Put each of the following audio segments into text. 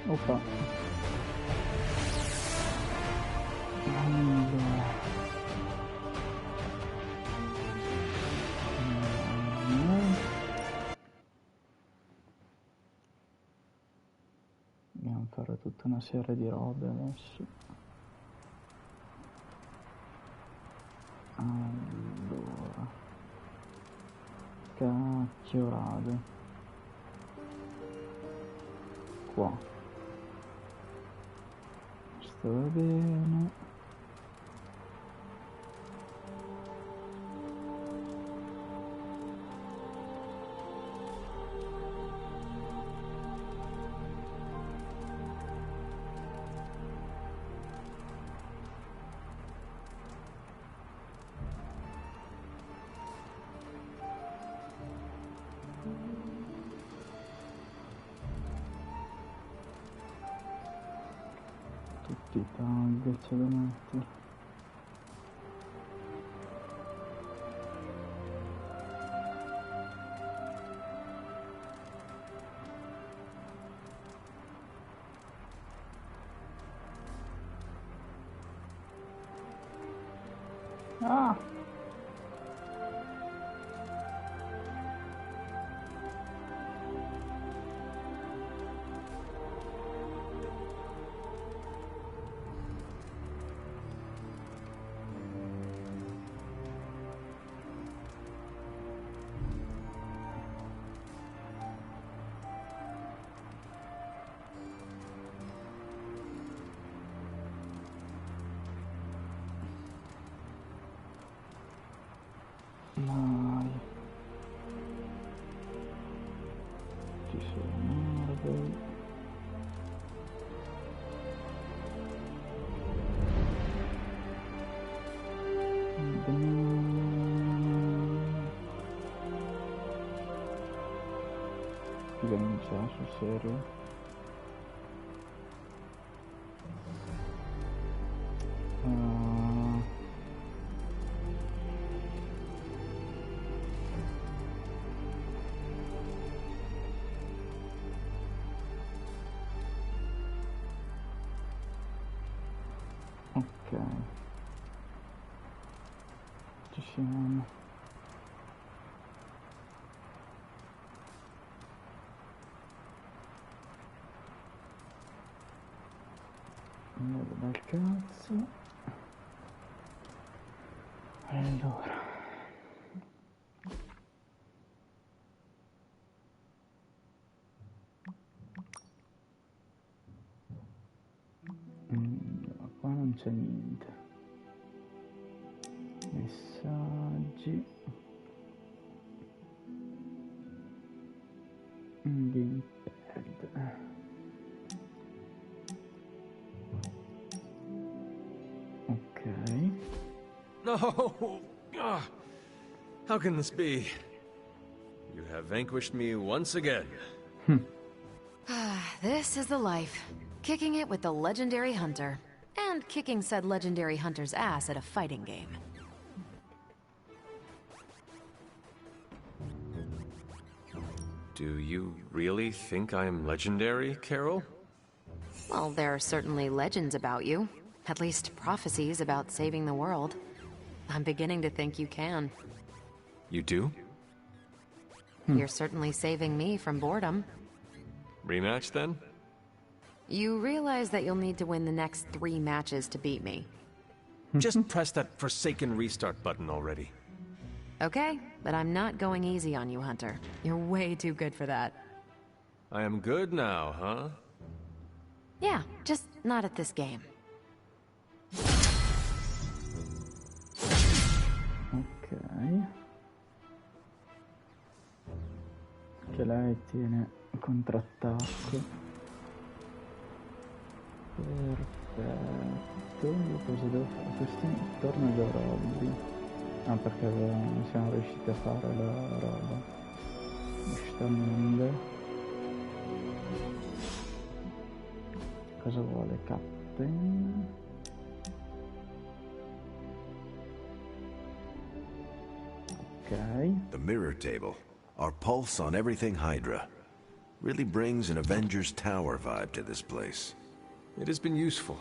Oppa. Allora. Dobbiamo fare tutta una serie di robe adesso. Allora. Cacchio rade. Qua. Sto bene. Tutti i tag c'è da mettere. Ah! Mai. Ci sono Marvel. Vincia sul serio. Ok, ci siamo. Andiamo dal cazzo. Allora. Qua non c'è niente. Messaggi. Gamepad. Ok. No! Ah, how can this be? You have vanquished me once again. This is the life. Kicking it with the legendary hunter. And kicking said legendary hunter's ass at a fighting game. Do you really think I'm legendary, Carol? Well, there are certainly legends about you. At least prophecies about saving the world. I'm beginning to think you can. You do? You're certainly saving me from boredom. Rematch, then? You realize that you'll need to win the next 3 matches to beat me. Just press that forsaken restart button already. Okay, but I'm not going easy on you, Hunter. You're way too good for that. I am good now, huh? Yeah, just not at this game. Ok. Che lei tiene contrattacco. Perfetto. Io cosa devo fare? Questi torno da Robby. Ah, perché non siamo riusciti a fare la roba. Giustamente. Cosa vuole Captain? Ok. The mirror table. Our pulse on everything Hydra. Really brings an Avengers Tower vibe to this place. It has been useful.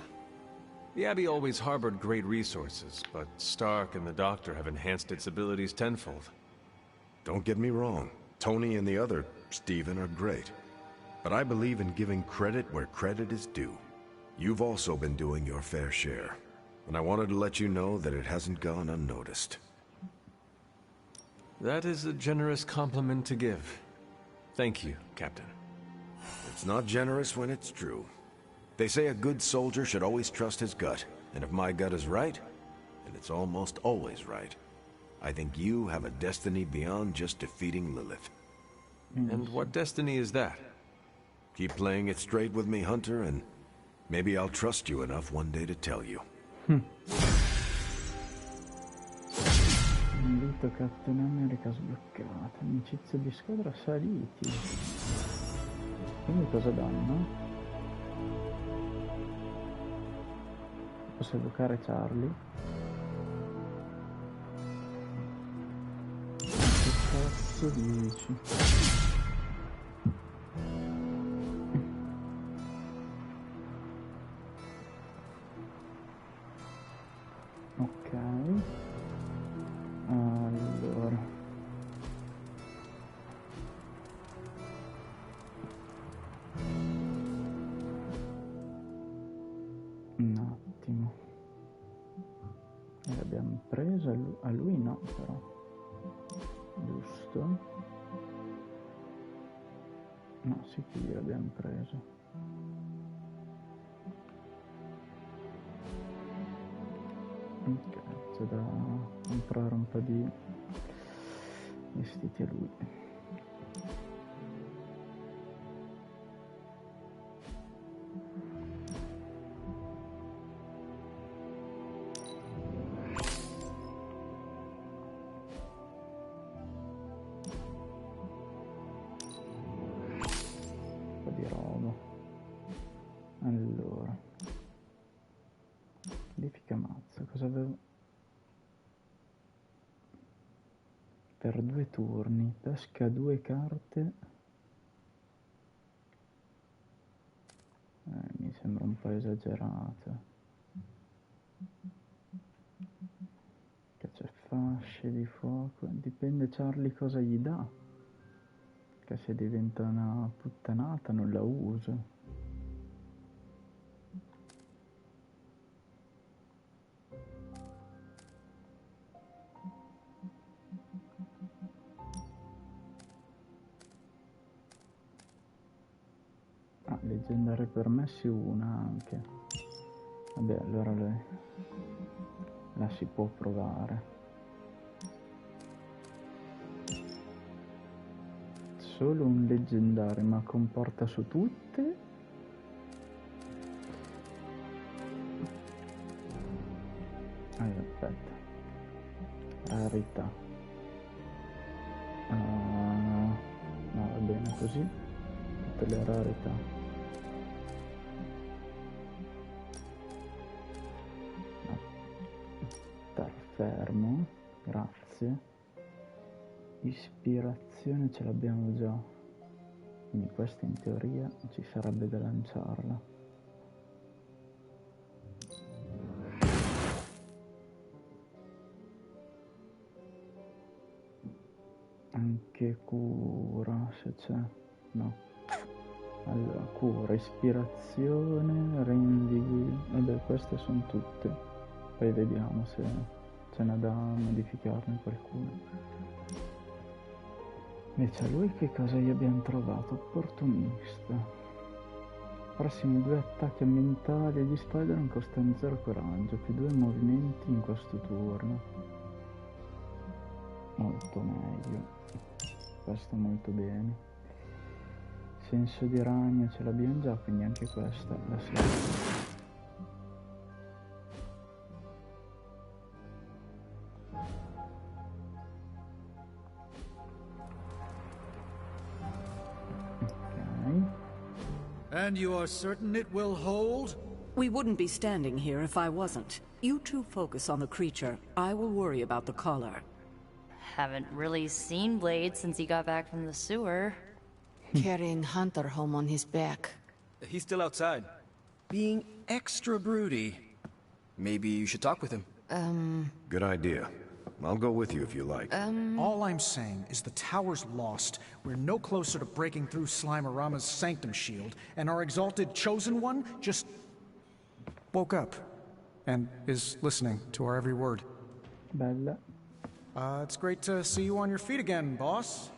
The Abbey always harbored great resources, but Stark and the Doctor have enhanced its abilities tenfold. Don't get me wrong. Tony and the other Stephen are great. But I believe in giving credit where credit is due. You've also been doing your fair share. And I wanted to let you know that it hasn't gone unnoticed. That is a generous compliment to give. Thank you, Captain. It's not generous when it's true. They say a good soldier should always trust his gut. And if my gut is right, and it's almost always right, I think you have a destiny beyond just defeating Lilith. And what destiny is that? Keep playing it straight with me, Hunter, and maybe I'll trust you enough one day to tell you. Invito Captain America sbloccata. Amicizia di squadra saliti. Quindi cosa danno? Posso evocare Charlie? Che cazzo dici? Ok. Allora. Un attimo. L'abbiamo presa, a lui no però. Giusto? No, sì che gliel'abbiamo preso. Ok, c'è da comprare un po' di vestiti a lui. Un po' di roba. Allora. Codifica mazza, cosa avevo? Per 2 turni, pesca 2 carte. Mi sembra un po' esagerato. Che c'è fasce di fuoco. Dipende Charlie cosa gli dà. Che se diventa una puttanata non la uso. Leggendarie permessi una anche. Vabbè, allora la si può provare. Solo un leggendario, ma comporta su tutte? Aspetta. Rarità. No, va bene così. Tutte le rarità. Fermo, grazie. Ispirazione ce l'abbiamo già, quindi questa in teoria ci sarebbe da lanciarla. Anche cura se c'è, no. Allora, cura, ispirazione, rendi, vabbè queste sono tutte, poi vediamo se ce n'è da modificarne qualcuno. Invece a lui che cosa gli abbiamo trovato? Opportunista. Prossimi 2 attacchi ambientali agli Spider-Man costano 0 coraggio, più 2 movimenti in questo turno. Molto meglio. Questo molto bene. Senso di ragno ce l'abbiamo già, quindi anche questa la salvo. And you are certain it will hold? We wouldn't be standing here if I wasn't. You two focus on the creature. I will worry about the collar. Haven't really seen Blade since he got back from the sewer. carrying Hunter home on his back. He's still outside. Being extra broody. Maybe you should talk with him. Good idea. I'll go with you if you like. All I'm saying is the tower's lost. We're no closer to breaking through Slimerama's sanctum shield, and our exalted chosen one just woke up and is listening to our every word. Bella. It's great to see you on your feet again, boss.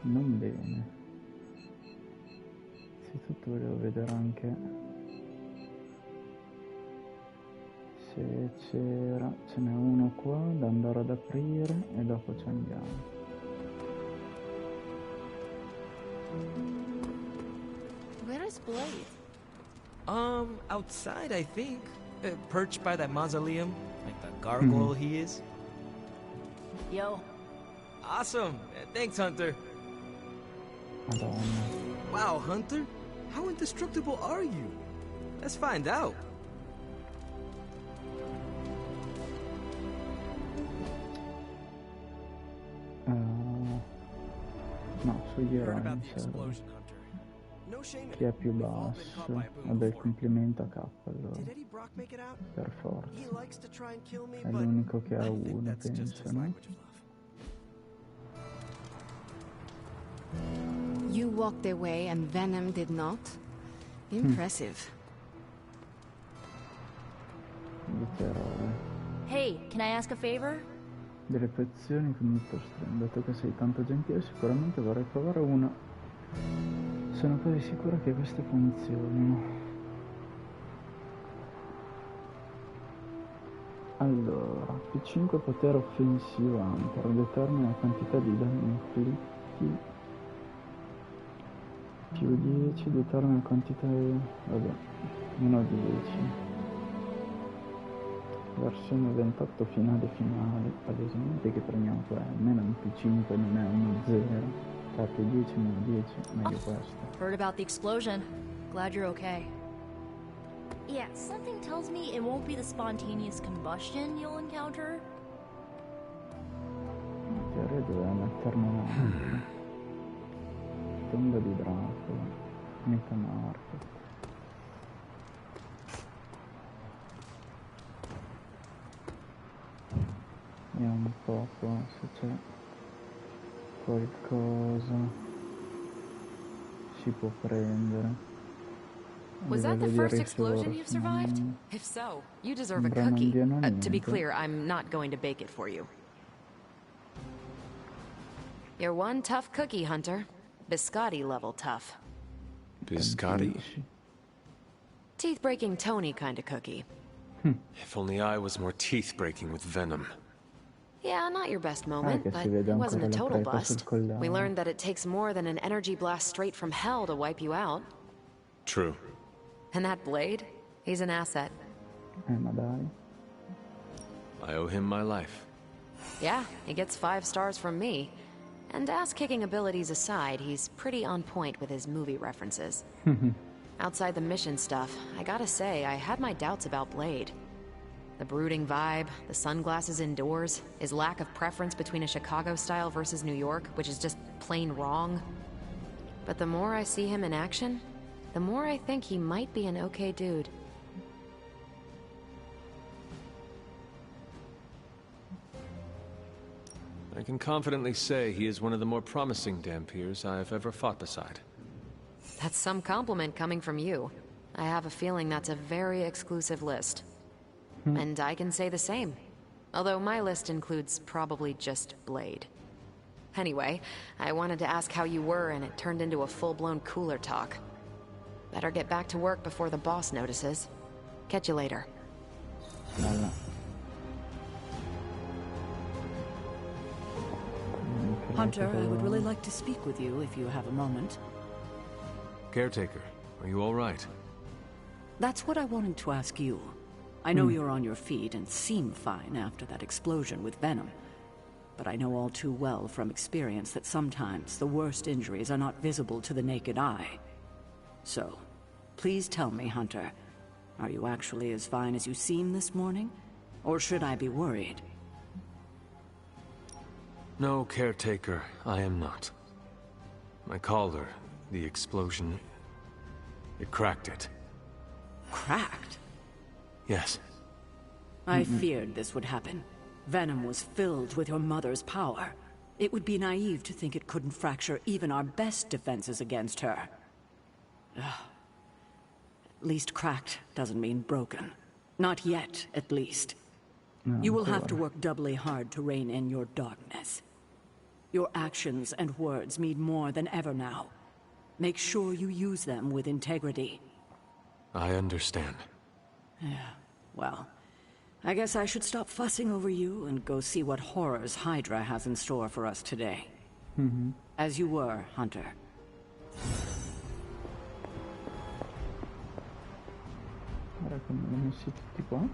Non bene. Innanzitutto volevo vedere anche se c'era... Ce n'è uno qua da andare ad aprire e dopo ci andiamo. Where is Blade? Outside, I think. Perched by that mausoleum, like the gargoyle he is. Yo. Awesome. Thanks, Hunter. Madonna. Wow, Hunter. How indestructible are you? Let's find out. No, sugli eroi mi serve. Chi è più basso? Vabbè, il complimento a K allora. Per forza. È l'unico che ha uno, penso, no? You walked away and Venom did not? Impressive. Eroe. Hey, can I ask a favor? Delle pozioni con il postrum. Dato che sei tanto gentile, sicuramente vorrei provare una. Sono quasi sicura che queste funzionino. Allora, P5 potere offensivo Hunter, determina la quantità di danni inflitti. Più 10, determina la quantità di... vabbè, meno 10. Versione 28 finale, palesemente che premiamo qua, almeno un P5 non è 1-0. Più 10, meno 10, meglio questo. Heard about the explosion. Glad you're okay. Yeah, something tells me it won't be the spontaneous combustion you'll encounter. In teoria doveva metterne tomba di Dracula, Metamarket. Vediamo un po' qua se c'è qualcosa si può prendere. Was that the first explosion you've survived? If so, you deserve a cookie. To be clear, I'm not going to bake it for you. You're one tough cookie, Hunter. Biscotti level tough. Biscotti? Teeth-breaking Tony kind of cookie. If only I was more teeth-breaking with venom. Yeah, not your best moment, but it wasn't a total bust. We learned that it takes more than an energy blast straight from hell to wipe you out. True. And that Blade? He's an asset. Ma dai. I owe him my life. Yeah, he gets 5 stars from me. And ass-kicking abilities aside, he's pretty on point with his movie references. Outside the mission stuff, I gotta say, I had my doubts about Blade. The brooding vibe, the sunglasses indoors, his lack of preference between a Chicago style versus New York, which is just plain wrong. But the more I see him in action, the more I think he might be an okay dude. I can confidently say he is one of the more promising Dampiers I have ever fought beside. That's some compliment coming from you. I have a feeling that's a very exclusive list. And I can say the same. Although my list includes probably just Blade. Anyway, I wanted to ask how you were and it turned into a full-blown cooler talk. Better get back to work before the boss notices. Catch you later. Hunter, I would really like to speak with you if you have a moment. Caretaker, are you all right? That's what I wanted to ask you. I know you're on your feet and seem fine after that explosion with Venom. But I know all too well from experience that sometimes the worst injuries are not visible to the naked eye. So, please tell me, Hunter, are you actually as fine as you seem this morning? Or should I be worried? No, caretaker, I am not. My collar, the explosion, it cracked it. Cracked? Yes. I feared this would happen. Venom was filled with your mother's power. It would be naive to think it couldn't fracture even our best defenses against her. At least cracked doesn't mean broken. Not yet, at least. No, you will have to work doubly hard to rein in your darkness. Your actions and words mean more than ever now. Make sure you use them with integrity. I understand. Yeah, well, I guess I should stop fussing over you and go see what horrors Hydra has in store for us today. As you were, Hunter. Ora come li ho messi tutti qua.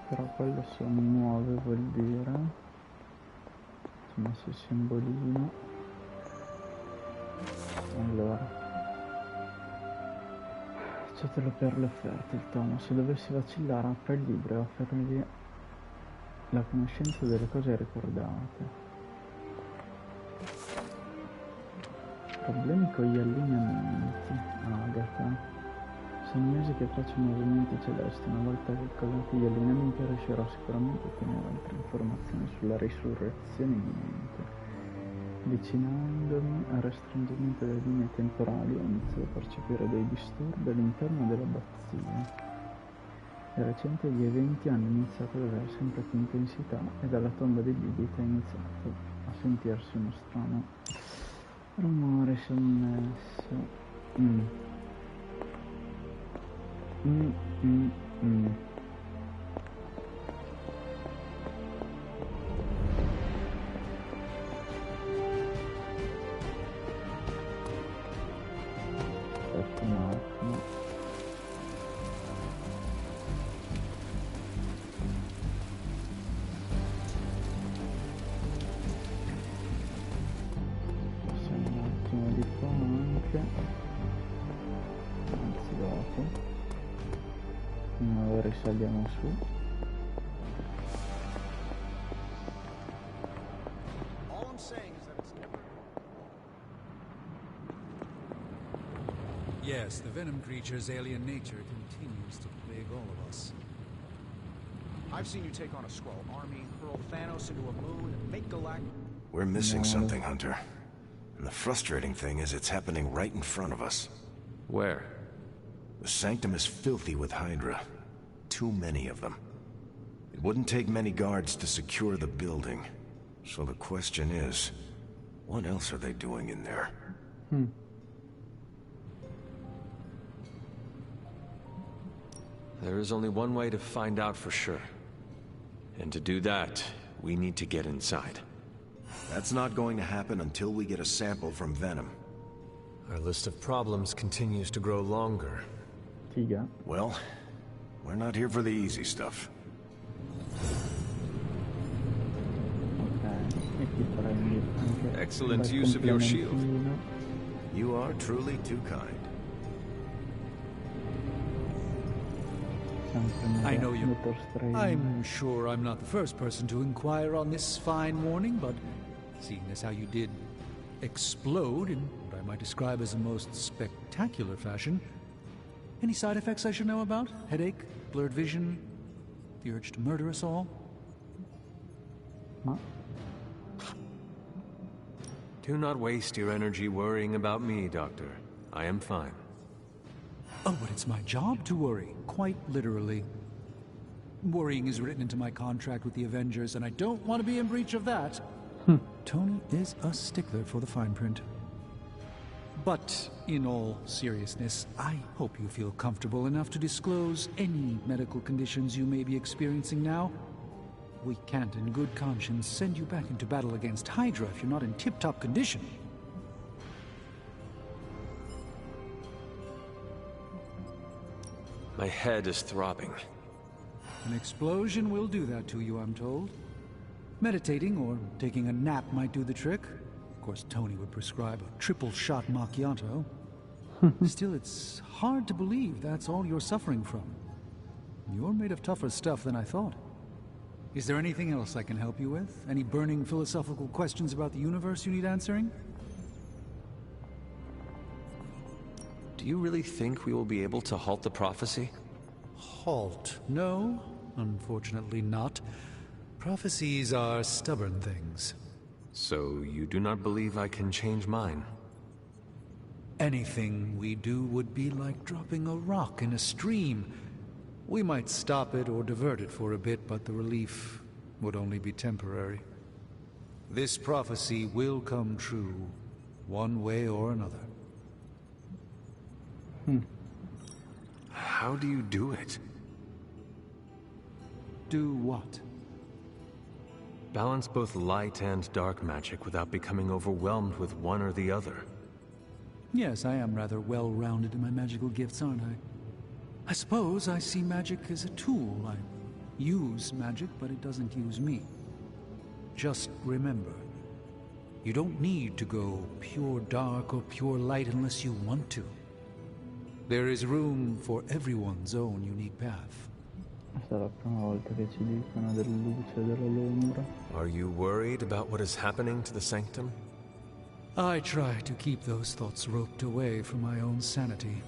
Però quello se mi muove vuol dire ci ho messo il simbolino. Allora accetterlo per le offerte il tomo. Se dovessi vacillare apre il libro e offrirgli la conoscenza delle cose ricordate. Problemi con gli allineamenti. Agatha. Sono mesi che faccio movimenti celesti. Una volta calcolati gli allineamenti riuscirò sicuramente a ottenere altre informazioni sulla risurrezione imminente. Avvicinandomi al restringimento delle linee temporali inizio a percepire dei disturbi all'interno dell'abbazia. Di recente gli eventi hanno iniziato ad avere sempre più intensità e dalla tomba di Lilith è iniziato a sentirsi uno strano rumore sommesso. Aspetta un attimo. Passiamo un attimo di qua anche. Anzi dopo. Ora risaliamo su. Yes, the Venom creature's alien nature continues to plague all of us. I've seen you take on a Skrull army, hurl Thanos into a moon, and make Galactus... We're missing something, Hunter. And the frustrating thing is it's happening right in front of us. Where? The Sanctum is filthy with Hydra. Too many of them. It wouldn't take many guards to secure the building. So the question is, what else are they doing in there? There is only one way to find out for sure. And to do that, we need to get inside. That's not going to happen until we get a sample from Venom. Our list of problems continues to grow longer. Figa. Well, we're not here for the easy stuff. Ok, e qui prendi anche Excellent il use of your shield. complementino. You are truly too kind. I know you. I'm sure I'm not the first person to inquire on this fine morning, but seeing as how you did explode in what I might describe as a most spectacular fashion, any side effects I should know about? Headache, blurred vision, the urge to murder us all? Ma Do not waste your energy worrying about me, Doctor. I am fine. Oh, but it's my job to worry, quite literally. Worrying is written into my contract with the Avengers, and I don't want to be in breach of that. Tony is a stickler for the fine print. But, in all seriousness, I hope you feel comfortable enough to disclose any medical conditions you may be experiencing now. we can't in good conscience send you back into battle against Hydra if you're not in tip-top condition. My head is throbbing. An explosion will do that to you, I'm told. Meditating or taking a nap might do the trick. Of course, Tony would prescribe a triple-shot macchiato. Still, it's hard to believe that's all you're suffering from. You're made of tougher stuff than I thought. Is there anything else I can help you with? Any burning philosophical questions about the universe you need answering? Do you really think we will be able to halt the prophecy? Halt? No, unfortunately not. Prophecies are stubborn things. So you do not believe I can change mine? Anything we do would be like dropping a rock in a stream. We might stop it or divert it for a bit, but the relief would only be temporary. This prophecy will come true, one way or another. How do you do it? Do what? Balance both light and dark magic without becoming overwhelmed with one or the other. Yes, I am rather well-rounded in my magical gifts, aren't I? I suppose I see magic as a tool. I use magic, but it doesn't use me. Just remember, you don't need to go pure dark or pure light unless you want to. There is room for everyone's own unique path. Questa è la prima volta che ci dicono della luce e dell'ombra. Are you worried about what is happening to the sanctum? I try to keep those thoughts roped away from my own sanity.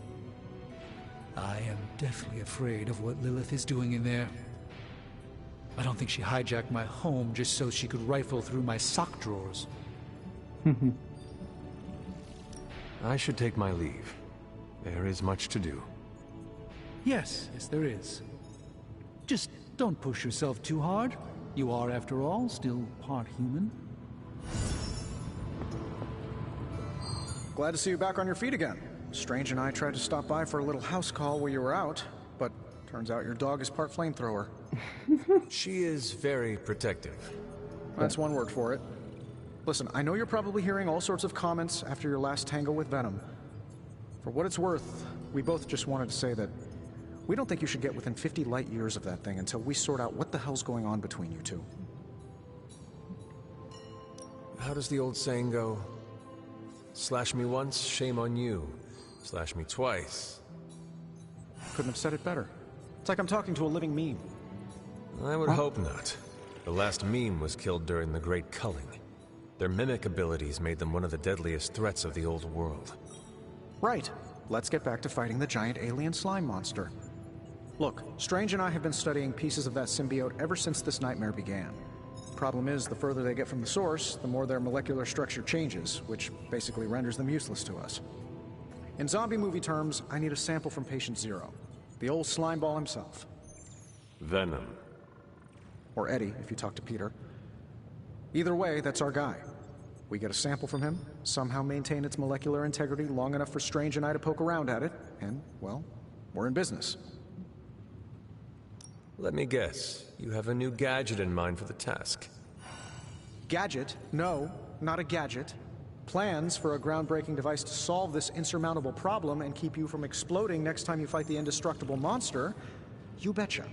I am deathly afraid of what Lilith is doing in there. I don't think she hijacked my home just so she could rifle through my sock drawers. I should take my leave. There is much to do. Yes, there is. Just don't push yourself too hard. You are, after all, still part human. Glad to see you back on your feet again. Strange and I tried to stop by for a little house call while you were out, but turns out your dog is part flamethrower. She is very protective. That's one word for it. Listen, I know you're probably hearing all sorts of comments after your last tango with Venom. For what it's worth, we both just wanted to say that we don't think you should get within 50 light years of that thing until we sort out what the hell's going on between you two. How does the old saying go? Slash me once, shame on you. Slash me twice. Couldn't have said it better. It's like I'm talking to a living meme. I would hope not. The last meme was killed during the Great Culling. Their mimic abilities made them one of the deadliest threats of the old world. Right. Let's get back to fighting the giant alien slime monster. Look, Strange and I have been studying pieces of that symbiote ever since this nightmare began. Problem is, the further they get from the source, the more their molecular structure changes, which basically renders them useless to us. In zombie movie terms, I need a sample from Patient Zero. The old slime ball himself. Venom. Or Eddie, if you talk to Peter. Either way, that's our guy. We get a sample from him, somehow maintain its molecular integrity long enough for Strange and I to poke around at it, and, well, we're in business. Let me guess. You have a new gadget in mind for the task. Gadget? No, not a gadget. Plans for a groundbreaking device to solve this insurmountable problem and keep you from exploding next time you fight the indestructible monster? You betcha.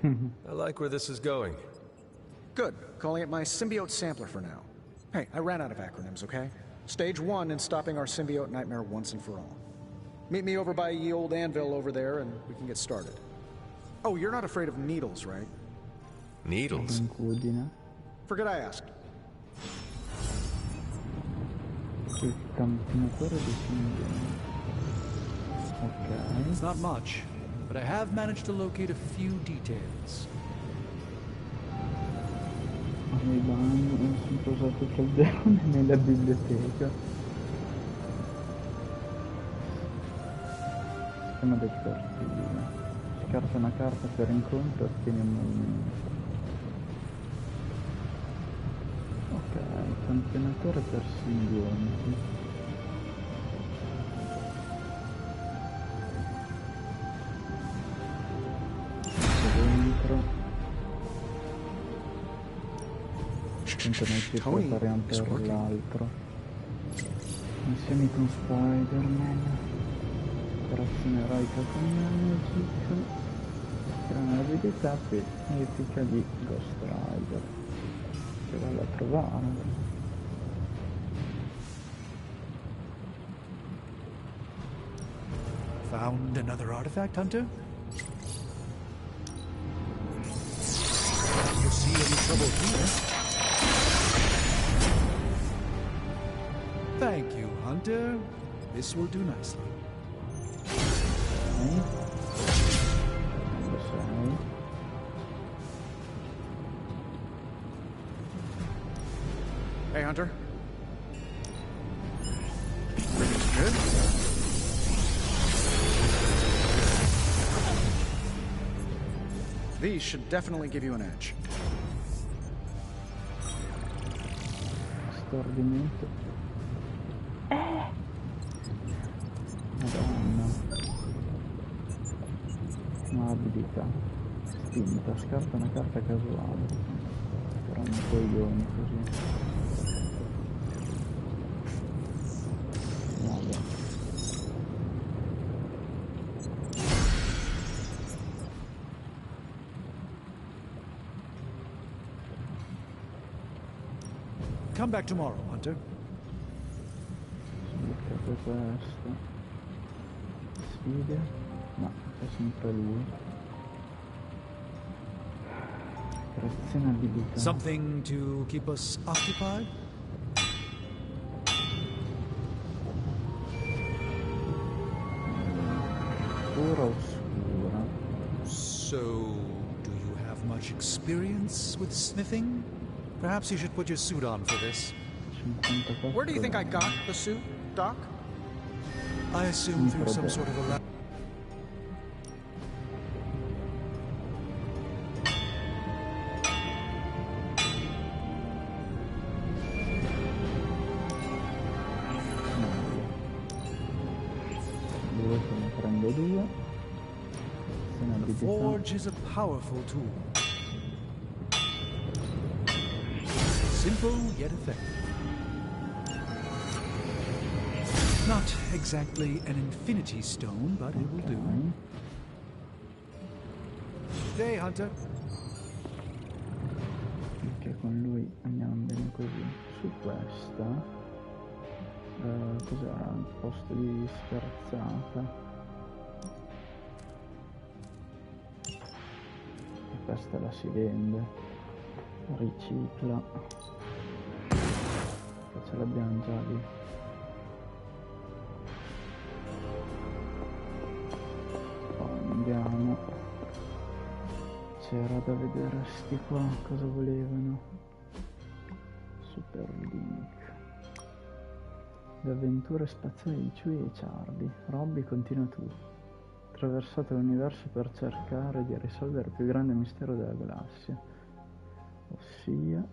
I like where this is going. Good. Calling it my symbiote sampler for now. Hey, I ran out of acronyms, okay? Stage 1 in stopping our symbiote nightmare once and for all. Meet me over by ye old anvil over there and we can get started. Oh, you're not afraid of needles, right? Needles? Forget I asked. It's not much, but I have managed to locate a few details. Nei bagni, ho sempre usato il calderone nella biblioteca. Tema del cartellino. Scarta una carta per incontro e ottieni un movimento. Ok, campionatore per simbionti. Dentro. intanto noi ci prepariamo per l'altro. Insieme con Spider-Man, operazione eroica con Magic, grande abilità qui, epica di Ghost Rider, che vado a trovare. Found another artifact, Hunter? You see any trouble here? Thank you, Hunter. This will do nicely. Hey, Hunter. Everything's good? These should definitely give you an edge. Stordimento. Madonna. Una abilità. Spinta, scarta una carta casuale. Però un coglione così. Vabbè. Come back tomorrow, Hunter. Cercate questo. Sfide? No, è sempre lui. Creazione abilità. Something to keep us occupied? Pura oscura. So, do you have much experience with smithing? Perhaps you should put your suit on for this. 54. Where do you think I got the suit, Doc? I assume through some sort of a lab. The forge is a powerful tool. Simple yet effective. Not exactly an infinity stone, but it will do. Day, Hunter. Ok, con lui andiamo bene così. Su questa cos'era? Il posto di scherzata. E questa la si vende, ricicla, che ce l'abbiamo già lì. Poi andiamo. C'era da vedere sti qua cosa volevano. Super Link. Le avventure spaziali di Chewie e Charlie. Robby, continua tu. Attraversate l'universo per cercare di risolvere il più grande mistero della galassia. Ossia,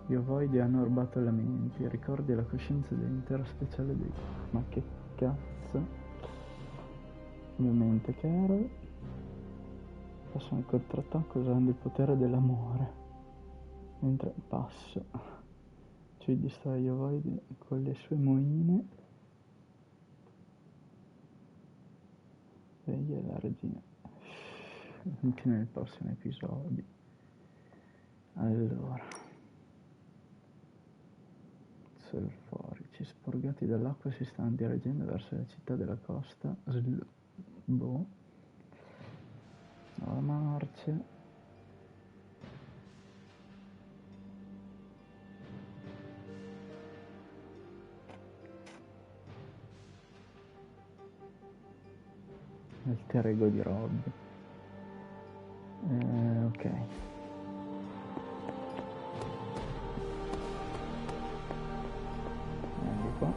gli ovoidi hanno rubato le menti, ricordi e la coscienza dell'intera speciale dei... Ma che cazzo? Ovviamente Carol. Passiamo al contrattacco usando il potere dell'amore. Mentre passo. Ci distrae gli ovoidi con le sue moine. Veglia la regina. Anche nel prossimo episodio. Allora. Solforici sporgati dall'acqua si stanno dirigendo verso la città della costa. Boh. Nuova marcia. Alter ego di Robby. Ok. Ecco qua.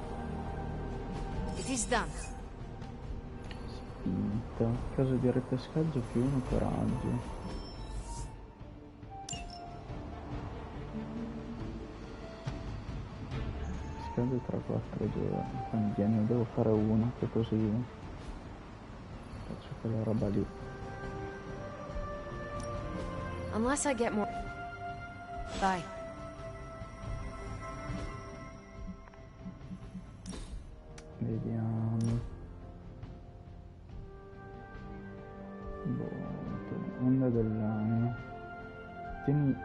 It is done. Spinta. Caso di ripescaggio più 1 coraggio. Scade tra 4 giorni. Quindi ne devo fare uno, che così faccio quella roba lì. Unless I get more... Bye. Vediamo. Onda dell'anno. Tieni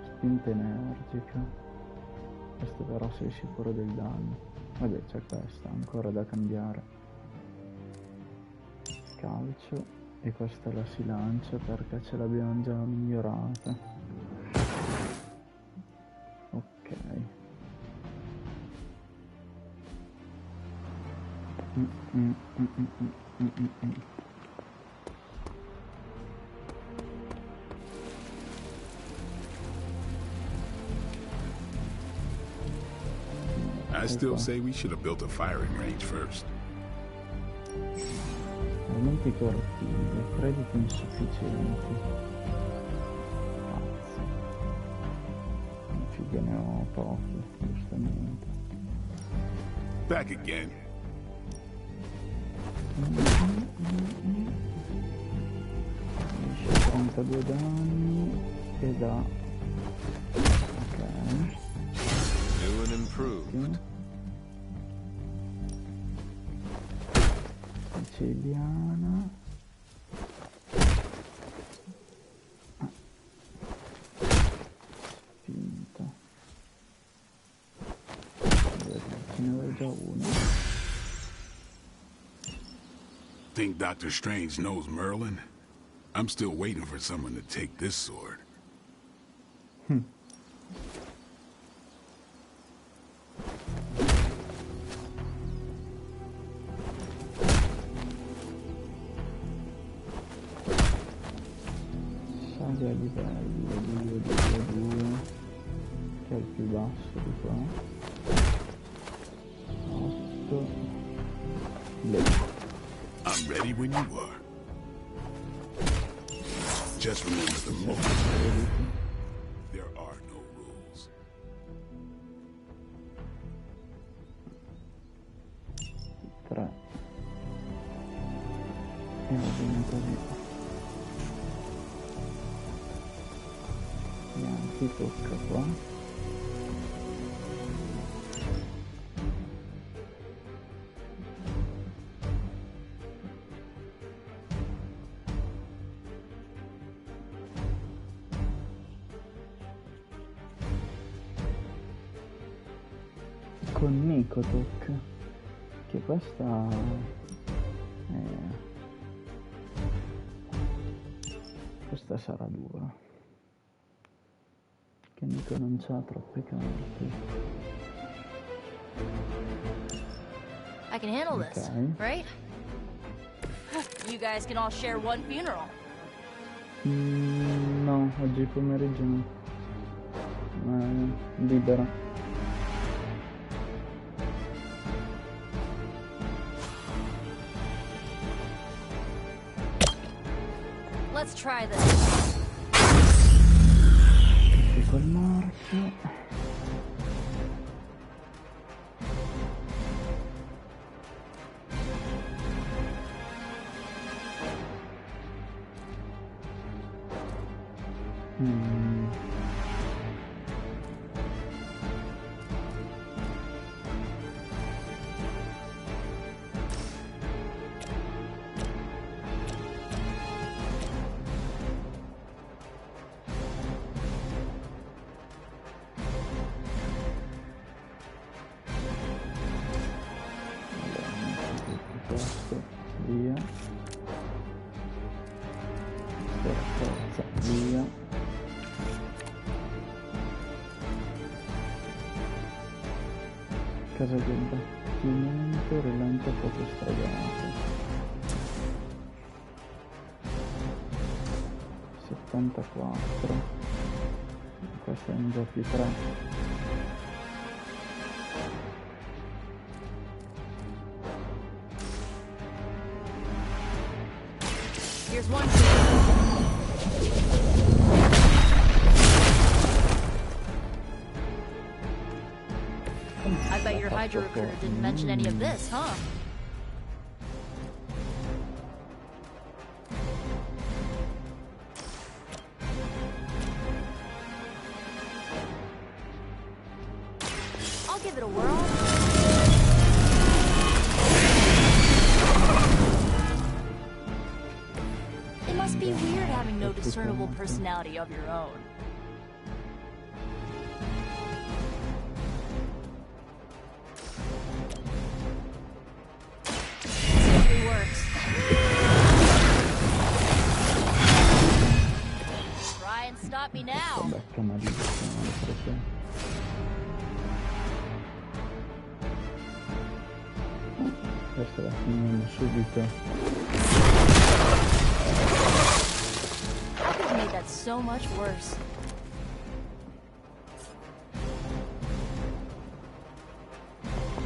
spinta energica. Questo però sei sicuro del danno. Vabbè, c'è questa ancora da cambiare. Calcio. E questa la si lancia perché ce l'abbiamo già migliorata. Ok. I still say we should have built a firing range first. Aumenti correttivi, crediti insufficienti. Pazzo. Figa ne ho pochi, giustamente. Back again. Esce 32 danni e da... Ok. New and improved. Siciliana. Spinta. Ce ne avevo già uno. Think Dr. Strange knows Merlin? I'm still waiting for someone to take this sword. Sale a livello 2, che è il più basso di qua. 8. I'm ready when you are. Just remember the moment. There are no rules. 3. E va bene così. Ti tocca qua. Con Nico tocca. Che questa questa sarà dura. Che Nico non c'ha troppe carte. I can handle this, right? You guys can all share one funeral. No, oggi pomeriggio no. Libera. Let's try this. Col marchio. Via. Forza, via. Casa di abbattimento, rilancia poco stradato. 74. Questo è un già più 3. Here's one. I bet your Hydra recruiter didn't mention any of this, huh? I'll give it a whirl. It must be weird having no discernible personality of your own. It works. Try and stop me now. Questa la finiamo subito. I could have made that so much worse.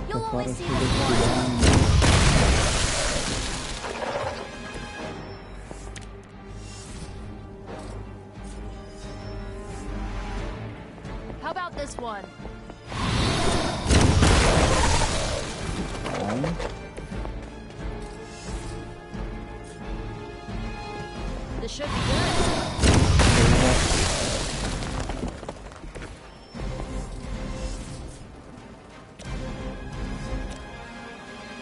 You'll only see this once. How about this one? This should be good.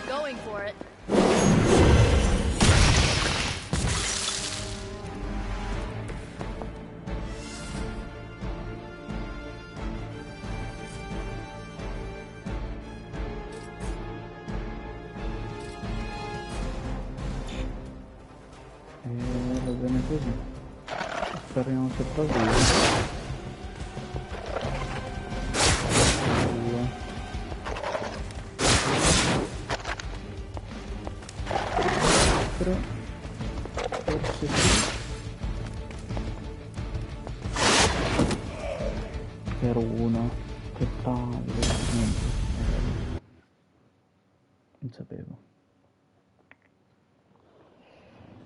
Going for it. Va bene così. Speriamo sopravvivere. Però forse sì. Per uno. Che palle. Niente. Non sapevo.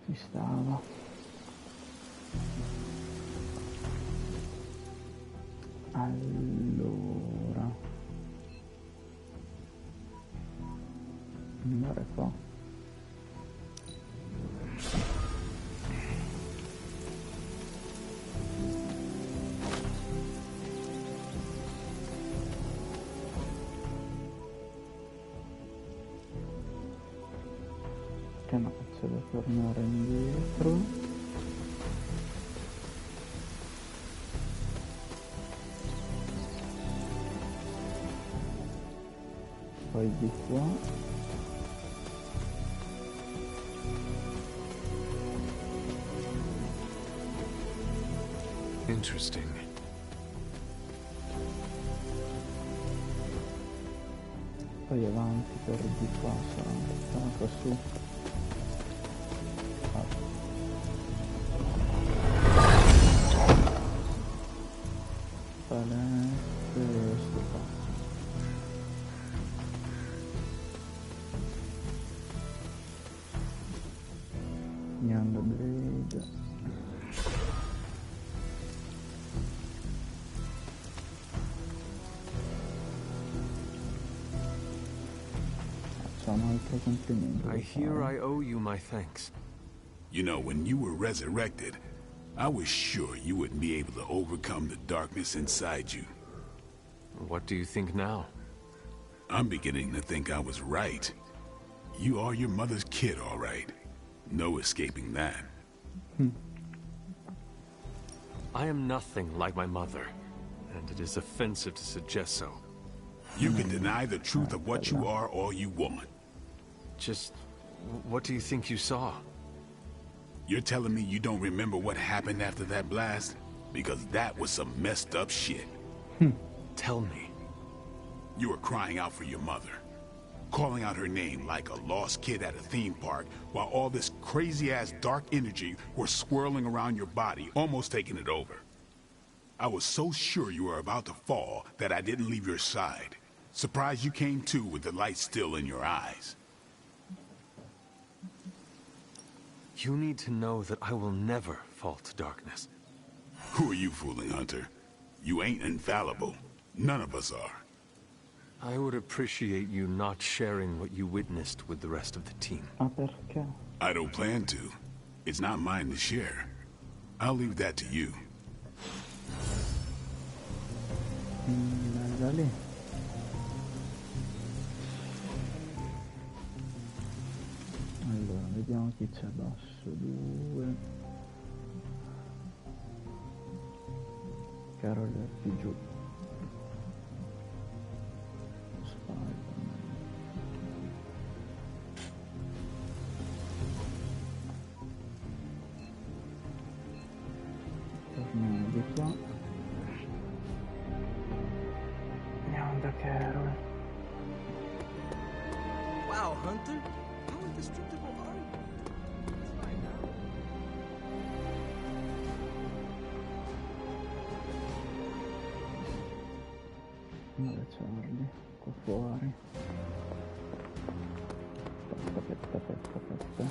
Ci stava. Allora andare qua. Che no, c'è da tornare indietro. Poi di qua. Interesting. Poi avanti per di qua sarà qua su. Palette questo qua. Andiamo Blade. Facciamo altri complimenti. I hear I owe you my thanks. You know, when you were resurrected, I was sure you wouldn't be able to overcome the darkness inside you. What do you think now? I'm beginning to think I was right. You are your mother's kid, all right. No escaping that. I am nothing like my mother, and it is offensive to suggest so. You can deny the truth of what you are all you want. Just, what do you think you saw? You're telling me you don't remember what happened after that blast? Because that was some messed up shit. Tell me. You were crying out for your mother, calling out her name like a lost kid at a theme park, while all this crazy-ass dark energy was swirling around your body, almost taking it over. I was so sure you were about to fall that I didn't leave your side. Surprised you came to with the light still in your eyes. You need to know that I will never fall to darkness. Who are you fooling, Hunter? You ain't infallible. None of us are. I would appreciate you not sharing what you witnessed with the rest of the team. Perché? I don't plan to. It's not mine to share. I'll leave that to you. Da lì. vediamo chi c'è basso. 2. Carol è più giù. Spider-Man. Torniamo di qua. Andiamo da Carol. Wow, Hunter, how indestructible are you? Let's find out. Dove Charlie? Qua fuori. Aspetta.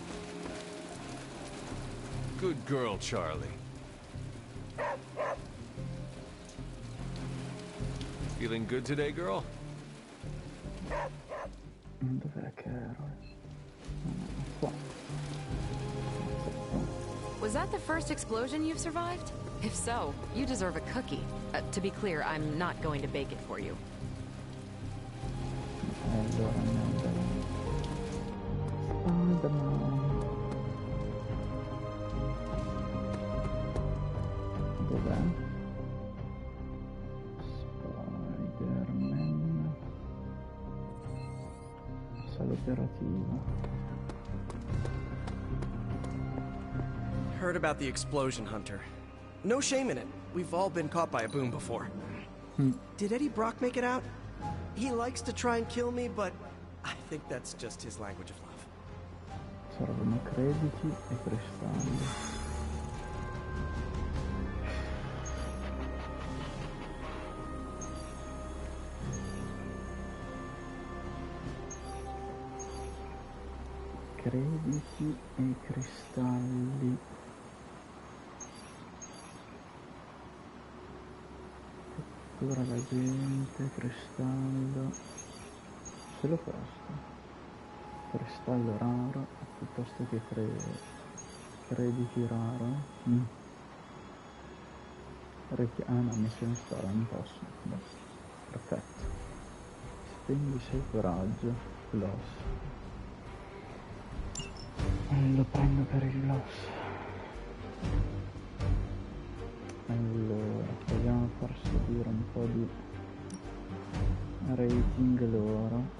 Good girl, Charlie. Feeling good today, girl? Dov'è Carol? Qua. Was that the first explosion you've survived? If so, you deserve a cookie. To be clear, I'm not going to bake it for you. Allora andiamo da Spider-Man. Dov'è? Spider-Man. Sala operativa. Heard about the explosion, Hunter. No shame in it. We've all been caught by a boom before. Did Eddie Brock make it out? He likes to try and kill me, but I think that's just his language of love. Servono crediti e cristalli. Crediti e cristalli. Cattura la gente, cristallo. Se lo posto. Cristallo raro piuttosto che crediti raro. No, missione storia, non posso. Basta. Perfetto. Spendi 6 coraggio. Gloss. Lo prendo per il gloss. Allora, proviamo a far salire un po' di rating loro.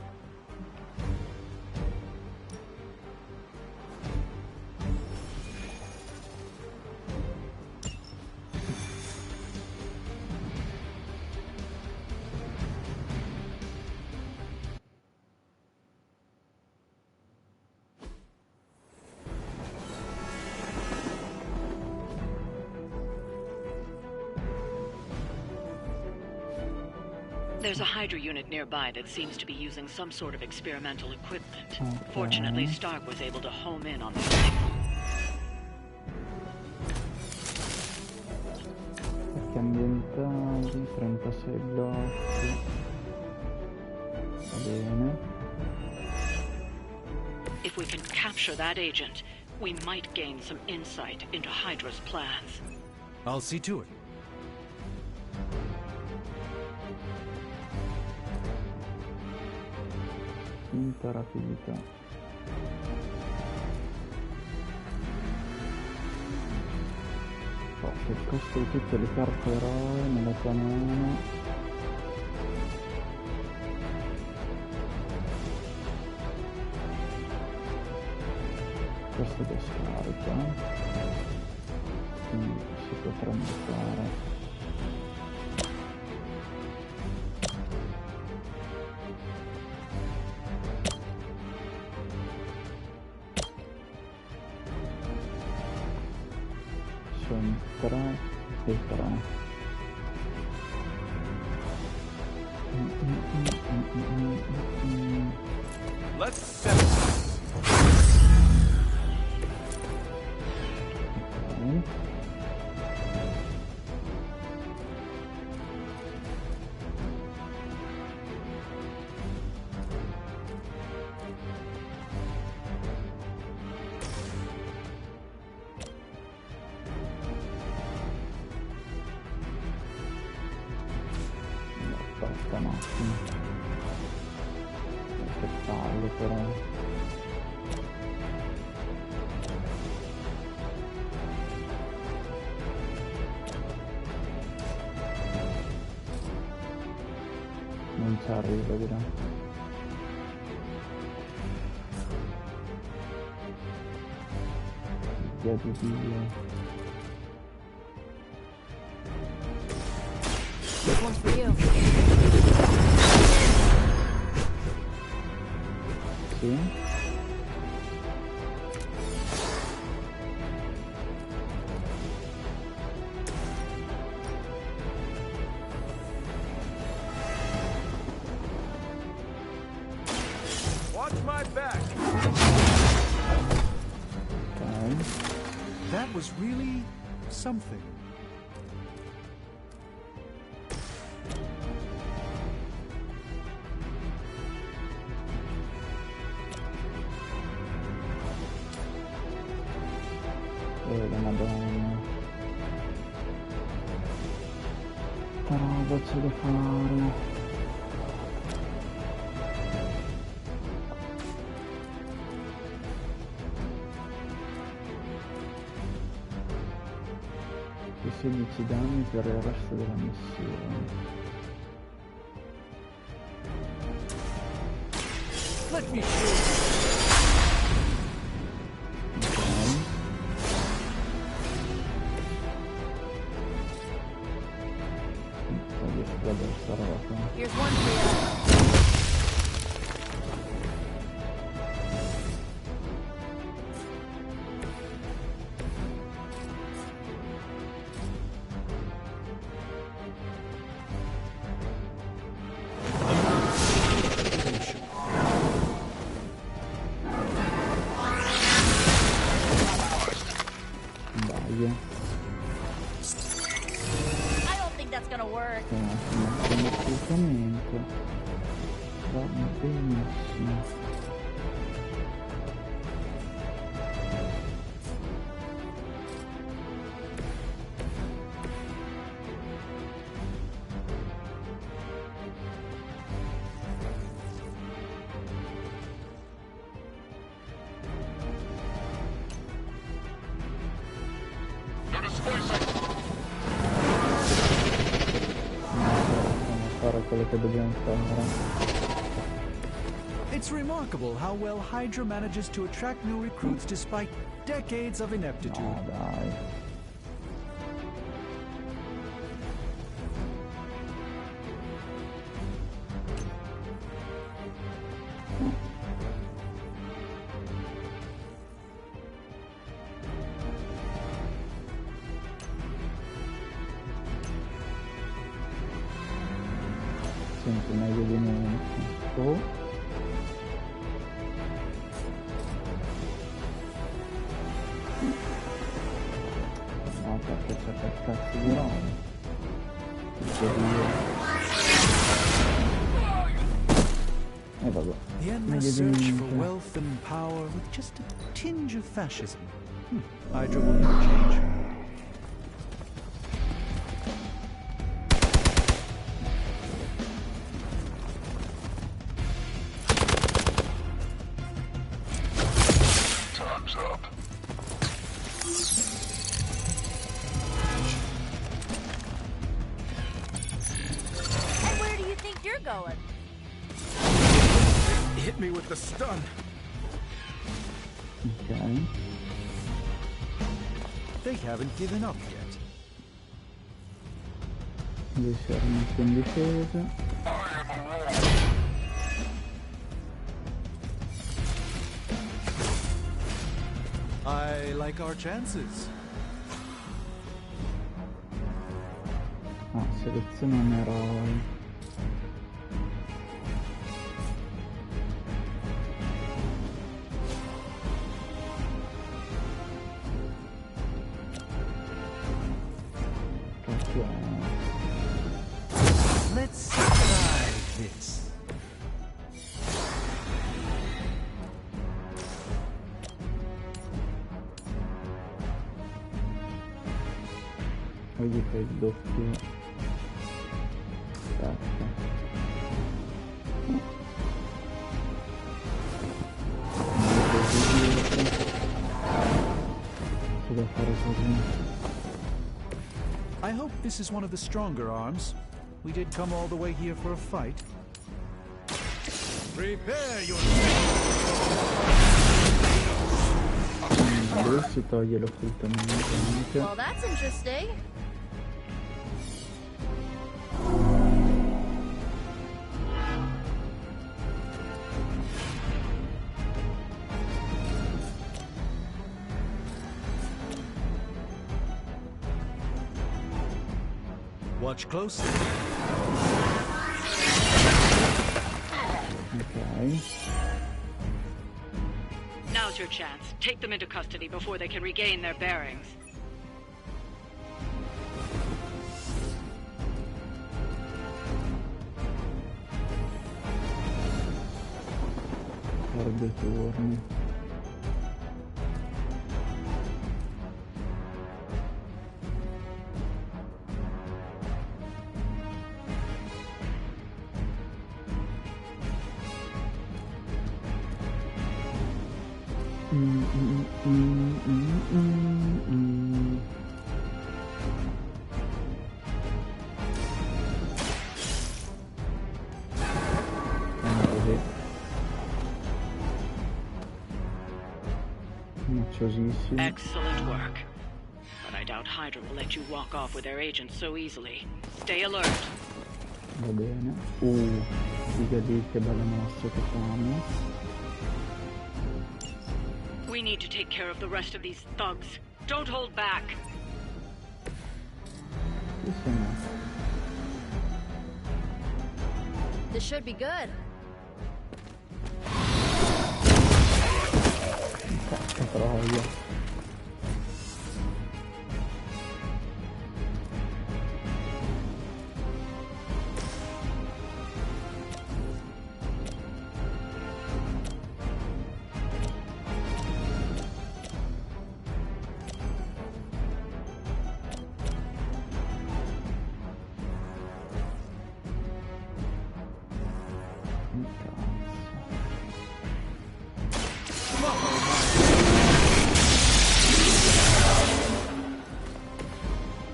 There's a Hydra unit nearby that seems to be using some sort of experimental equipment. Fortunately, Stark was able to home in on the signal. Perché ambientali, 36 blocchi. Va bene. If we can capture that agent, we might gain some insight into Hydra's plans. I'll see to it. Rapidità. Il costo di tutte le carte eroe nella tua mano. Questo che scarica. Quindi si potrebbe fare. Sono 3 e 3. Let's settle this. Okay. Aspetta un attimo. Che palle però. Non ci arriva, direi. Via di Dio. This one's for you. Sì. Watch my back. Ok. That was really something. La Madonna. Tanta roba c'è da fare. I 16 danni per il resto della missione. Let me show Here's one for you. I don't think that's gonna work. Assolutamente. Va benissimo. Quello che dobbiamo fare. It's remarkable how well Hydra manages to attract new recruits despite decades of ineptitude. No, dai. Sempre meglio di niente. Oh. No, perché c'è per cazzo di roba. E vabbè. The endless search for wealth and power with just a tinge of fascism. Hydra will never change. Going. Hit me with the stun. Okay. They haven't given up yet. Adesso rimesso in difesa. I like our chances. Ah, seleziona un eroe. Let's try this. Poi gli fai il doppio. Aspetta. C'è da fare così. I hope this is one of the stronger arms. We did come all the way here for a fight. Si toglie l'occultamento anche. Well, that's interesting. Watch closely. Ok. Now's your chance. Take them into custody before they can regain their bearings. Per 2 turni. Excellent work. But I doubt Hydra will let you walk off with their agents so easily. Stay alert. Va bene. Figa lì, che bella mossa che fanno. We need to take care of the rest of these thugs. Don't hold back. Chi sono? This should be good. Che troia.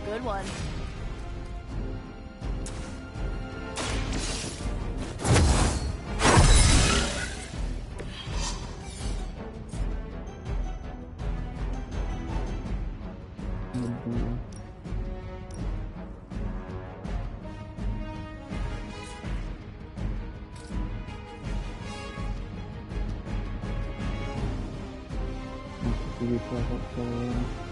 Good one. Oddio. Mettiti di qua per favore.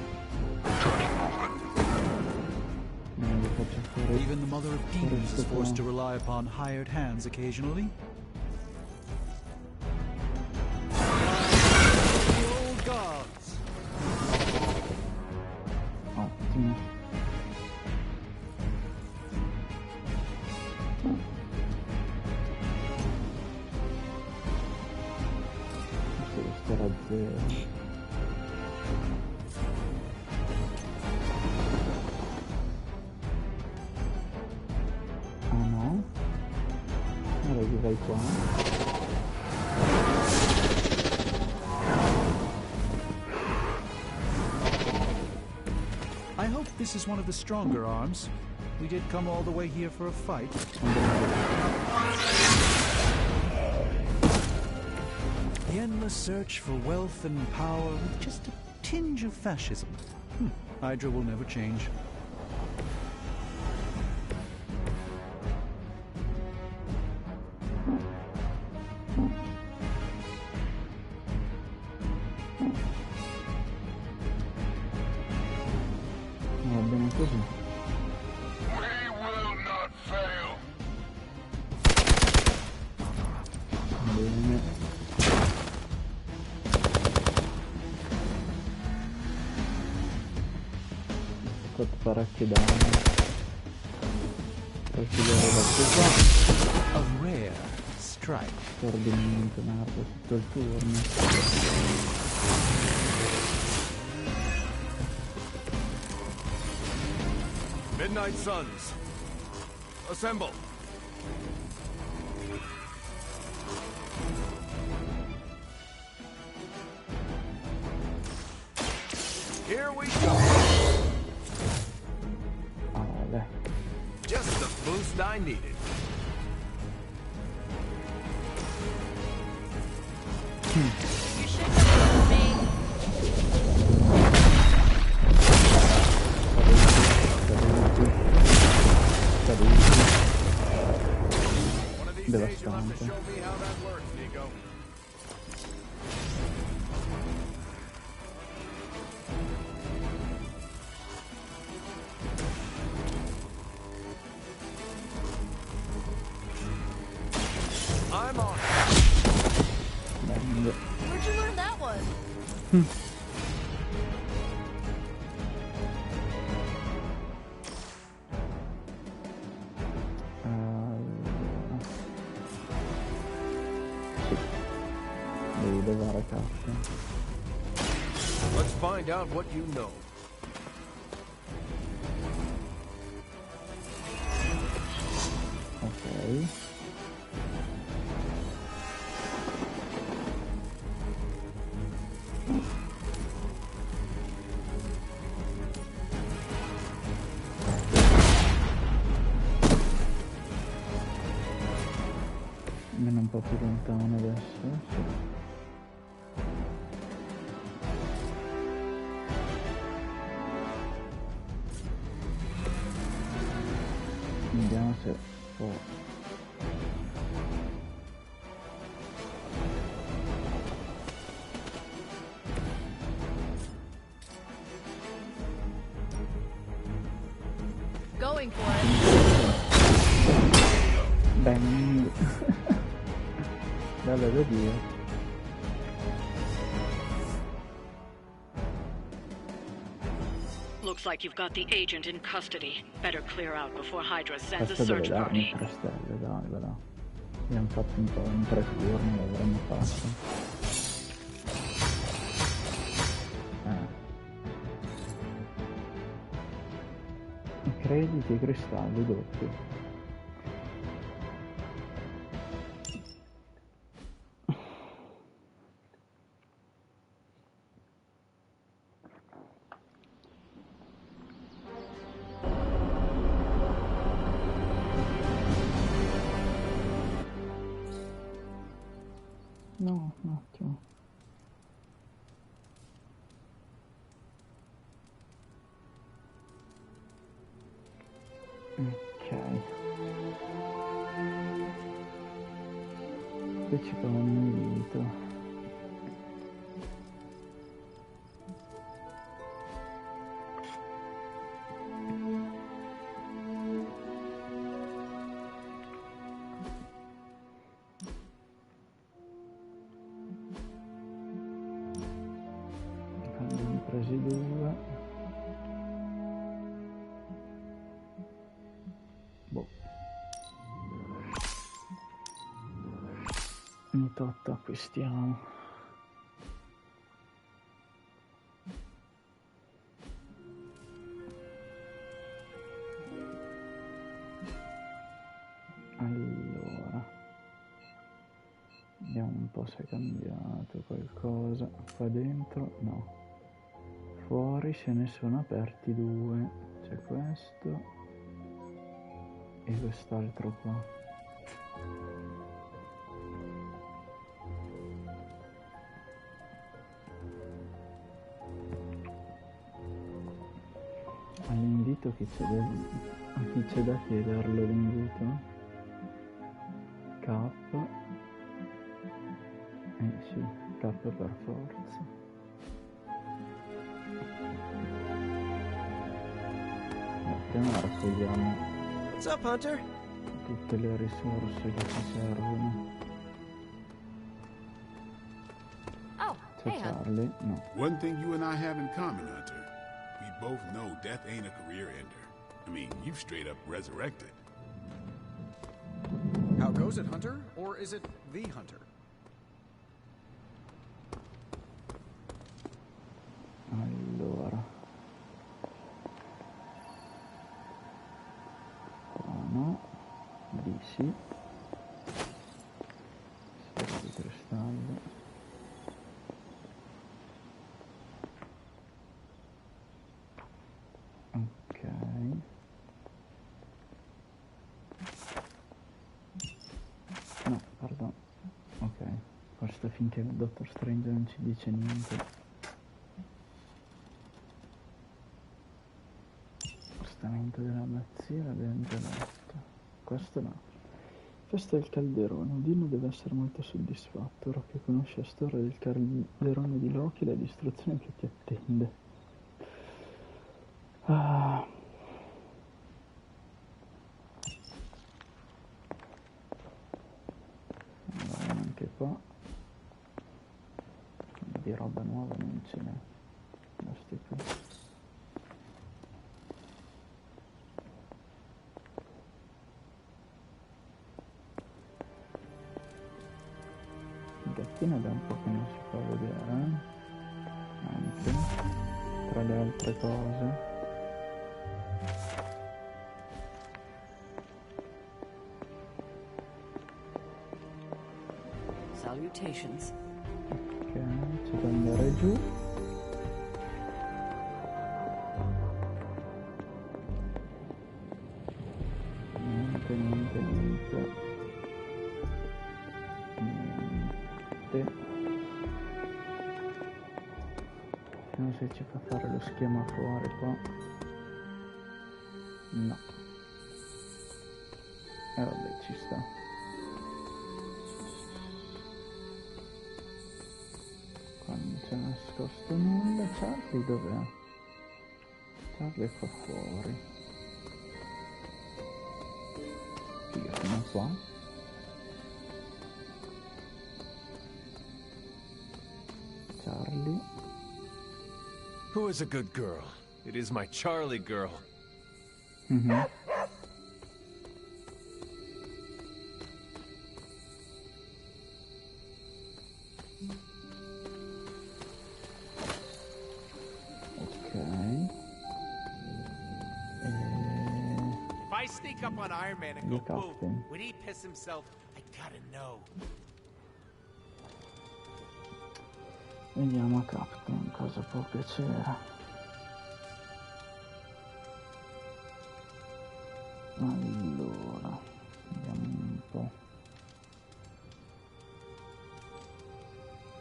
Even the Mother of Demons is forced to rely upon hired hands occasionally. The old gods. Ottimo. Questo deve stare a 0. Vai qua. I hope this is one of the stronger arms. We did come all the way here for a fight. The endless search for wealth and power with just a tinge of fascism. Hydra will never change. Va bene così. Bene. Ho fatto parecchi danni. Per chiudere da qua. A rare strike. Stordimento, merda, tutto il turno. Midnight Suns, assemble. Here we go. Vale. Just the boost I needed. Devastante. I'm on. Where'd you learn that one? Devi levare carte. Let's find out what you know. Ok. Almeno un po' più lontano adesso. Sì. Vediamo se può. Going for it. Bang. Bella da Dio. Looks like you've got the agent in custody. Better clear out before Hydra sends a Questo deve search darmi party. 3 stelle, dai, va. Abbiamo fatto un po' in 3 turni, l'avremmo fatto. Crediti e cristalli doppi. No, un attimo. Ok. Partecipa a un invito. Abbiamo presi 2. Boh. Ogni tot acquistiamo. Allora. Vediamo un po' se è cambiato qualcosa. Qua dentro no. Fuori se ne sono aperti 2. C'è questo e quest'altro qua. All'invito chi c'è a chi c'è da chiederlo l'invito? K. Sì, K per forza. Appena raccogliamo What's up, Hunter? tutte le risorse che ci servono. Oh, C'è hey, Hunt. Charlie? No. One thing you and I have in common, Hunter. We both know death ain't a career ender. I mean, you've straight up resurrected. How goes it, Hunter? Or is it the Hunter? Allora. Qua no. Lì sì. Sfera di cristallo. Ok. No, pardon. Ok. Questo questo finché il Dottor Strange non ci dice niente. Spostamento dell'abbazia, l'abbiamo già letto. Questo no. Questo è il calderone. Odino deve essere molto soddisfatto ora che conosce la storia del calderone di Loki e la distruzione che ti attende. Ah. Allora, anche qua di roba nuova non ce n'è. Questi qui. Il gattino da un po' che non si fa vedere, anche tra le altre cose. Salutations. Ok, c'è da andare giù. Niente. Vediamo se ci fa fare lo schema fuori qua. No. E vabbè, ci sta. Qua non c'è nascosto nulla. Charlie dov'è? Charlie è qua fuori. Io sono qua. Charlie. Who is a good girl? It is my Charlie girl. Mm-hmm. If I sneak up on Iron Man and go boom, would he piss himself? I gotta know. Vediamo a Captain cosa può piacere. Allora, vediamo un po'.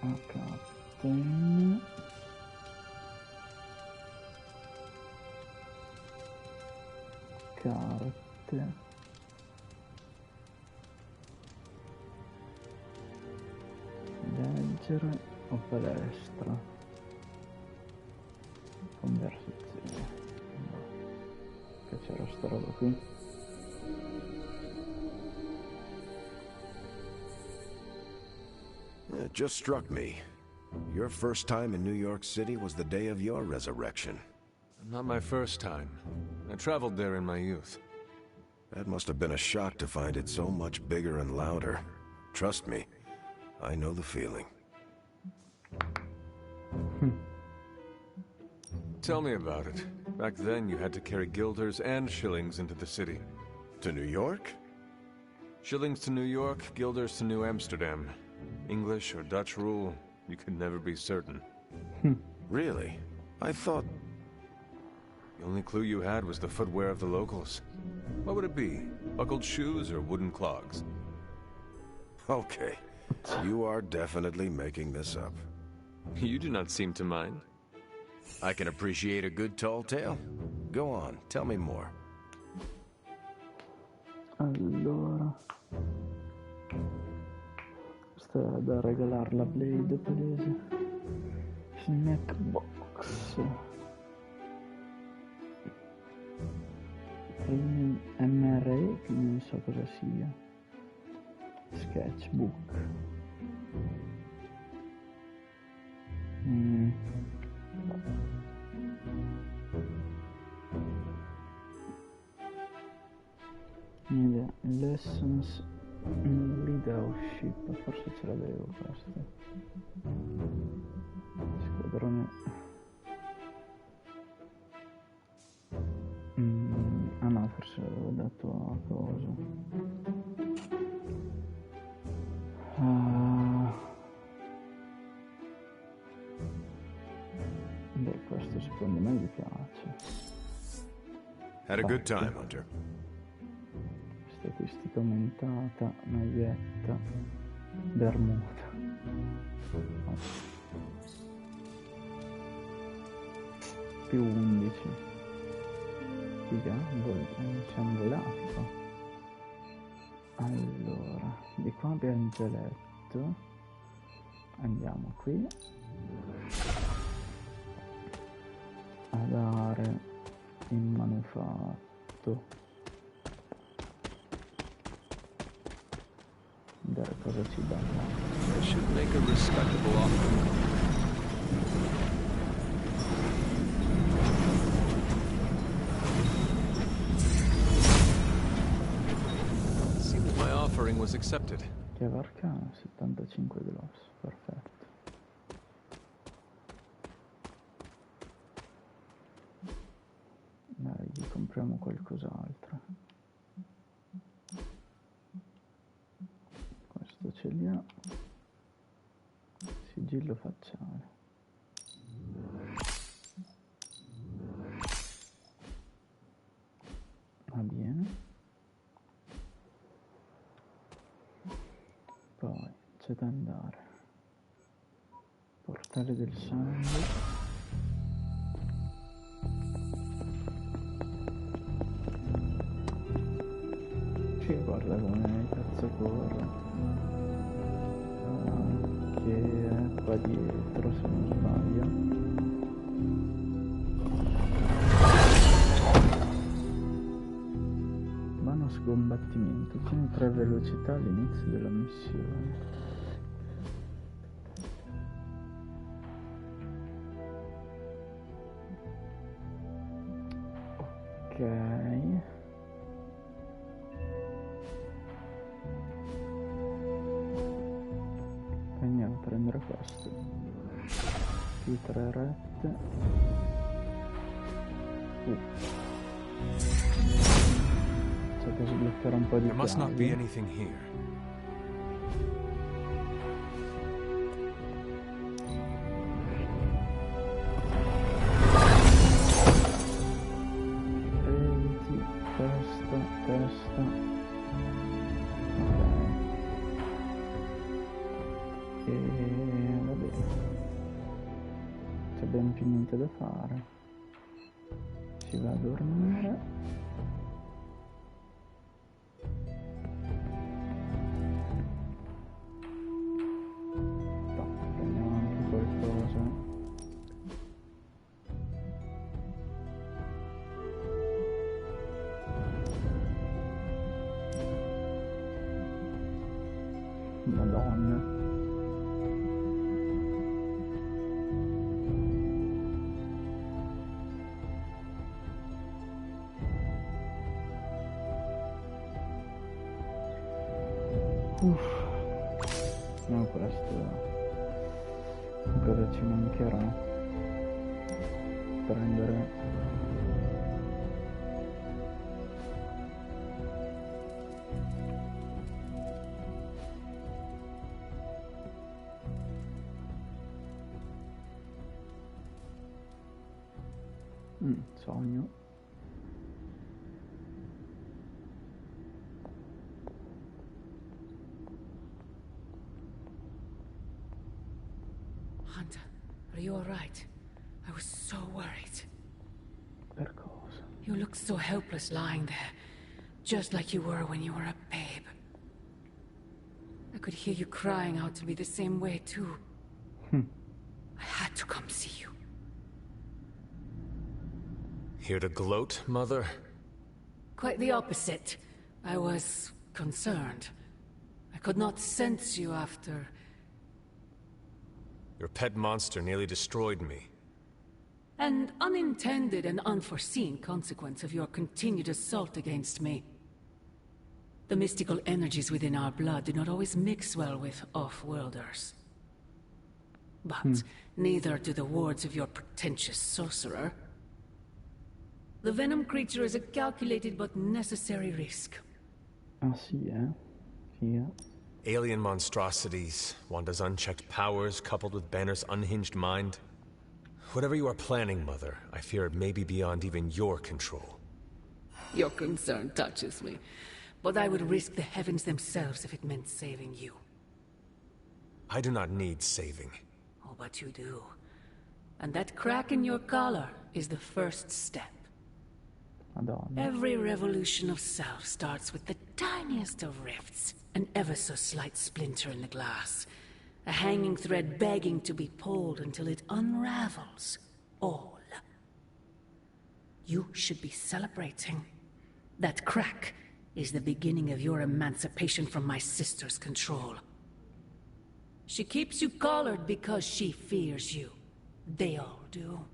A Captain. Carte. Leggere. O palestra, conversazione, no. Che c'era sta roba qui. It just struck me. Your first time in New York City was the day of your resurrection. Not my first time. I traveled there in my youth. That must have been a shock to find it so much bigger and louder. Trust me, I know the feeling. Tell me about it. Back then, you had to carry guilders and shillings into the city. To New York? Shillings to New York, guilders to New Amsterdam. English or Dutch rule, you could never be certain. Really? I thought... The only clue you had was the footwear of the locals. What would it be? Buckled shoes or wooden clogs? Okay. You are definitely making this up. You do not seem to mind. I can appreciate a good tall tale. Go on, tell me more. Allora, questa è da regalare la Blade palese. Snack box. MRE che non so cosa sia. Sketchbook. Idea. Lessons in leadership. Forse ce l'avevo questa. Squadrone. Ah no, forse l'avevo dato a cosa. Beh, questo secondo me gli piace. Had a good time, Hunter. Statistica aumentata, maglietta, bermuda. Più 11. Figa, siamo volati qua. Allora, di qua abbiamo già letto. Andiamo qui a dare il manufatto. Vedere cosa ci dà. I should make a respectable offer. Was accepted. Chiave arcana, 75 gloss, perfetto. Dai, gli compriamo qualcos'altro. Questo ce li ha. Sigillo facciale. Va bene. Poi c'è da andare. Portale del sangue. Ci guarda come cazzo corre. Che è qua dietro se non sbaglio. Bonus combattimento. Tieni 3 velocità all'inizio della missione. Ok. Andiamo a prendere questo. Più 3 rette. C'è che sbloccherà un po' di There must not be chiavi. anything here. Testa. Ok. E va bene. C'è ben più niente da fare. Si va a dormire. No, prendiamo anche qualcosa. Madonna. No, questo cosa ci mancherà? Prendere sogno. Hunter, are you all right? I was so worried. Per cosa? You look so helpless lying there, just like you were when you were a babe. I could hear you crying out to me the same way too. I had to come see you. Here to gloat, Mother? Quite the opposite. I was concerned. I could not sense you after... Your pet monster nearly destroyed me. An unintended and unforeseen consequence of your continued assault against me. The mystical energies within our blood do not always mix well with off-worlders. But neither do the wards of your pretentious sorcerer. The venom creature is a calculated but necessary risk. Ah sì, Figa. Alien monstrosities, Wanda's unchecked powers coupled with Banner's unhinged mind. Whatever you are planning, Mother, I fear it may be beyond even your control. Your concern touches me, but I would risk the heavens themselves if it meant saving you. I do not need saving. Oh, but you do. And that crack in your collar is the first step. Madonna. Every revolution of self starts with the tiniest of rifts. An ever so slight splinter in the glass. A hanging thread begging to be pulled until it unravels all. You should be celebrating. That crack is the beginning of your emancipation from my sister's control. She keeps you collared because she fears you. They all do.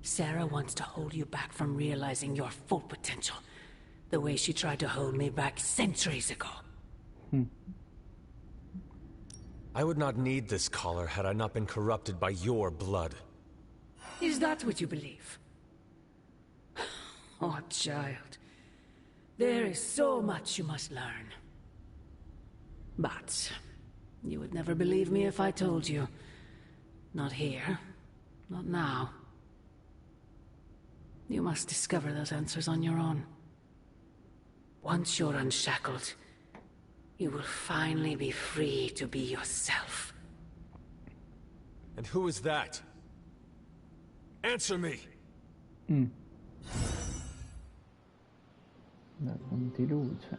Sarah wants to hold you back from realizing your full potential, the way she tried to hold me back centuries ago. I would not need this collar had I not been corrupted by your blood. Is that what you believe? Oh, child. There is so much you must learn. But you would never believe me if I told you. Not here. Not now. You must discover those answers on your own. Once you're unshackled, you will finally be free to be yourself. And who is that? Answer me! Da punti luce.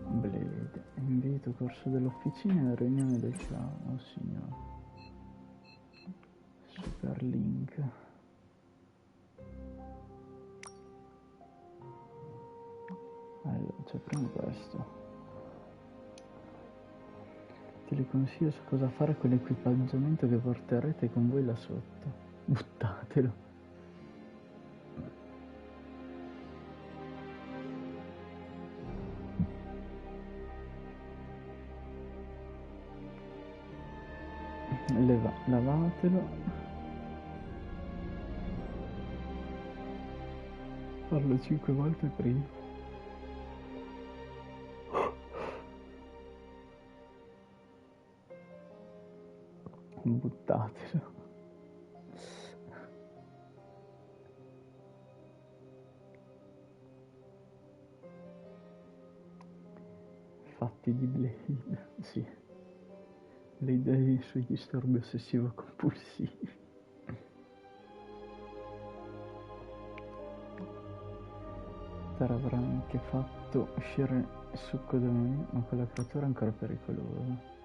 Blade. Invito corso dell'officina e la riunione del clan. Oh signore. Super link. Allora, c'è prima questo. Te li consiglio su cosa fare con l'equipaggiamento che porterete con voi là sotto. Buttatelo. Lavatelo. Farlo 5 volte prima. Buttatelo. Fatti di Blade, sì. Le idee sui disturbi ossessivo-compulsivi. Tara avrà anche fatto uscire il succo demonio, ma quella creatura è ancora pericolosa.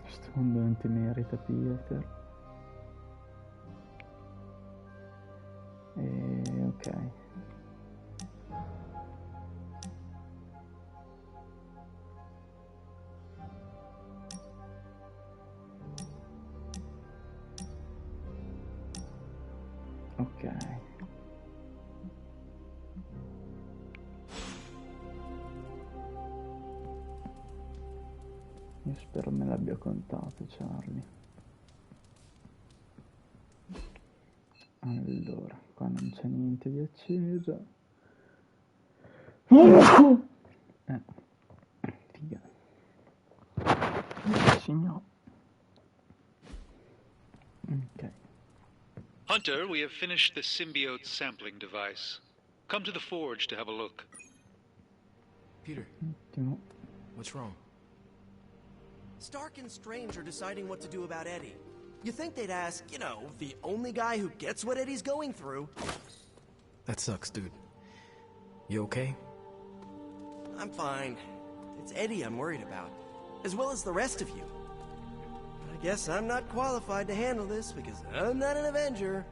Questo mondo non ti merita, Peter. Ok. Ok. Io spero me l'abbia contato, Charlie. Allora, qua non c'è niente di acceso. Figa. Signor. Ok. Hunter, we have finished the symbiote sampling device. Come to the forge to have a look. Peter. Ottimo. What's wrong? Stark and Strange are deciding what to do about Eddie. You think they'd ask, you know, the only guy who gets what Eddie's going through. That sucks, dude. You okay? I'm fine. It's Eddie I'm worried about, as well as the rest of you. But I guess I'm not qualified to handle this because I'm not an Avenger.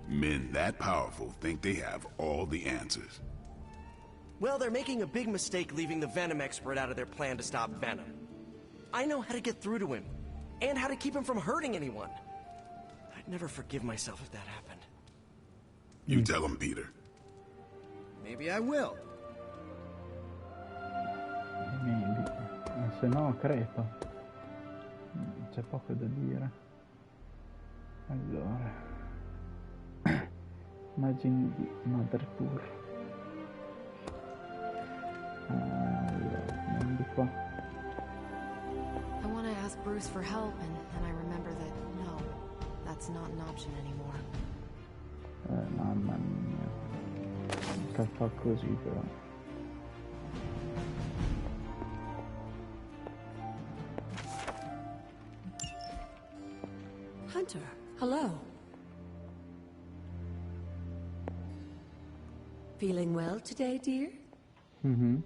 Men that powerful think they have all the answers. Well, they're making a big mistake leaving the Venom expert out of their plan to stop Venom. I know how to get through to him, and how to keep him from hurting anyone. I'd never forgive myself if that happened. You tell him, Peter. Maybe I will. Maybe. Se no crepa. C'è poco da dire. Allora, immagini di Motherpur. Allora, andiamo di qua. I want to ask Bruce for help, and then I remember that no, that's not an option anymore. Mamma mia, che fa così però. Hunter, hello. Feeling well today, dear? Mhm.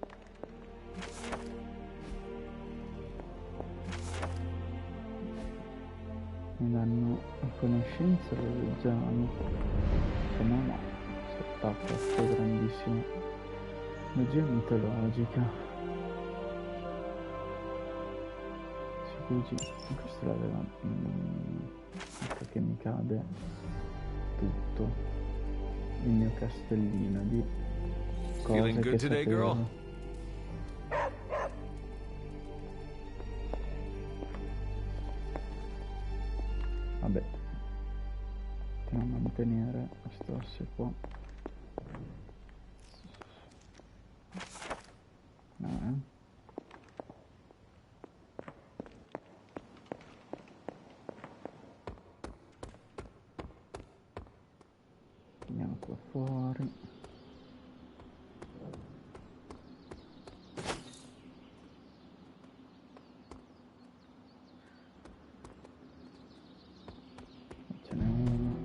Mi danno a conoscenza, lo leggiamo. Se no no, si attacca a questa grandissima magia mitologica. Si fuggi, questo l'aveva. Ecco che mi cade tutto il mio castellino di cose Feeling good che today, sapevo. girl? Vabbè, possiamo mantenere questo asse qua. No, andiamo qua fuori. Ce n'è uno.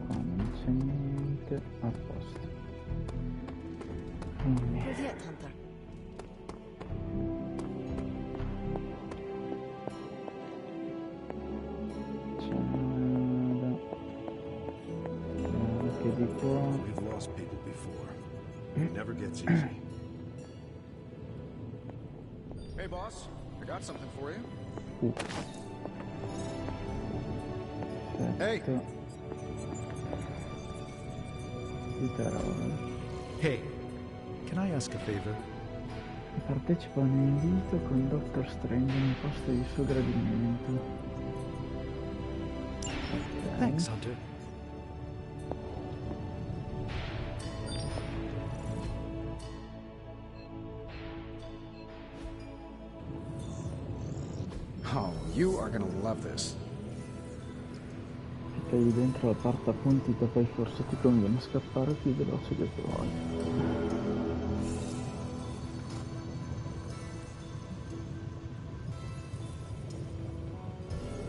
Qua non c'è niente, a posto. Quindi Where's it, Hunter? c'è anche di qua. We've lost people before. It never gets easy. Hey, boss. I got something for you. Hey. Perfetto. Di roba. Hey, can I ask a favor? Partecipa a un invito con Dr. Strange in posto di suo gradimento. Ok. Thanks, Hunter. Oh, you are gonna love this. Clicchi dentro la parte appuntita, poi forse ti conviene scappare più veloce che puoi.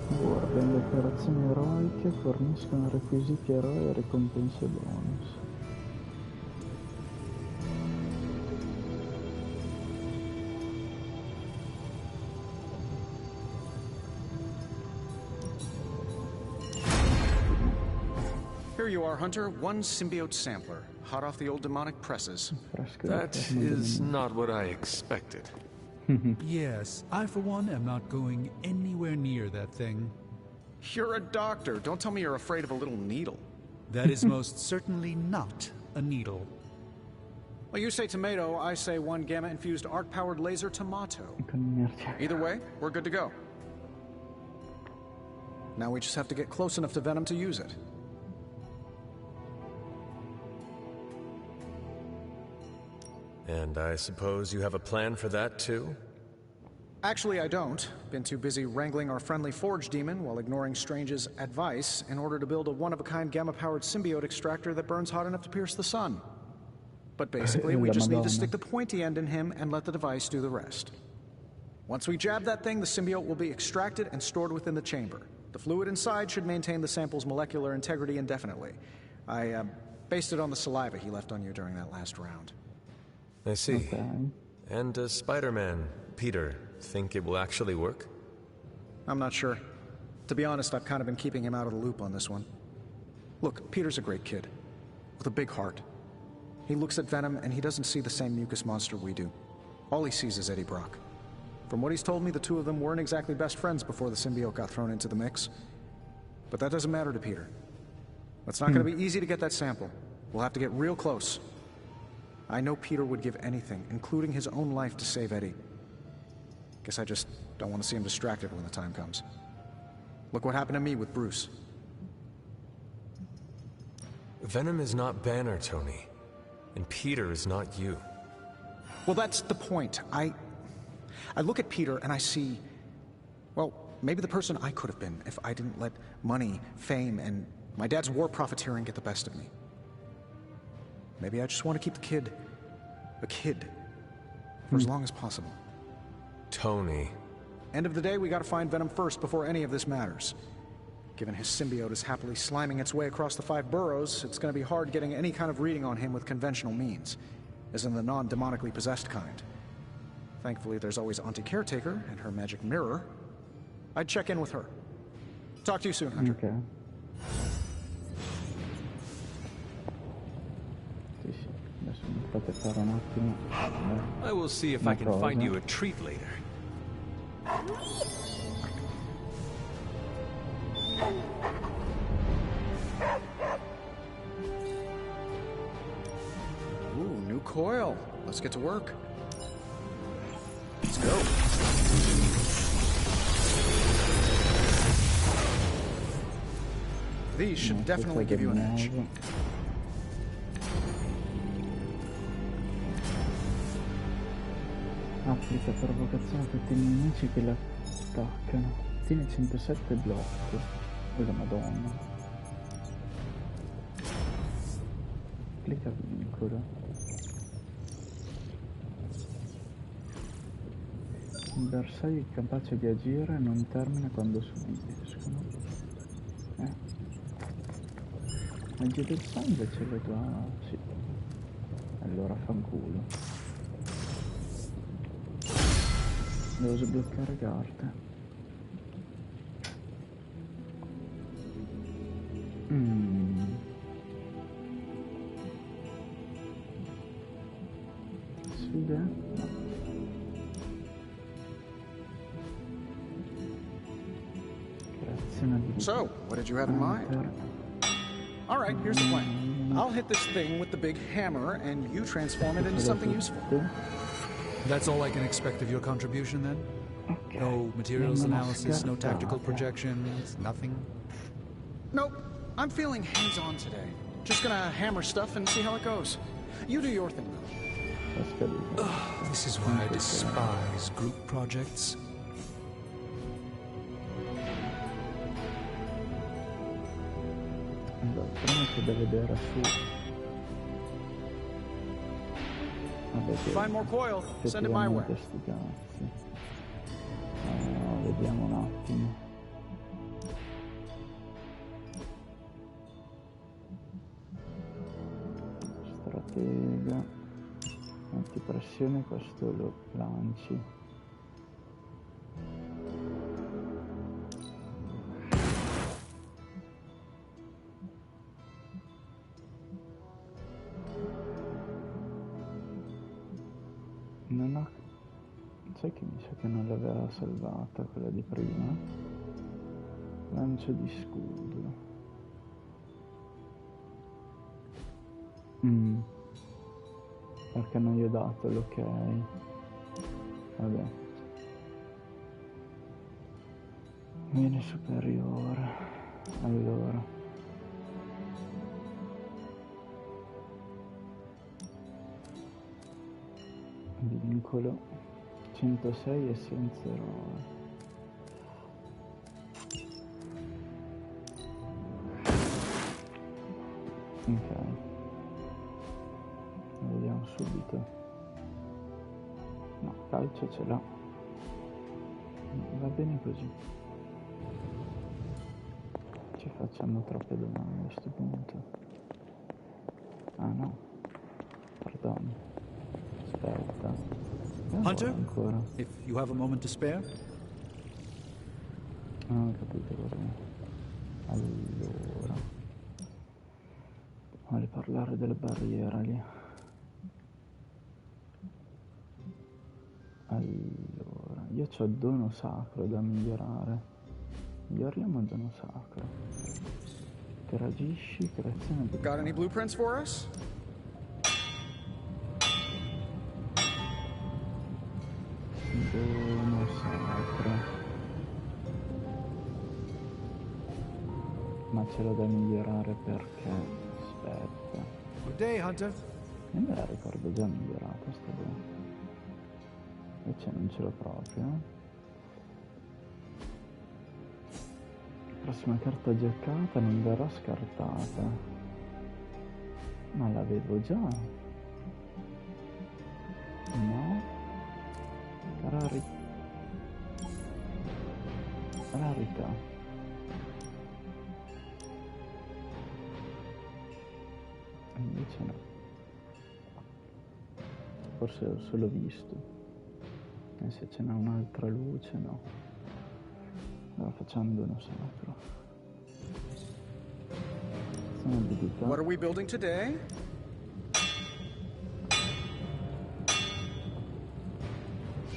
Guarda, le operazioni eroiche forniscono requisiti eroi e ricompense bonus. Here you are, Hunter. One symbiote sampler, hot off the old demonic presses. That is not what I expected. Yes, I for one am not going anywhere near that thing. You're a doctor. Don't tell me you're afraid of a little needle. That is most certainly not a needle. Well, you say tomato, I say one gamma-infused arc-powered laser tomato. Either way, we're good to go. Now we just have to get close enough to Venom to use it. And I suppose you have a plan for that, too? Actually, I don't. Been too busy wrangling our friendly Forge demon while ignoring Strange's advice in order to build a one-of-a-kind gamma-powered symbiote extractor that burns hot enough to pierce the sun. But basically, we just need to stick the pointy end in him and let the device do the rest. Once we jab that thing, the symbiote will be extracted and stored within the chamber. The fluid inside should maintain the sample's molecular integrity indefinitely. I based it on the saliva he left on you during that last round. I see. Okay. And does Spider-Man, Peter, think it will actually work? I'm not sure. To be honest, I've kind of been keeping him out of the loop on this one. Look, Peter's a great kid, with a big heart. He looks at Venom and he doesn't see the same mucus monster we do. All he sees is Eddie Brock. From what he's told me, the two of them weren't exactly best friends before the symbiote got thrown into the mix. But that doesn't matter to Peter. It's not going to be easy to get that sample. We'll have to get real close. I know Peter would give anything, including his own life, to save Eddie. Guess I just don't want to see him distracted when the time comes. Look what happened to me with Bruce. Venom is not Banner, Tony. And Peter is not you. Well, that's the point. I look at Peter and I see, well, maybe the person I could have been if I didn't let money, fame, and my dad's war profiteering get the best of me. Maybe I just want to keep the kid a kid for as long as possible. Tony. End of the day, we gotta find Venom first before any of this matters. Given his symbiote is happily sliming its way across the 5 boroughs, it's gonna be hard getting any kind of reading on him with conventional means, as in the non-demonically possessed kind. Thankfully, there's always Auntie Caretaker and her magic mirror. I'd check in with her. Talk to you soon, Hunter. Ok. Sì, sì. Adesso mi fate fare un attimo. I will see if I can find you a treat later. Ooh, new coil. Let's get to work. Let's go. These should definitely give you an edge. Applica provocazione a tutti i nemici che la attaccano. Tiene 107 blocco. Oh la madonna. Applica vincolo. Il bersaglio è capace di agire non termina quando subiscono. Magia del sangue ce l'ho già. Sì. Allora fanculo. Devo sbloccare carte. Sfide? No. Creazione di... So, what did you have in mind? All right, here's the plan. I'll hit this thing with the big hammer, and you transform it into something useful. That's all I can expect of your contribution, then? Okay. No materials analysis, no tactical projections, nothing? Nope. I'm feeling hands-on today. Just gonna hammer stuff and see how it goes. You do your thing, though. This is why I despise group projects. Allora, prima c'è da vedere su. Vabbè, Find more coil. Send it my way. Sti cazzi. Vediamo un attimo. Stratega. Antipressione, questo lo lanci. Non ho... sai che mi sa che non l'aveva salvata quella di prima? Lancio di scudo. Perché non gli ho dato l'ok? Vabbè. Viene superiore. Allora. Vincolo 106 e senza eroe. Ok, vediamo subito. No, calcio ce l'ha. Va bene così. Ci facciamo troppe domande a questo punto. Ah no, perdono. Aspetta. Hunter, if you have a moment to spare. Non ho capito cosa. Allora. Vuole parlare della barriera lì. Allora. Io c'ho il dono sacro da migliorare. Miglioriamo il dono sacro. Interagisci, creazione di... Got any blueprints for us? Dono sacro. Ma ce l'ho da migliorare perché... Aspetta. Good day, Hunter. Io me la ricordo già migliorata sta qua. Invece non ce l'ho proprio. Prossima carta giocata non verrà scartata. Ma l'avevo già. No. Rarità. Invece no. Forse ho solo visto. E se ce n'è un'altra luce, no. Allora facciamo dono sacro. Sono abilità. What are we building today?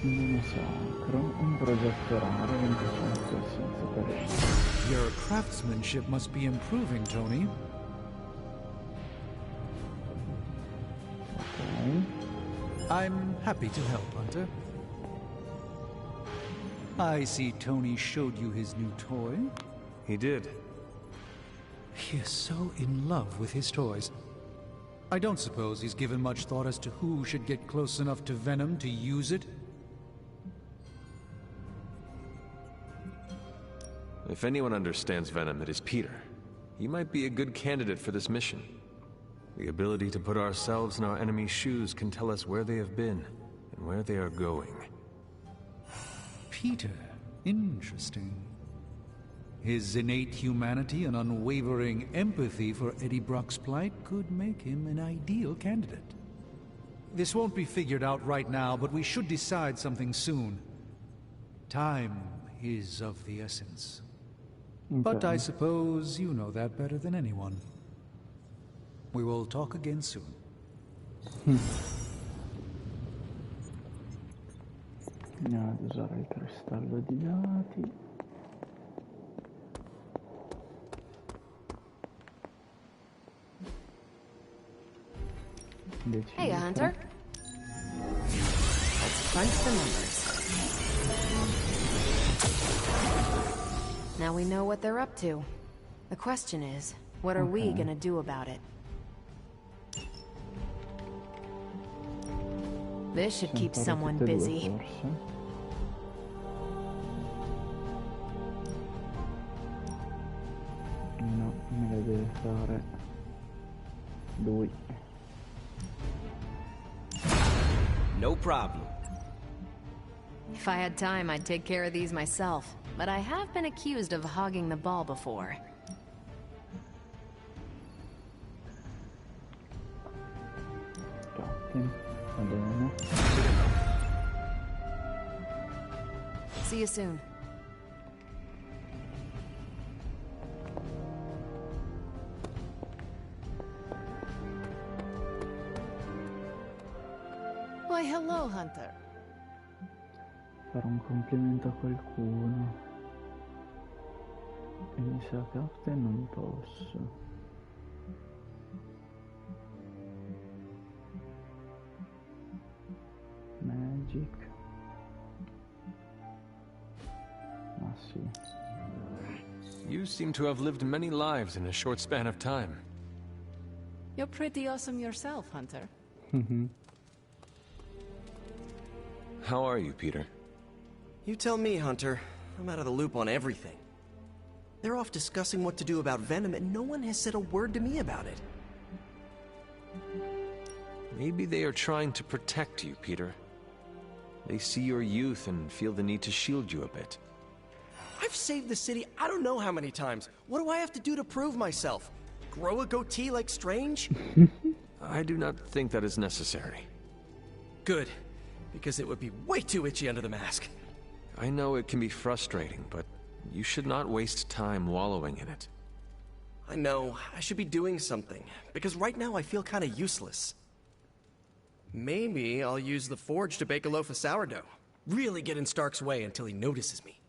Dono sacro, un progetto raro, 25 senza per... Your craftsmanship must be improving, Tony. Ok. I'm happy to help, Hunter. I see Tony showed you his new toy. He did. He is so in love with his toys. I don't suppose he's given much thought as to who should get close enough to Venom to use it. If anyone understands Venom, it is Peter. He might be a good candidate for this mission. The ability to put ourselves in our enemy's shoes can tell us where they have been and where they are going. Peter. Interesting. His innate humanity and unwavering empathy for Eddie Brock's plight could make him an ideal candidate. This won't be figured out right now, but we should decide something soon. Time is of the essence. Okay. But I suppose you know that better than anyone. We will talk again soon. Andiamo ad usare il cristallo di dati. Hey, Hunter. Let's crunch the numbers. Now we know what they're up to. The question is, what are we gonna do about it? This should keep someone busy. No, me la deve fare lui. No problem. If I had time, I'd take care of these myself. But I have been accused of hogging the ball before. Captain, va bene. See you soon. Why, hello, Hunter. Fare un complimento a qualcuno. E mi sa Captain non posso. Magic. Ma sì. You seem to have lived many lives in a short span of time. You're pretty awesome yourself, Hunter. How are you, Peter? You tell me, Hunter. I'm out of the loop on everything. They're off discussing what to do about Venom, and no one has said a word to me about it. Maybe they are trying to protect you, Peter. They see your youth and feel the need to shield you a bit. I've saved the city I don't know how many times. What do I have to do to prove myself? Grow a goatee like Strange? I do not think that is necessary. Good, because it would be way too itchy under the mask. I know it can be frustrating, but you should not waste time wallowing in it. I know, I should be doing something, because right now I feel kind of useless. Maybe I'll use the forge to bake a loaf of sourdough. Really get in Stark's way until he notices me.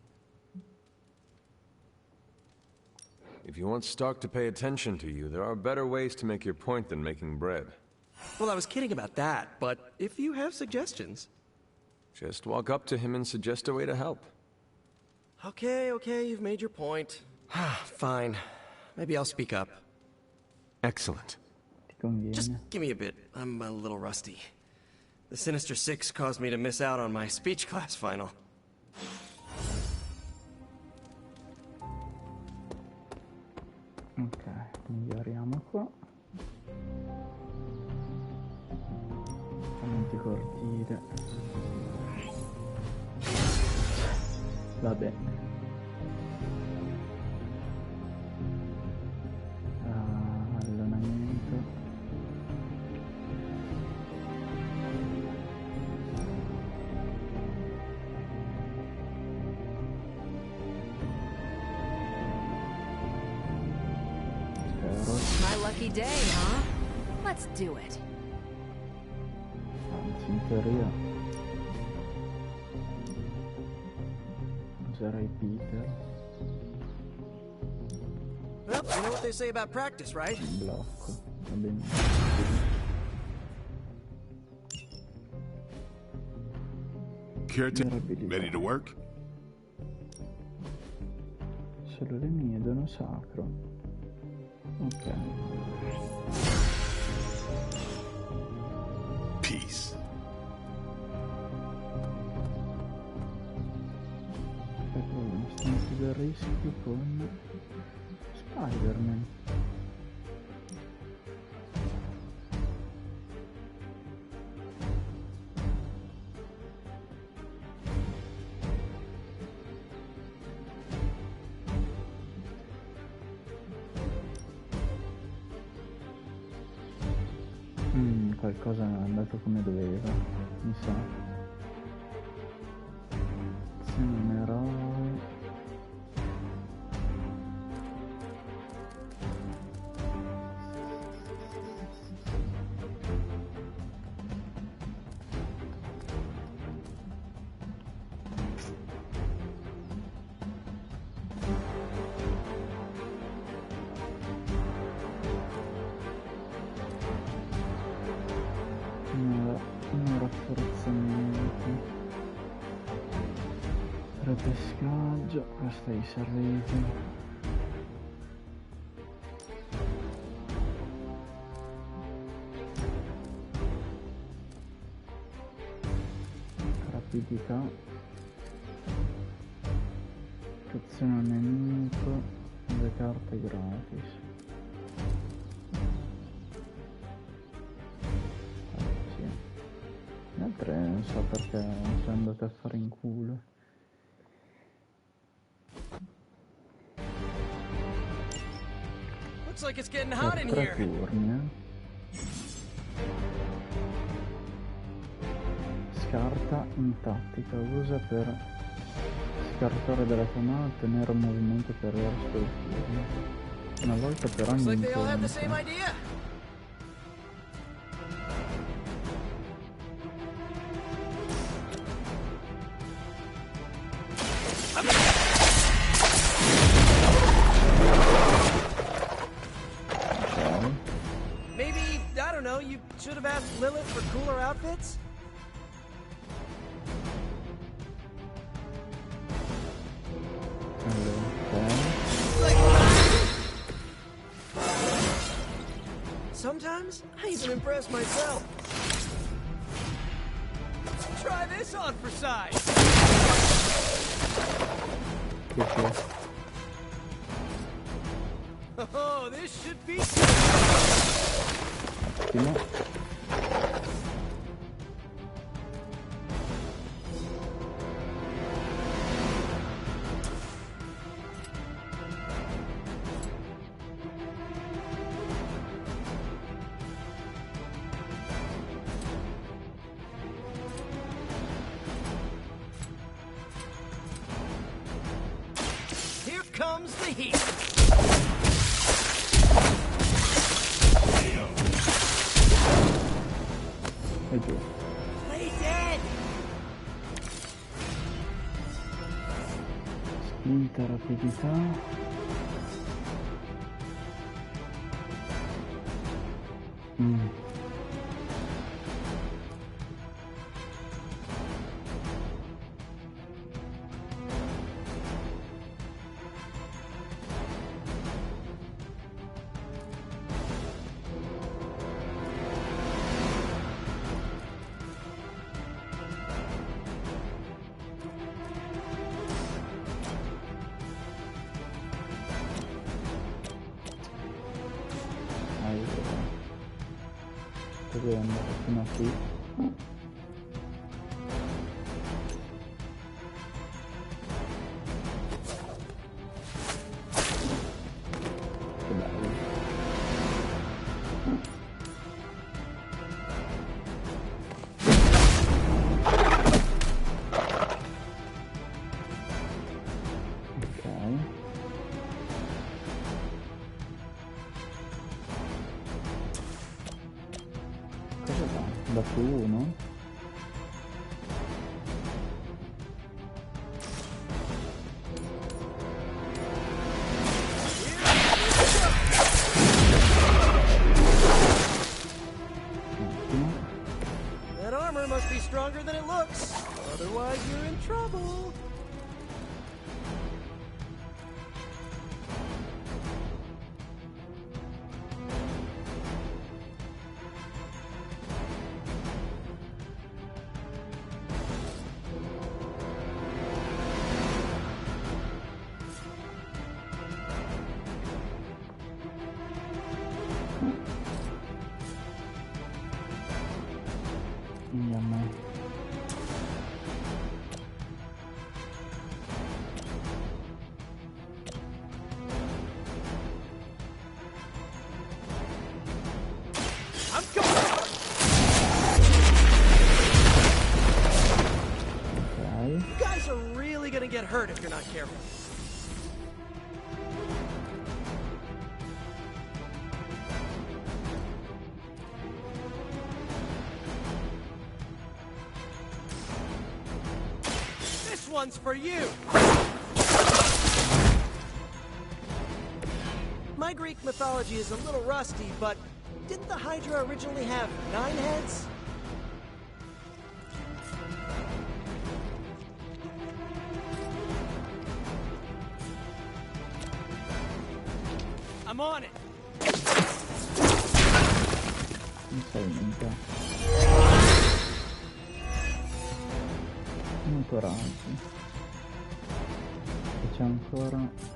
If you want Stark to pay attention to you, there are better ways to make your point than making bread. Well, I was kidding about that, but if you have suggestions... Just walk up to him and suggest a way to help. Okay, you've made your point. Fine. Maybe I'll speak up. Excellent. Just give me a bit. I'm a little rusty. The Sinister Six caused me to miss out on my speech class final. Ok, miglioriamo qua. Momenti cortile. Vabbè. Allenamento. My lucky day, huh? Let's do it. Anzi, in teoria userei Peter. Well, you know what they say about practice, right? Blocco, va bene. Ready to work? Solo le mie, dono sacro. Ok. Peace. E poi istinto del rischio con Spider-Man. Qualcosa è andato come doveva, mi sa. Se non eroe... un rafforzamento, repescaggio, questo è i serviti. Rapidità, azione nemico, 2 carte gratis. Altre non so perché sono andate a fare in culo. Looks like it's getting hot in here. 3 turni, Scarta in tattica, usa per scartare dalla tua mano, ottenere un movimento per il resto del turno. Una volta per ogni incontro. You should have asked Lilith for cooler outfits? Sometimes I even impress myself. Try this on for size. Oh, this should be Here comes the heat. Play dead. Spinta, rapidità. Devo andare fino a qui. Che bello. Ok. Da più uno? That armor must be stronger than it looks. Otherwise, you're in trouble. Get hurt if you're not careful. This one's for you. My Greek mythology is a little rusty, but didn't the Hydra originally have 9 heads? I'm on it. Non sai niente. Un coraggio. E c'è ancora.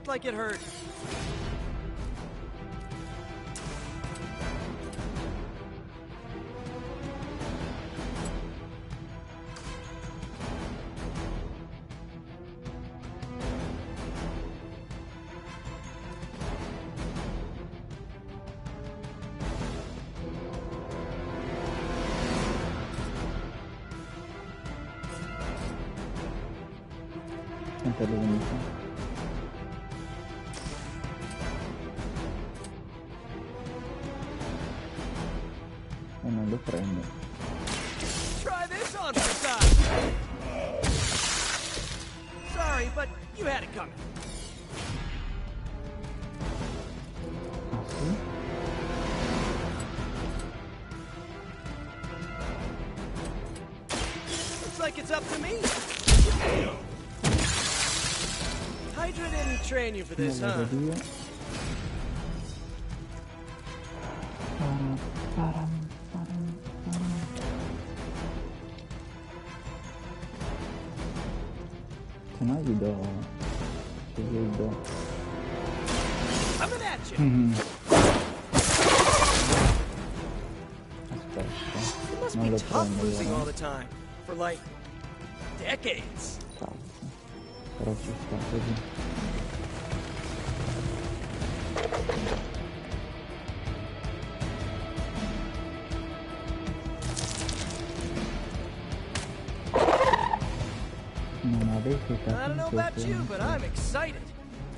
Like it hurt. Quanto è l'unica? E non lo prendo. Try this on for size. Sorry, but you had it coming. Ah, sì? Looks like it's up to me. Hydra didn't train you for this, huh? Se no gli do... Se gli do... Aspetta. Non lo prendo ora. All the time. For like decades. Cazzo. Però ci sta così. Non avete I don't know capito about you, but I'm excited.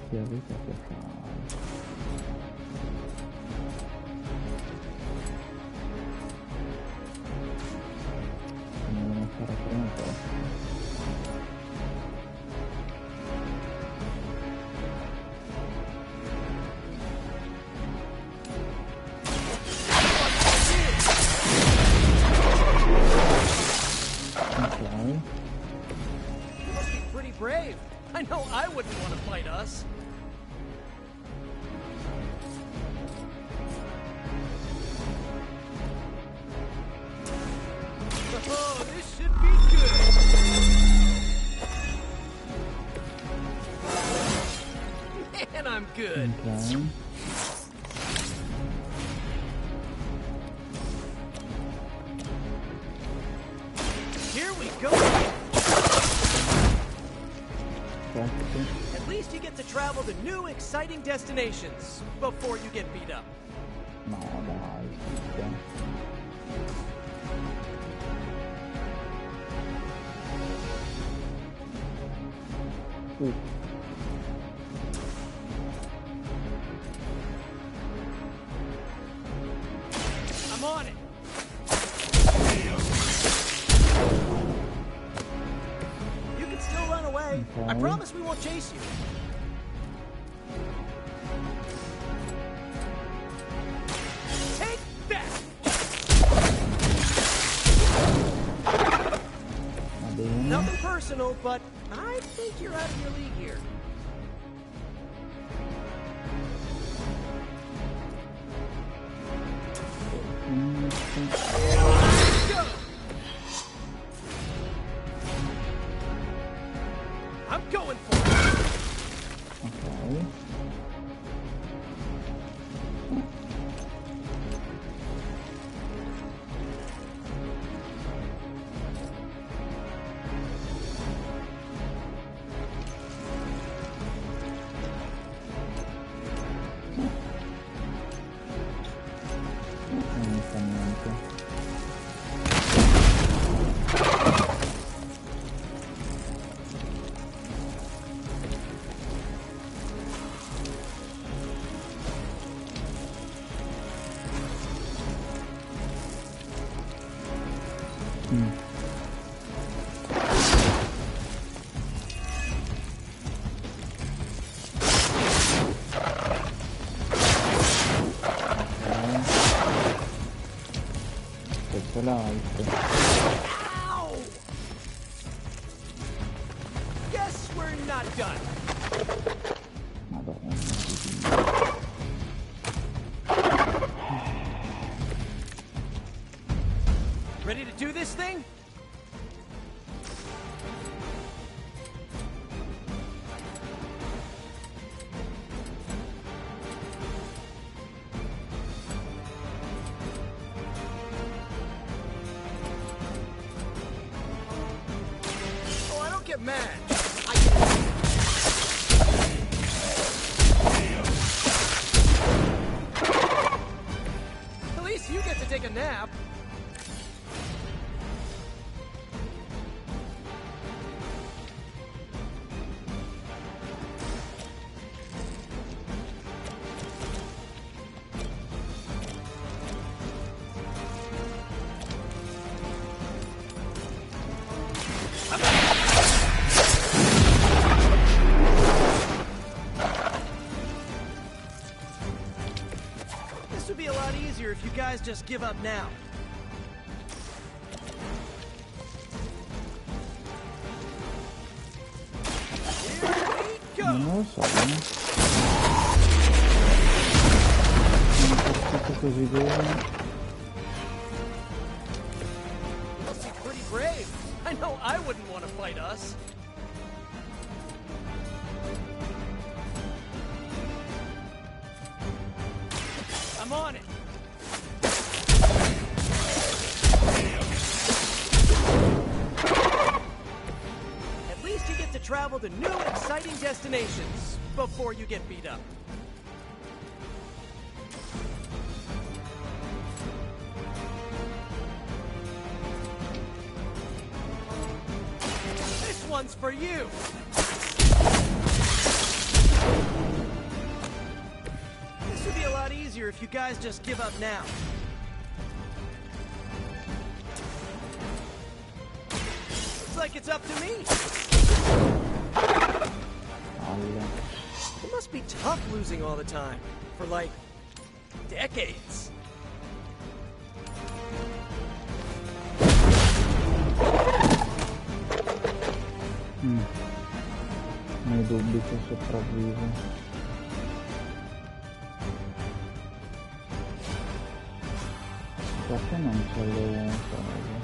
che avete a che fare. Devono fare prima cosa. You must be pretty brave. I know I wouldn't want to fight us. Oh, this should be good. Man, I'm good. Okay. Here we go. At least you get to travel to new, exciting destinations before you get beat up. No, dai, I'm on it. You can still run away. I promise we won't chase you. Take that! Nothing personal, but I think you're out of your league here. Go! I'm going for it. Okay. Non fa niente. Questo è l'altro. Ow! Guess we're not done. Madonna. Ready to do this thing? Oh, I don't get mad. I get... At least you get to take a nap. This would be a lot easier if you guys just give up now. Here we go! Non lo so, non è partito così bene. You must be pretty brave. I know I wouldn't want to fight us. I'm on it. At least you get to travel to new, exciting destinations before you get beat up. one's for you. This would be a lot easier if you guys just give up now. Looks like it's up to me. It must be tough losing all the time. For like decades. Nei dubbi che sopravvivo. Perché non c'è le cose?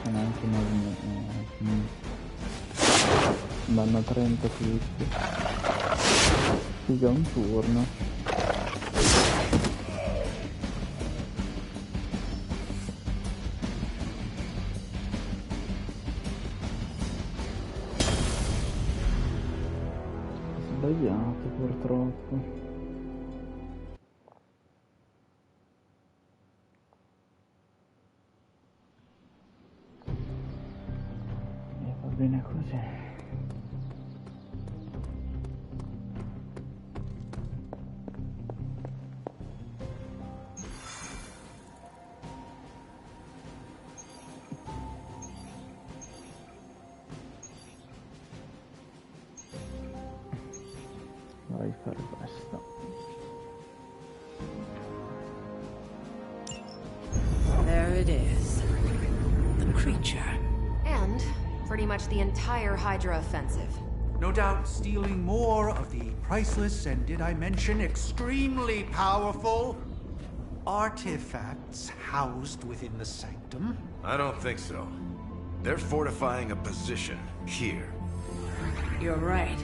C'è neanche movimento. Vanno a 30 tutti. Figa un turno. Sbagliato purtroppo. E va bene così. Vai fare questo. There it is. The creature. And pretty much the entire Hydra offensive. No doubt stealing more of the priceless and, did I mention, extremely powerful artifacts housed within the sanctum? I don't think so. They're fortifying a position here. You're right.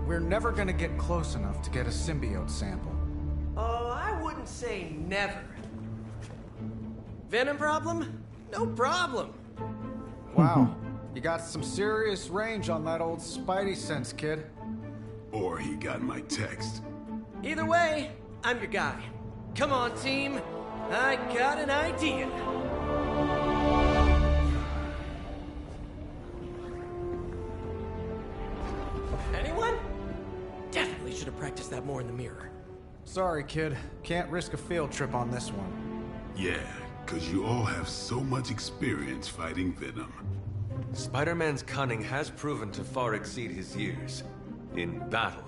We're never gonna get close enough to get a symbiote sample. Oh, I wouldn't say never. Venom problem? No problem. Wow, you got some serious range on that old Spidey sense, kid. Or he got my text. Either way, I'm your guy. Come on, team. I got an idea. Anyone? Definitely should have practiced that more in the mirror. Sorry, kid. Can't risk a field trip on this one. Yeah, 'cause you all have so much experience fighting Venom. Spider-Man's cunning has proven to far exceed his years. In battle,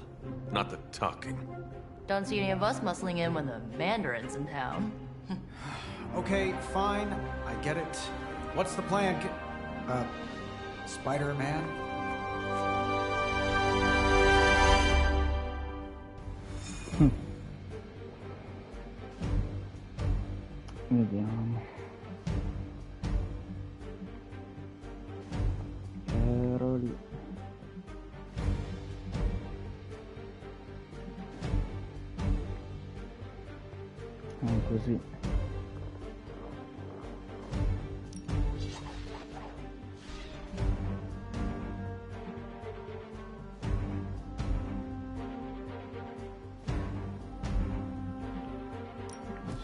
not the talking. Don't see any of us muscling in when the Mandarin's in town. Okay, fine. I get it. What's the plan, Spider-Man? Vediamo. Ero lì. Così.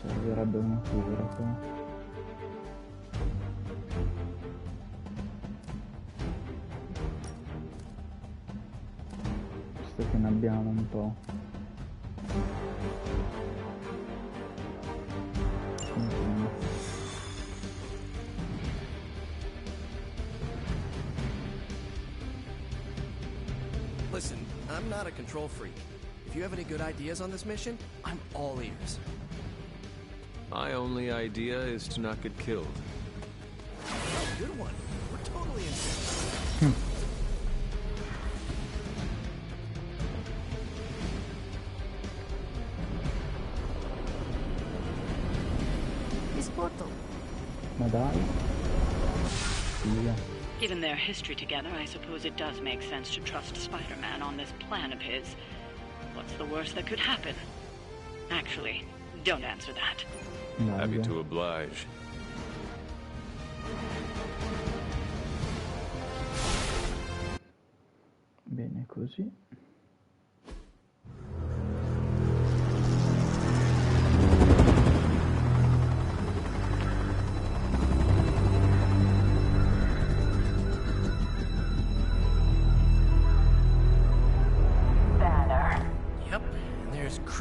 Servirebbe una cura qua. Visto che ne abbiamo un po'. Listen, I'm not a control freak. If you have any good ideas on this mission, I'm all ears. My only idea is to not get killed. Oh, good one. We're totally in sync. Ma dai. Via. Given their history together, I suppose it does make sense to trust Spider-Man on this plan of his. What's the worst that could happen? Actually, don't answer that. No, Happy to oblige. Bene così.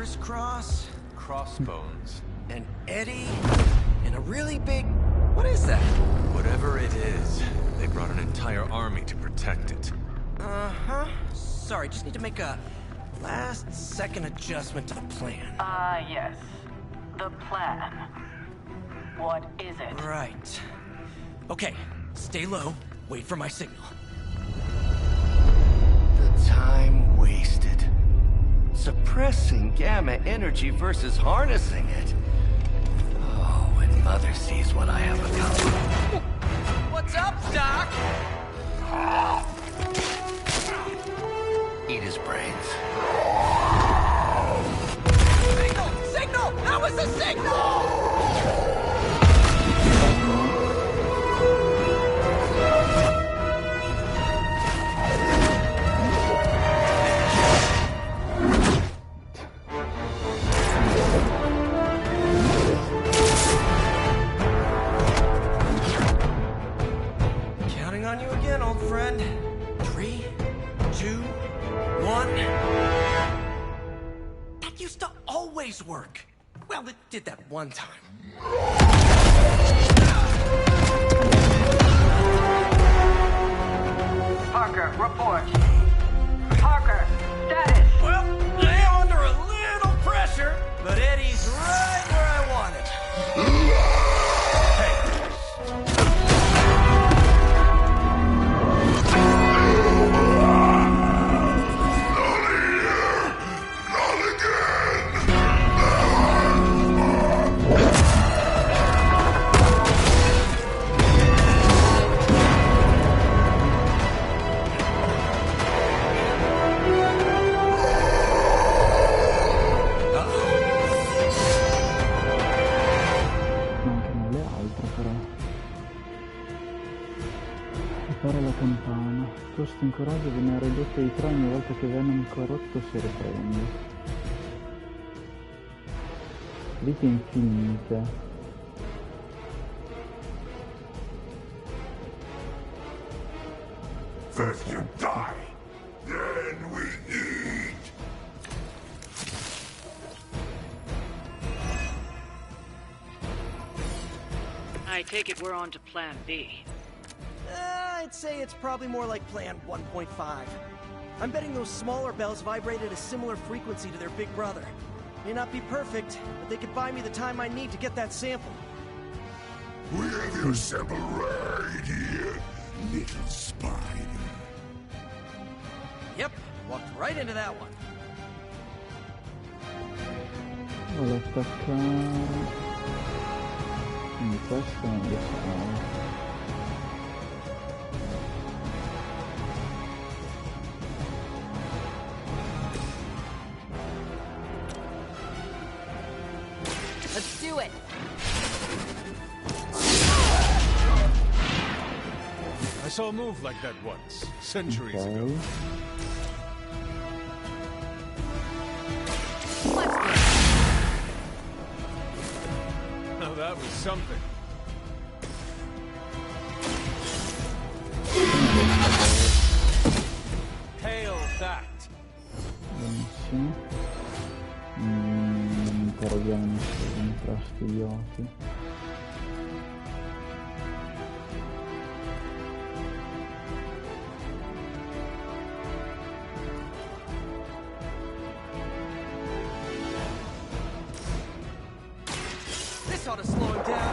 crisscross. Crossbones. And Eddie. And a really big... What is that? Whatever it is, they brought an entire army to protect it. Uh-huh. Sorry, just need to make a last-second adjustment to the plan. Yes. The plan. What is it? Right. Okay, stay low. Wait for my signal. The time wasted. Suppressing gamma energy versus harnessing it. Oh, when Mother sees what I have accomplished. What's up, Doc? Eat his brains. Signal! Signal! That was a signal! Counting on you again, old friend. 3, 2, 1. That used to always work. Well, it did that one time. Parker, report. Parker, status. Well, I am under a little pressure, but Eddie's right where I want it. Hey. La campana. Questo incoraggio viene ridotto di 3 ogni volta che Venom corrotto si riprende. Vite infinite. First you die, then we eat. I take it we're on to Plan B. I'd say it's probably more like Plan 1.5. I'm betting those smaller bells vibrate at a similar frequency to their big brother. May not be perfect, but they could buy me the time I need to get that sample. We have your sample right here, little spider. Yep, walked right into that one. Voglio attaccare. Quindi questo non lo so. Let's do it! I saw a move like that once, centuries ago. Now that was something. Hail that! Benissimo. Interroghiamo i nostri contrasti gli occhi. This ought to slow him down.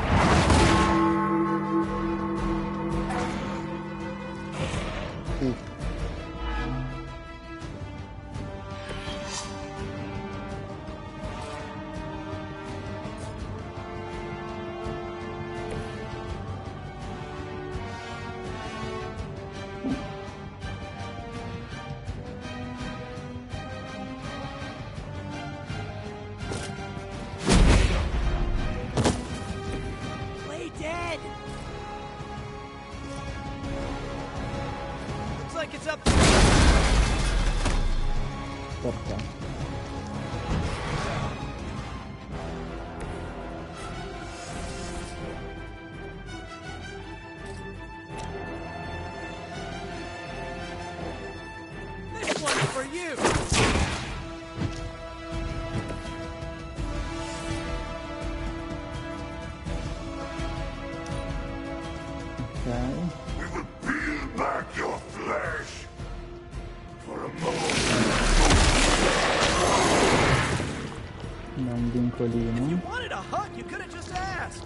Play dead. Looks like it's up. Perché? This one's for you. piccolino. You wanted a hug, you could have just asked.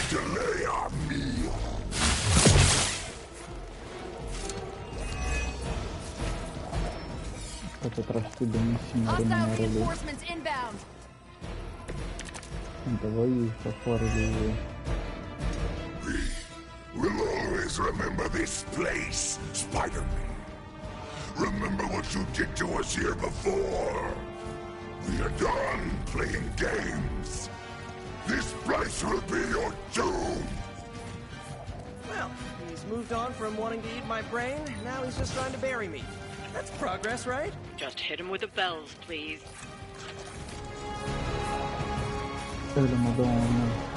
Delay our meal. Potresti benissimo rimanere lì. Tanto voi fa fuori lui. We'll always remember this place, Spider-Man. Remember what you did to us here before. We are done playing games. This place will be your doom. Well, he's moved on from wanting to eat my brain, now he's just trying to bury me. That's progress, right? Just hit him with the bells, please. Oh la Madonna.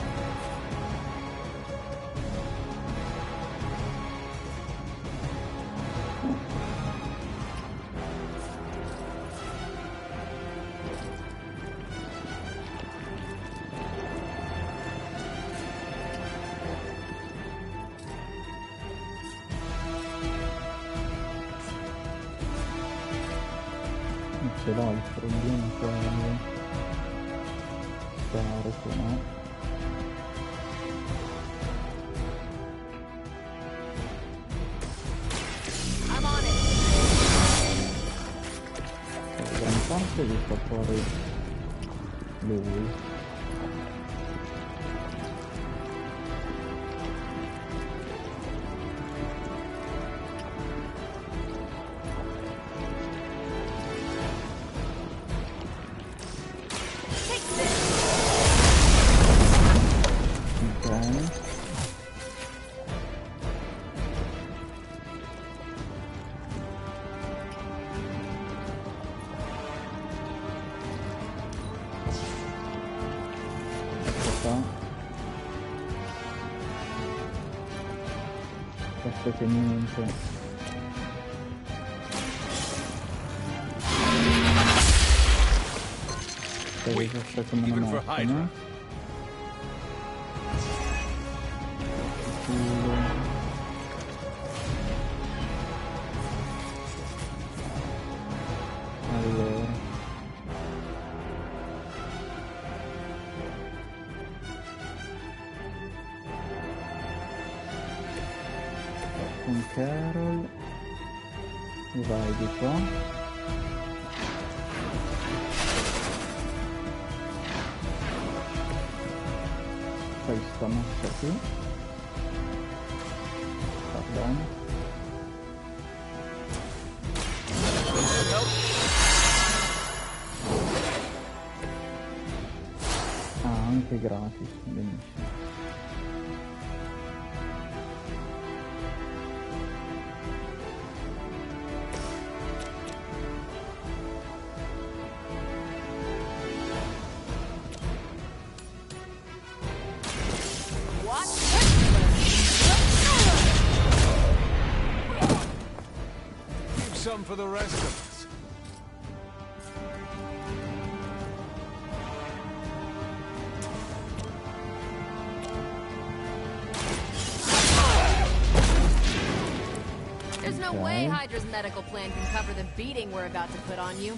Ce l'ho il problema quello. Carico, no? Intanto vi fa fuori lui. Questo che niente. Questa come una macchina. Allora. Con Carol vai di qua, fai sta mossa qui, va bene, anche gratis, benissimo. Some for the rest of us. There's no way Hydra's medical plan can cover the beating we're about to put on you.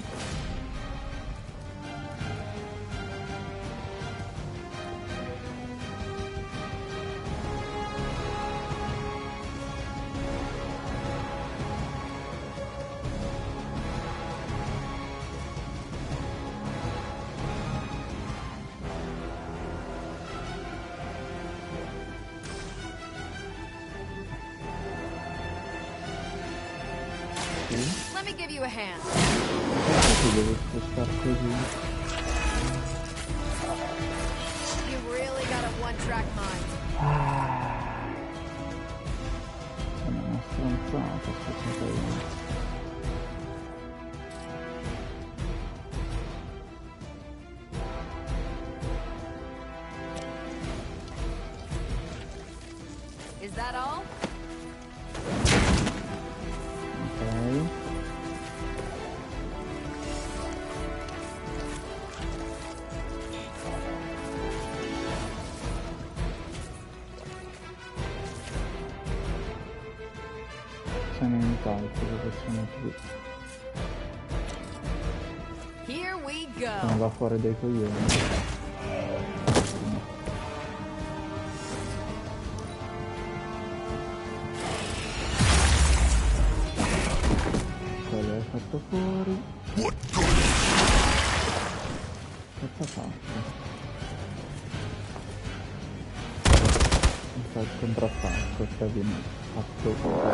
Let me give you a hand. You really got a one-track mind. Sono una stronzata, aspetta. Is that all? Ok. c'è nient'altro che possiamo più. Here we go. Non va fuori dai coglioni. Quello è fatto fuori. Cazzo fatto? Mi fa il contrattacco, cioè viene fatto fuori.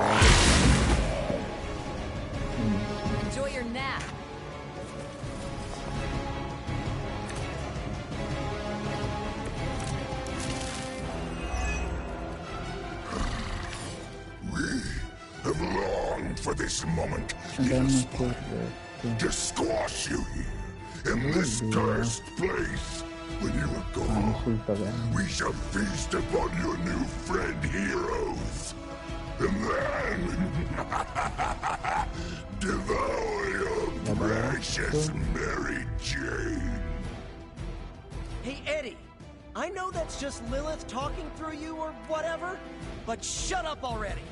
Enjoy your nap. Have longed for this moment, to squash you here, in this cursed place. When you are gone, we shall feast upon your new friend heroes. And then, devour your precious Mary Jane. Hey, Eddie, I know that's just Lilith talking through you or whatever, but shut up already.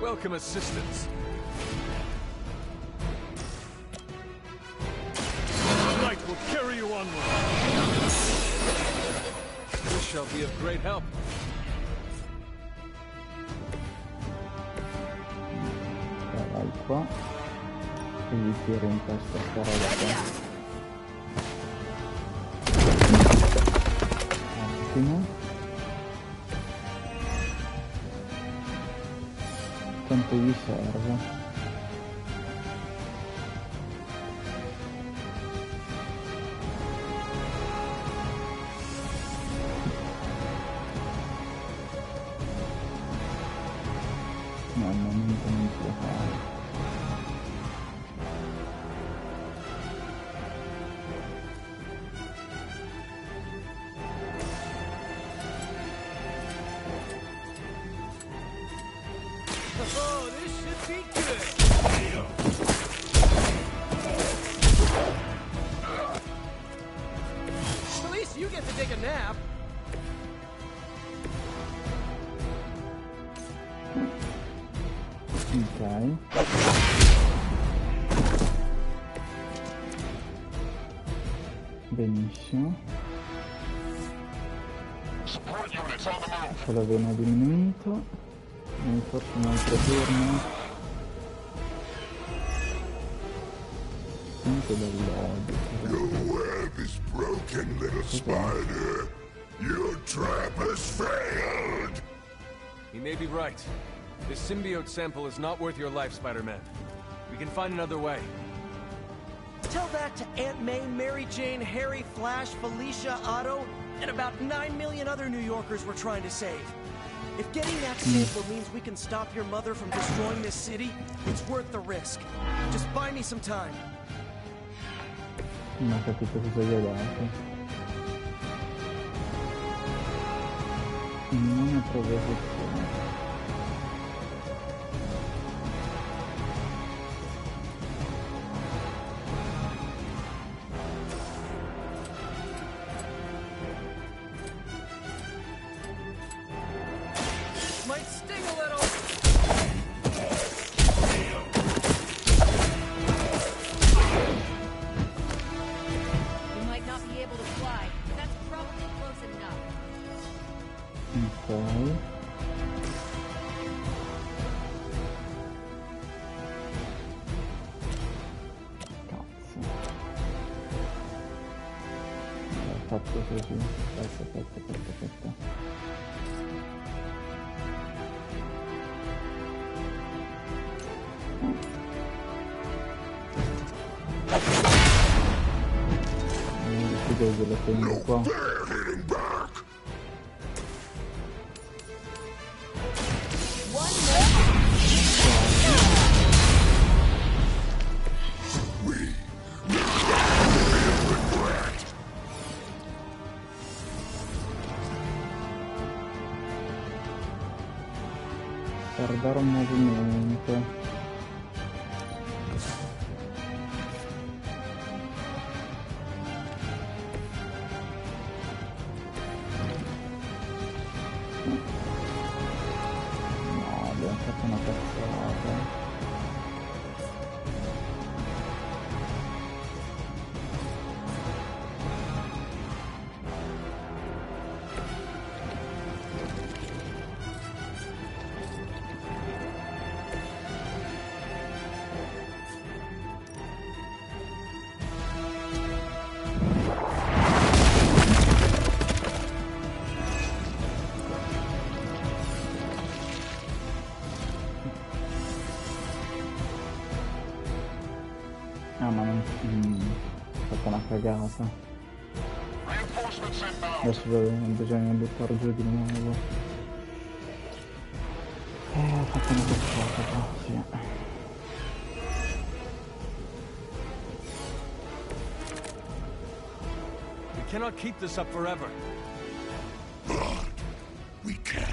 Welcome assistance. Light will carry you onward. This shall be of great help. Vai qua e gli tiro in testa sta roba qua. Ottimo. Quanto gli serve? No, al momento non ce la fare. Oh, this should be good. At least you get to take a nap. Ok. Benissimo. Quello viene diminuito. Forse un altro turno. Anche del Lode. Your web is broken, little spider. Your trap has failed. He may be right. This symbiote sample is not worth your life, Spider-Man. We can find another way. Tell that to Aunt May, Mary Jane, Harry, Flash, Felicia, Otto, and about 9 million other New Yorkers we're trying to save. If getting that sample means we can stop your mother from destroying this city, it's worth the risk. Just buy me some time. Non ho capito cosa gli ho dato. Non è provocazione. Might sting a little. You might not be able to fly. That's probably close enough. Ok. Cazzo. L'ho fatto così. Aspetta. Lo tengo qua. Per dare un movimento. cazzata. Ma non... ho fatto una cagata. Adesso bisogna buttare giù di nuovo. Ho fatto una cazzata, sì. We cannot keep this up forever. But we can.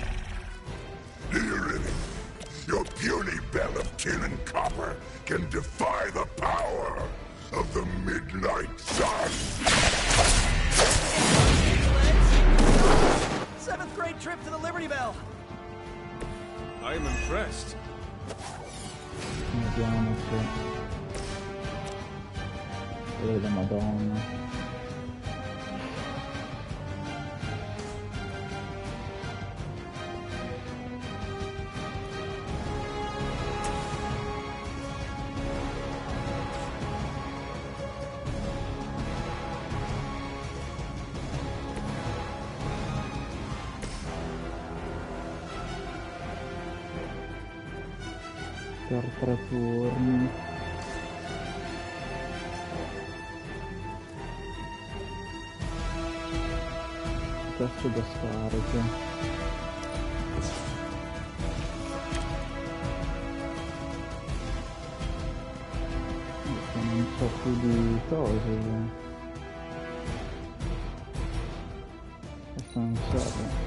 Hear it. Your puny bell of tin and copper can defy the power of the Midnight Sun. 7th grade trip to the Liberty Bell. I am impressed. Vediamo se... la Madonna. Per 3 turni. Questo da scarico. Non so più di cose. Questo non serve.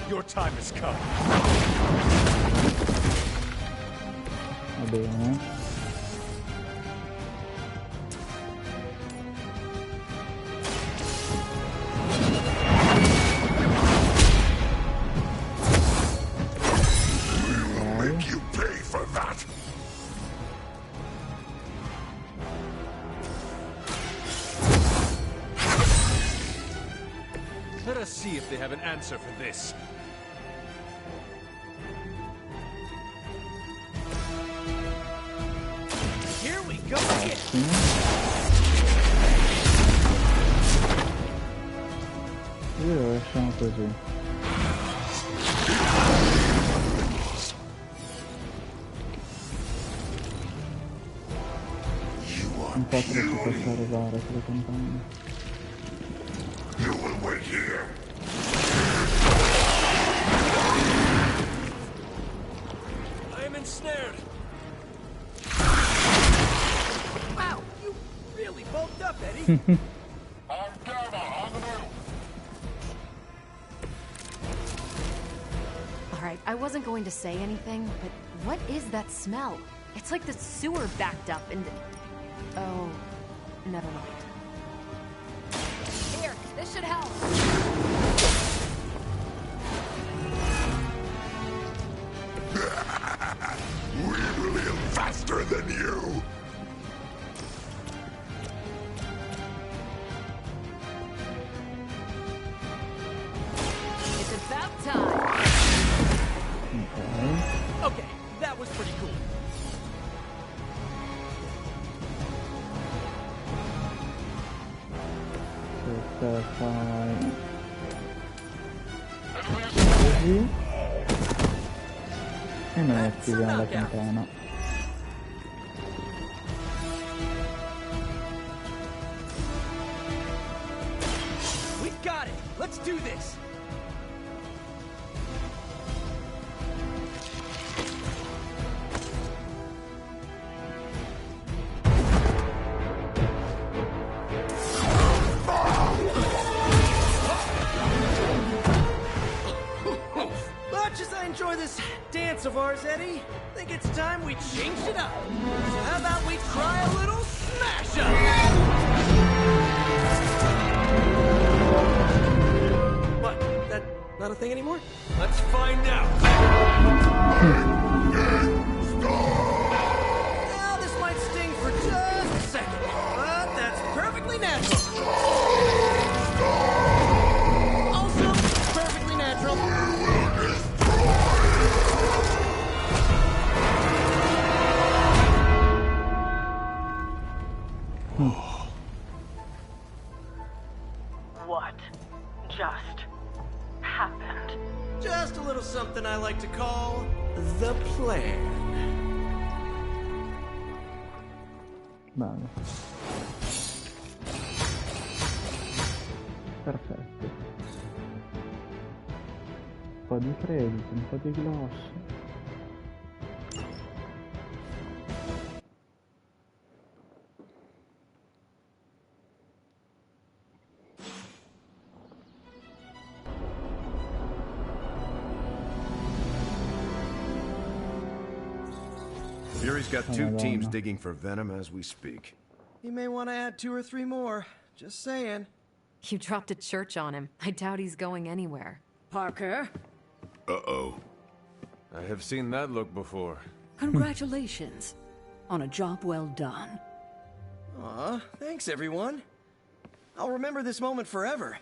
Your time has come. Va bene. Make you pay for that. Let us see if they have an answer for this. Here we go again. Io lasciamo così. Un po' ci posso arrivare sulle campagne. You will wait here. I am ensnared. Wow, you really bulked up, Eddie. Alright, I wasn't going to say anything, but what is that smell? It's like the sewer backed up and... Oh, never mind. Here, this should help. We will heal faster than you. It's about time. Okay, that was pretty cool. Se fai così e noi attiviamo la campana. Let's do this! Much as I enjoy this dance of ours, Eddie, I think it's time we changed it up. So how about we try a little smash-up? What? That not a thing anymore? Let's find out. Now, this might sting for just a second, but that's perfectly natural. Also, perfectly natural. What just happened? Just a little something I like to call the plan. Bene. Perfetto. Un po' di credito, un po' di gloss. Fury's got two teams digging for Venom as we speak. You may want to add 2 or 3 more. Just saying. You dropped a church on him. I doubt he's going anywhere. Parker? Uh-oh. I have seen that look before. Congratulations on a job well done. Aw, thanks everyone. I'll remember this moment forever.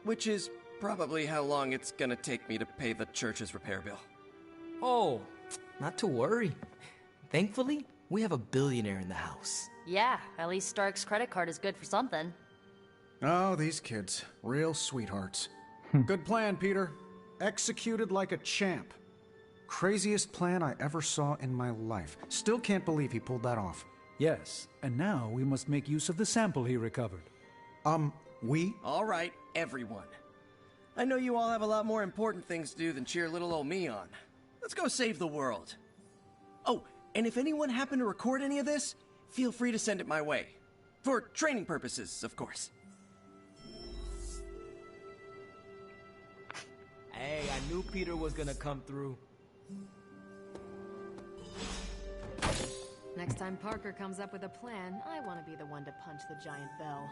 Which is probably how long it's gonna take me to pay the church's repair bill. Oh, not to worry. Thankfully, we have a billionaire in the house. Yeah, at least Stark's credit card is good for something. Oh, these kids. Real sweethearts. Good plan, Peter. Executed like a champ. Craziest plan I ever saw in my life. Still can't believe he pulled that off. Yes, and now we must make use of the sample he recovered. We? All right, everyone. I know you all have a lot more important things to do than cheer little old me on. Let's go save the world. Oh, and if anyone happened to record any of this, feel free to send it my way. For training purposes, of course. Hey, I knew Peter was gonna come through. Next time Parker comes up with a plan, I want to be the one to punch the giant bell.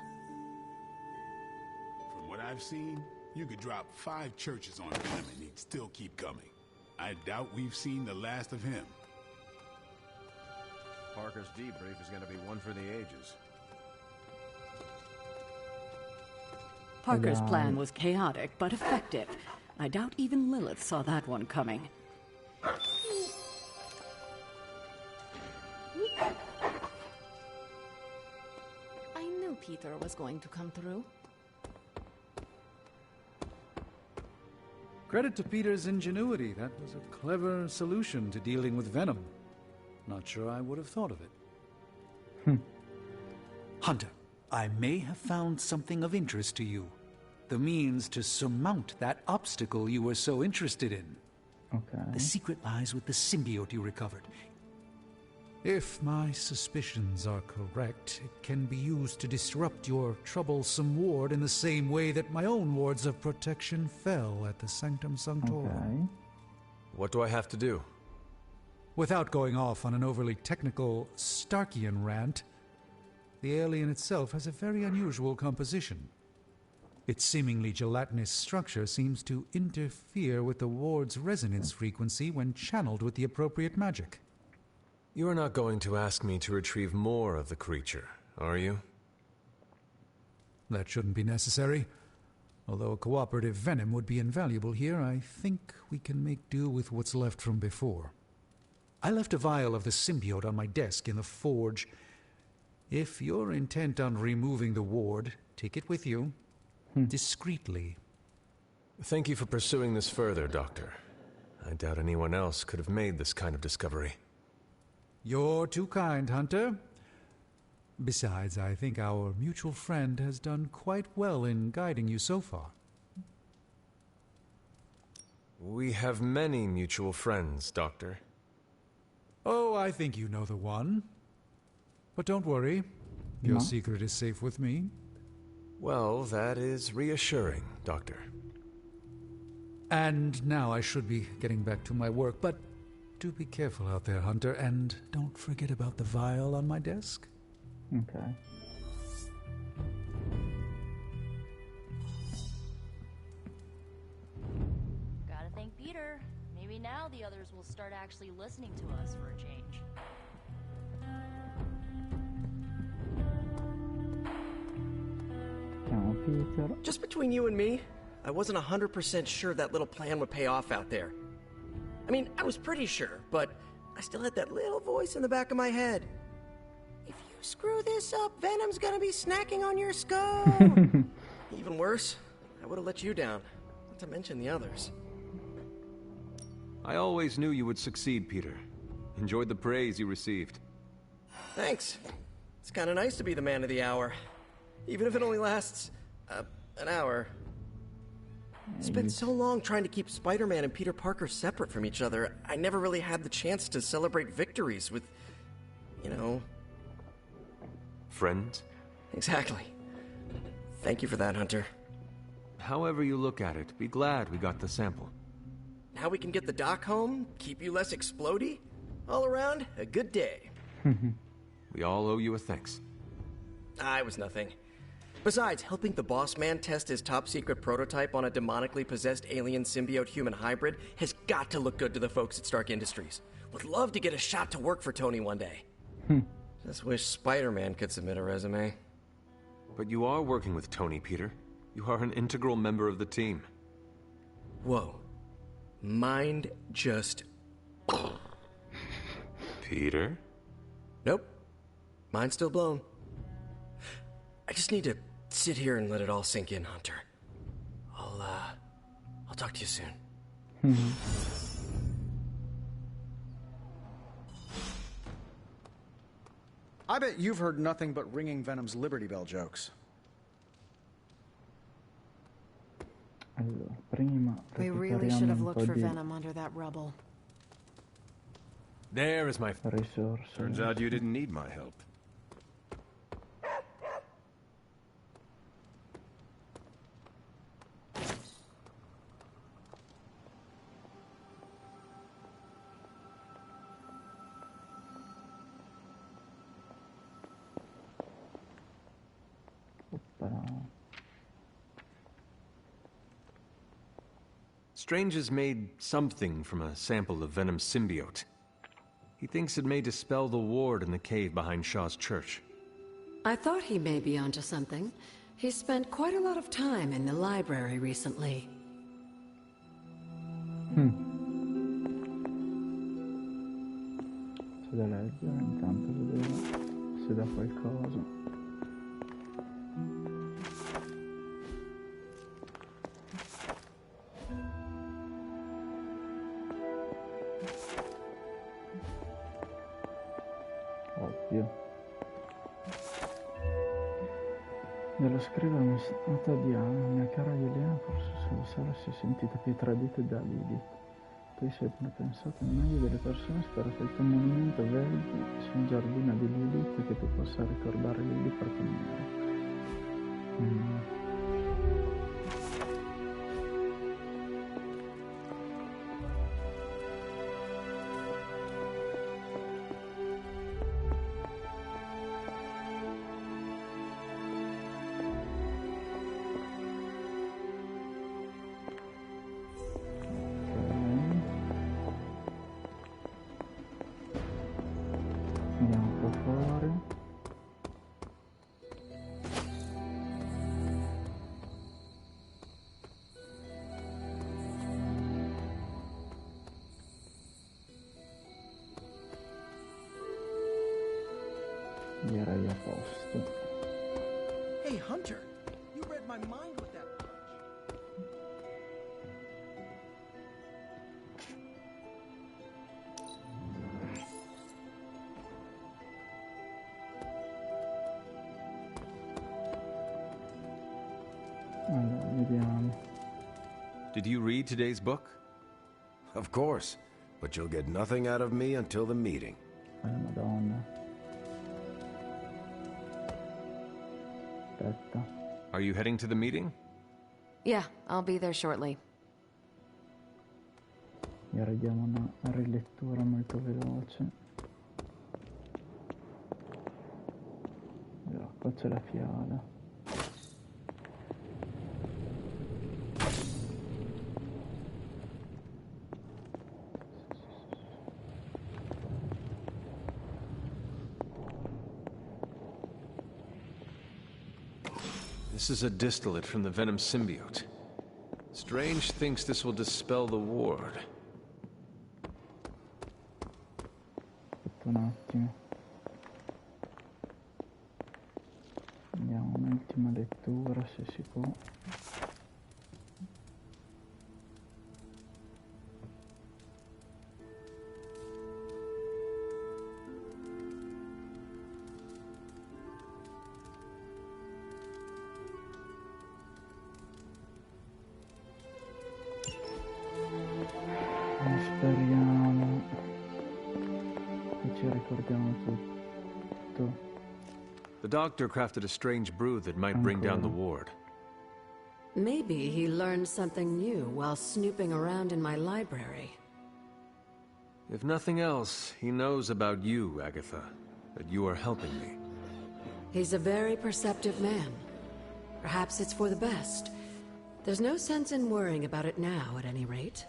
From what I've seen, you could drop 5 churches on Venom and he'd still keep coming. I doubt we've seen the last of him. Parker's debrief is going to be one for the ages. Parker's plan was chaotic, but effective. I doubt even Lilith saw that one coming. I knew Peter was going to come through. Credit to Peter's ingenuity. That was a clever solution to dealing with Venom. Not sure I would have thought of it. Hunter, I may have found something of interest to you. The means to surmount that obstacle you were so interested in. Okay. The secret lies with the symbiote you recovered. If my suspicions are correct, it can be used to disrupt your troublesome ward in the same way that my own wards of protection fell at the Sanctum Sanctorum. Okay. What do I have to do? Without going off on an overly technical Starkian rant, the alien itself has a very unusual composition. Its seemingly gelatinous structure seems to interfere with the ward's resonance frequency when channeled with the appropriate magic. You are not going to ask me to retrieve more of the creature, are you? That shouldn't be necessary. Although a cooperative venom would be invaluable here, I think we can make do with what's left from before. I left a vial of the symbiote on my desk in the forge. If you're intent on removing the ward, take it with you. Discreetly. Thank you for pursuing this further, Doctor. I doubt anyone else could have made this kind of discovery. You're too kind, Hunter. Besides, I think our mutual friend has done quite well in guiding you so far. We have many mutual friends, Doctor. Oh, I think you know the one. But don't worry. Your secret is safe with me. Well, that is reassuring, Doctor. And now I should be getting back to my work, but do be careful out there, Hunter, and don't forget about the vial on my desk. Okay. Gotta thank Peter. Maybe now the others will start actually listening to us for a change. Peter. Just between you and me, I wasn't 100% sure that little plan would pay off out there. I mean, I was pretty sure, but I still had that little voice in the back of my head. If you screw this up, Venom's gonna be snacking on your skull. Even worse, I would have let you down, not to mention the others. I always knew you would succeed, Peter. Enjoyed the praise you received. Thanks. It's kind of nice to be the man of the hour, even if it only lasts an hour. Spent so long trying to keep Spider-Man and Peter Parker separate from each other, I never really had the chance to celebrate victories with, you know... Friends? Exactly. Thank you for that, Hunter. However you look at it, be glad we got the sample. Now we can get the doc home, keep you less explodey. All around, a good day. We all owe you a thanks. I was nothing. Besides, helping the boss man test his top-secret prototype on a demonically possessed alien symbiote-human hybrid has got to look good to the folks at Stark Industries. Would love to get a shot to work for Tony one day. Just wish Spider-Man could submit a resume. But you are working with Tony, Peter. You are an integral member of the team. Whoa. Mind just... Peter? Nope. Mind's still blown. I just need to sit here and let it all sink in, Hunter. I'll talk to you soon. I bet you've heard nothing but ringing Venom's Liberty Bell jokes. We really should have looked for Venom under that rubble. There is my... Turns out you didn't need my help. Strange has made something from a sample of Venom's symbiote. He thinks it may dispel the ward in the cave behind Shaw's church. I thought he may be onto something. He spent quite a lot of time in the library recently. C'è da leggere, intanto vedevo se da qualcosa. Ovvio. Dello scrivere una nota di Anna, mia cara Yelena, forse solo Sara si è sentita più tradita da Lilith. Poi sempre pensato al meglio delle persone, spero che il tuo monumento vegli sia un giardino di Lilith e che tu possa ricordare Lilith per come andiamo un po' fuori. Direi a posto. Hey, Hunter, you read my mind with that punch. Allora, vediamo. Did you read today's book? Of course, but you'll get nothing out of me until the meeting. Madonna. Aspetta. Are you heading to the meeting? Yeah, I'll be there shortly. E ora diamo una rilettura molto veloce. Allora, qua c'è la fiala. This is a distillate from the Venom symbiote. Strange thinks this will dispel the ward. Aspetta un attimo. Andiamo un'ultima lettura se si può. Speriamo che ci ricordiamo tutto. The doctor crafted a strange brew that might bring down the ward. Maybe he learned something new while snooping around in my library. If nothing else, he knows about you, Agatha, that you are helping me. He's a very perceptive man. Perhaps it's for the best. There's no sense in worrying about it now, at any rate.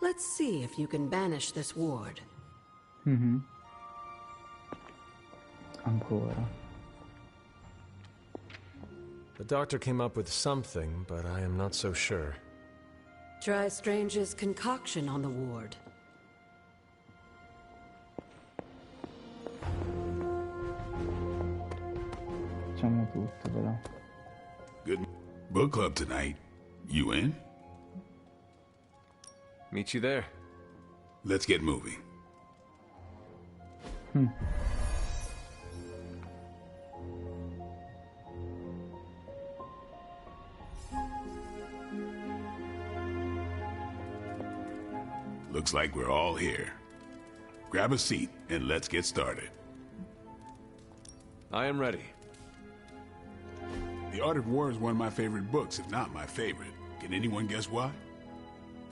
Let's see if you can banish this ward. Ancora. The doctor came up with something, but I am not so sure. Try Strange's concoction on the ward. Facciamo tutto, però. Good book club tonight. You in? Meet you there. Let's get moving. Looks like we're all here. Grab a seat and let's get started. I am ready. The Art of War is one of my favorite books, if not my favorite. Can anyone guess why?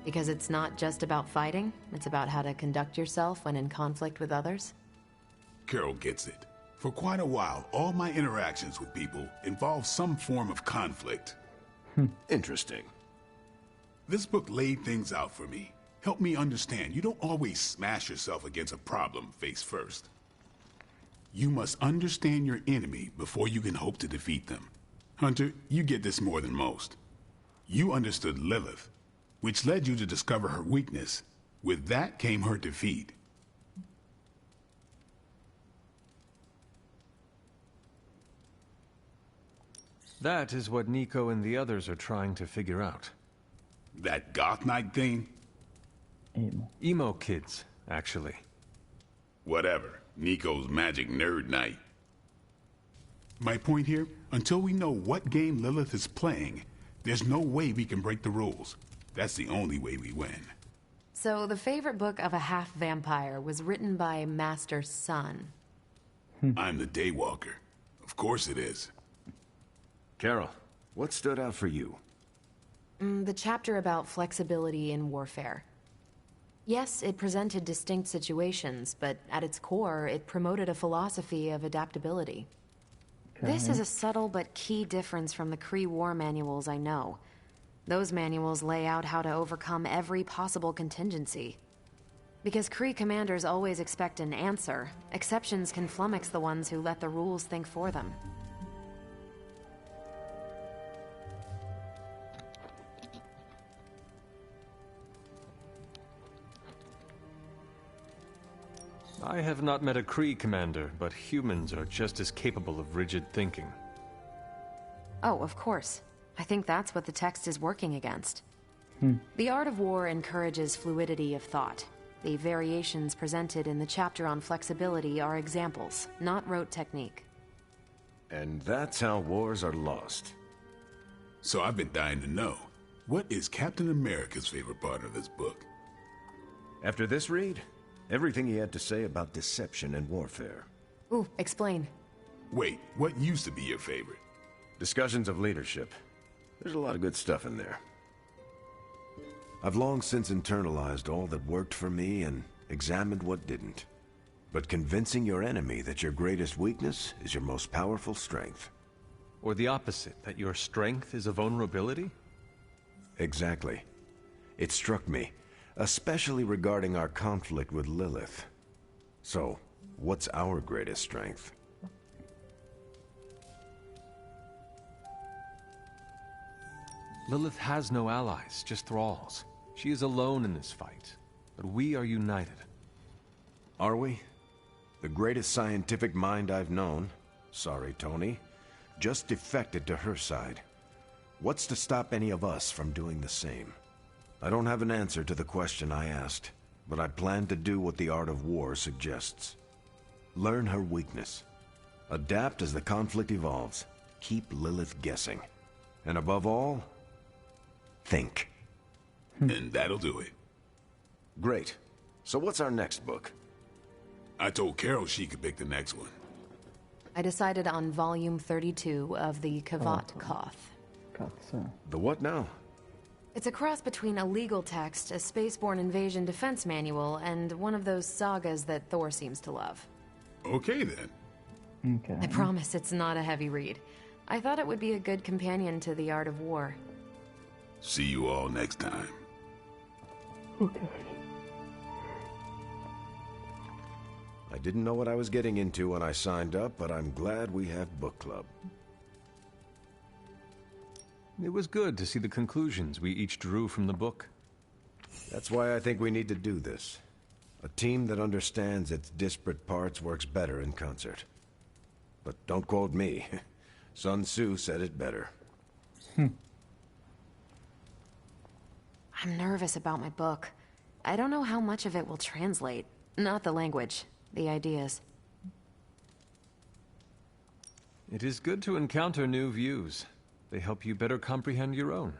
Because it's not just about fighting, it's about how to conduct yourself when in conflict with others? Carol gets it. For quite a while, all my interactions with people involve some form of conflict. Interesting. This book laid things out for me. Helped me understand you don't always smash yourself against a problem face first. You must understand your enemy before you can hope to defeat them. Hunter, you get this more than most. You understood Lilith, which led you to discover her weakness. With that came her defeat. That is what Nico and the others are trying to figure out. That goth night thing? Emo kids, actually. Whatever. Nico's magic nerd night. My point here, until we know what game Lilith is playing, there's no way we can break the rules. That's the only way we win. So the favorite book of a half-vampire was written by Master's son. I'm the Daywalker. Of course it is. Carol, what stood out for you? The chapter about flexibility in warfare. Yes, it presented distinct situations, but at its core, it promoted a philosophy of adaptability. This is a subtle but key difference from the Kree war manuals I know. Those manuals lay out how to overcome every possible contingency. Because Kree commanders always expect an answer, exceptions can flummox the ones who let the rules think for them. I have not met a Kree commander, but humans are just as capable of rigid thinking. Oh, of course. I think that's what the text is working against. The Art of War encourages fluidity of thought. The variations presented in the chapter on flexibility are examples, not rote technique. And that's how wars are lost. So I've been dying to know. What is Captain America's favorite part of this book? After this read, everything he had to say about deception and warfare. Ooh, explain. Wait, what used to be your favorite? Discussions of leadership. There's a lot of good stuff in there. I've long since internalized all that worked for me and examined what didn't. But convincing your enemy that your greatest weakness is your most powerful strength. Or the opposite, that your strength is a vulnerability? Exactly. It struck me, especially regarding our conflict with Lilith. So, what's our greatest strength? Lilith has no allies, just thralls. She is alone in this fight, but we are united. Are we? The greatest scientific mind I've known, sorry Tony, just defected to her side. What's to stop any of us from doing the same? I don't have an answer to the question I asked, but I plan to do what the art of war suggests. Learn her weakness. Adapt as the conflict evolves. Keep Lilith guessing. And above all, think. And that'll do it. Great. So what's our next book? I told Carol she could pick the next one. I decided on volume 32 of the Kavat Koth. The what now? It's a cross between a legal text, a spaceborne invasion defense manual, and one of those sagas that Thor seems to love. Okay, then. Okay. I promise it's not a heavy read. I thought it would be a good companion to The Art of War. See you all next time. Okay. I didn't know what I was getting into when I signed up, but I'm glad we have book club. It was good to see the conclusions we each drew from the book. That's why I think we need to do this. A team that understands its disparate parts works better in concert. But don't quote me. Sun Tzu said it better. I'm nervous about my book. I don't know how much of it will translate. Not the language, the ideas. It is good to encounter new views. They help you better comprehend your own.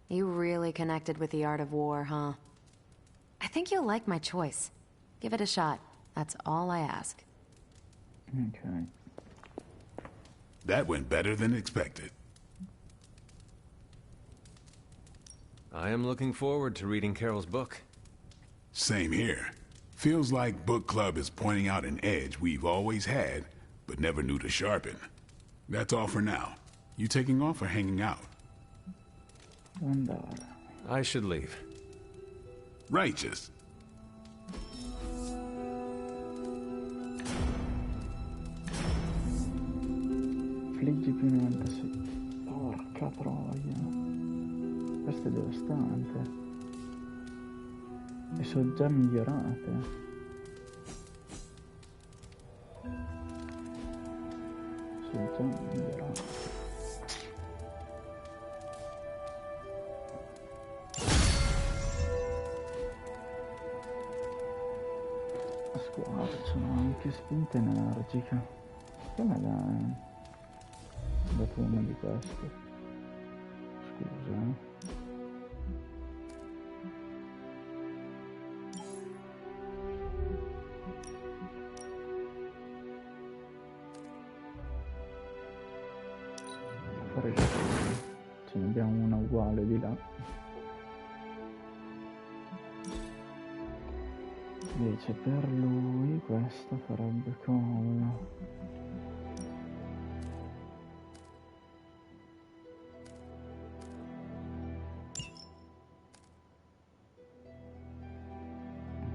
You really connected with The Art of War, huh? I think you'll like my choice. Give it a shot. That's all I ask. Okay. That went better than expected. I am looking forward to reading Carol's book. Same here. Feels like book club is pointing out an edge we've always had, but never knew to sharpen. That's all for now. You taking off or hanging out? I should leave. Righteous. Affliggi più 96. Porca troia. Questo è devastante. E sono già migliorate. Sono già migliorate. A squadra sono anche spinta energica. Come dai? Dato una di queste. Scusa, ce ne abbiamo una uguale di là. Invece per lui questa farebbe comodo.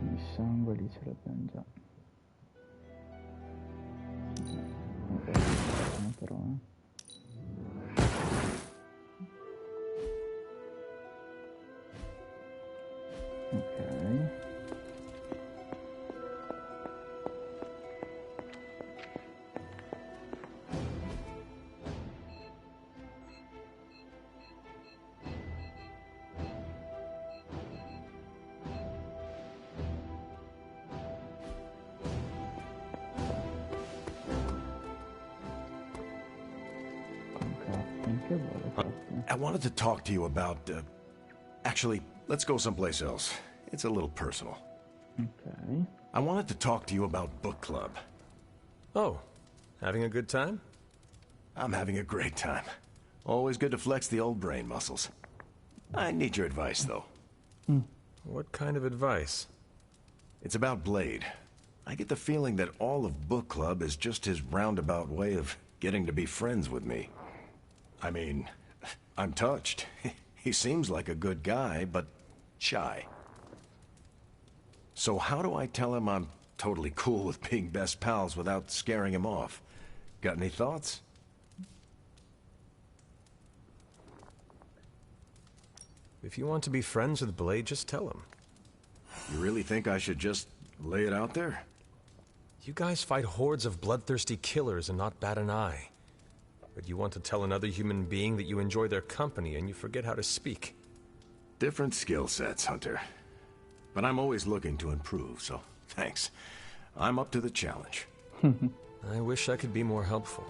Il sangue lì ce l'abbiamo già. Ok, però ok. I wanted to talk to you about Actually, let's go someplace else. It's a little personal. Okay. I wanted to talk to you about book club. Oh, having a good time? I'm having a great time. Always good to flex the old brain muscles. I need your advice, though. What kind of advice? It's about Blade. I get the feeling that all of book club is just his roundabout way of getting to be friends with me. I mean, I'm touched. He seems like a good guy, but shy. So how do I tell him I'm totally cool with being best pals without scaring him off? Got any thoughts? If you want to be friends with Blade, just tell him. You really think I should just lay it out there? You guys fight hordes of bloodthirsty killers and not bat an eye. But you want to tell another human being that you enjoy their company and you forget how to speak. Different skill sets, Hunter. But I'm always looking to improve, so thanks. I'm up to the challenge. I wish I could be more helpful.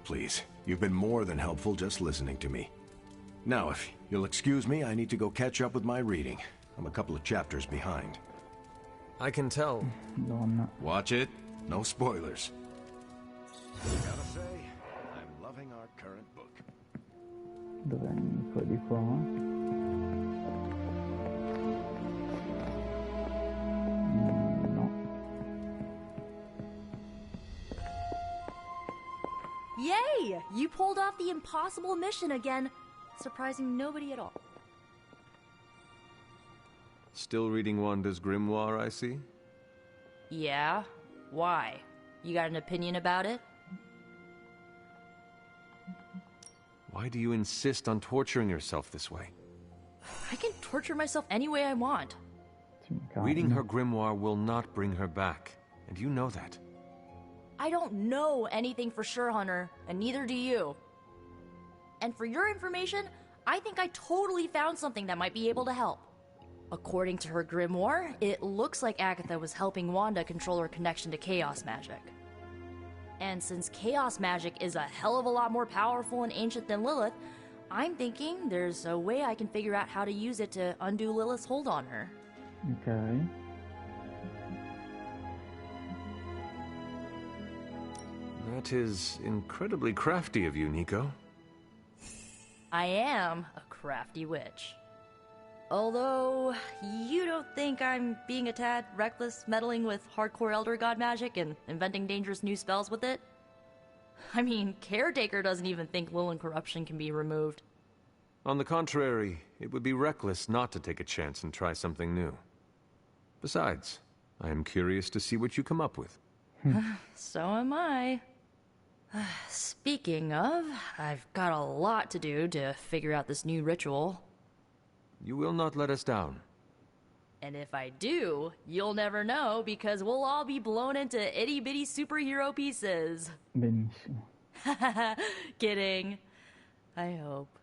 Please, you've been more than helpful just listening to me. Now, if you'll excuse me, I need to go catch up with my reading. I'm a couple of chapters behind. I can tell. Watch it. No spoilers. Gotta say, I'm loving our current book. Dov'è Nico di qua? No. Yay! You pulled off the impossible mission again, surprising nobody at all. Still reading Wanda's grimoire, I see? Yeah? Why? You got an opinion about it? Why do you insist on torturing yourself this way? I can torture myself any way I want. Reading her grimoire will not bring her back, and you know that. I don't know anything for sure, Hunter, and neither do you. And for your information, I think I totally found something that might be able to help. According to her grimoire, it looks like Agatha was helping Wanda control her connection to chaos magic. And since chaos magic is a hell of a lot more powerful and ancient than Lilith, I'm thinking there's a way I can figure out how to use it to undo Lilith's hold on her. Okay. That is incredibly crafty of you, Nico. I am a crafty witch. Although, you don't think I'm being a tad reckless, meddling with hardcore Elder God magic and inventing dangerous new spells with it? I mean, Caretaker doesn't even think Lilith corruption can be removed. On the contrary, it would be reckless not to take a chance and try something new. Besides, I am curious to see what you come up with. So am I. Speaking of, I've got a lot to do to figure out this new ritual. You will not let us down. And if I do, you'll never know because we'll all be blown into itty-bitty superhero pieces. Benissimo. Kidding. I hope.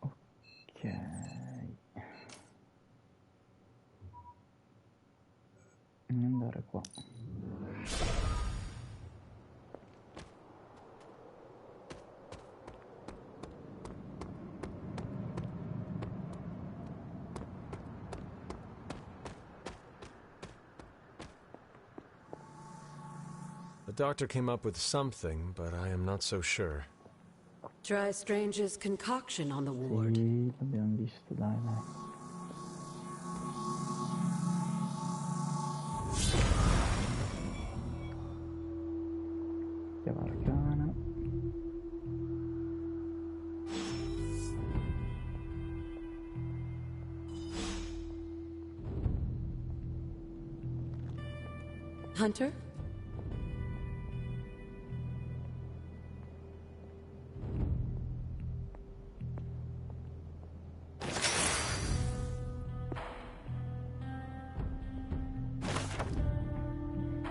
Ok. Andare qua. The doctor came up with something, but I am not so sure. Try Strange's concoction on the ward. Sì, l'abbiamo visto, dai. Chiave arcana. Hunter?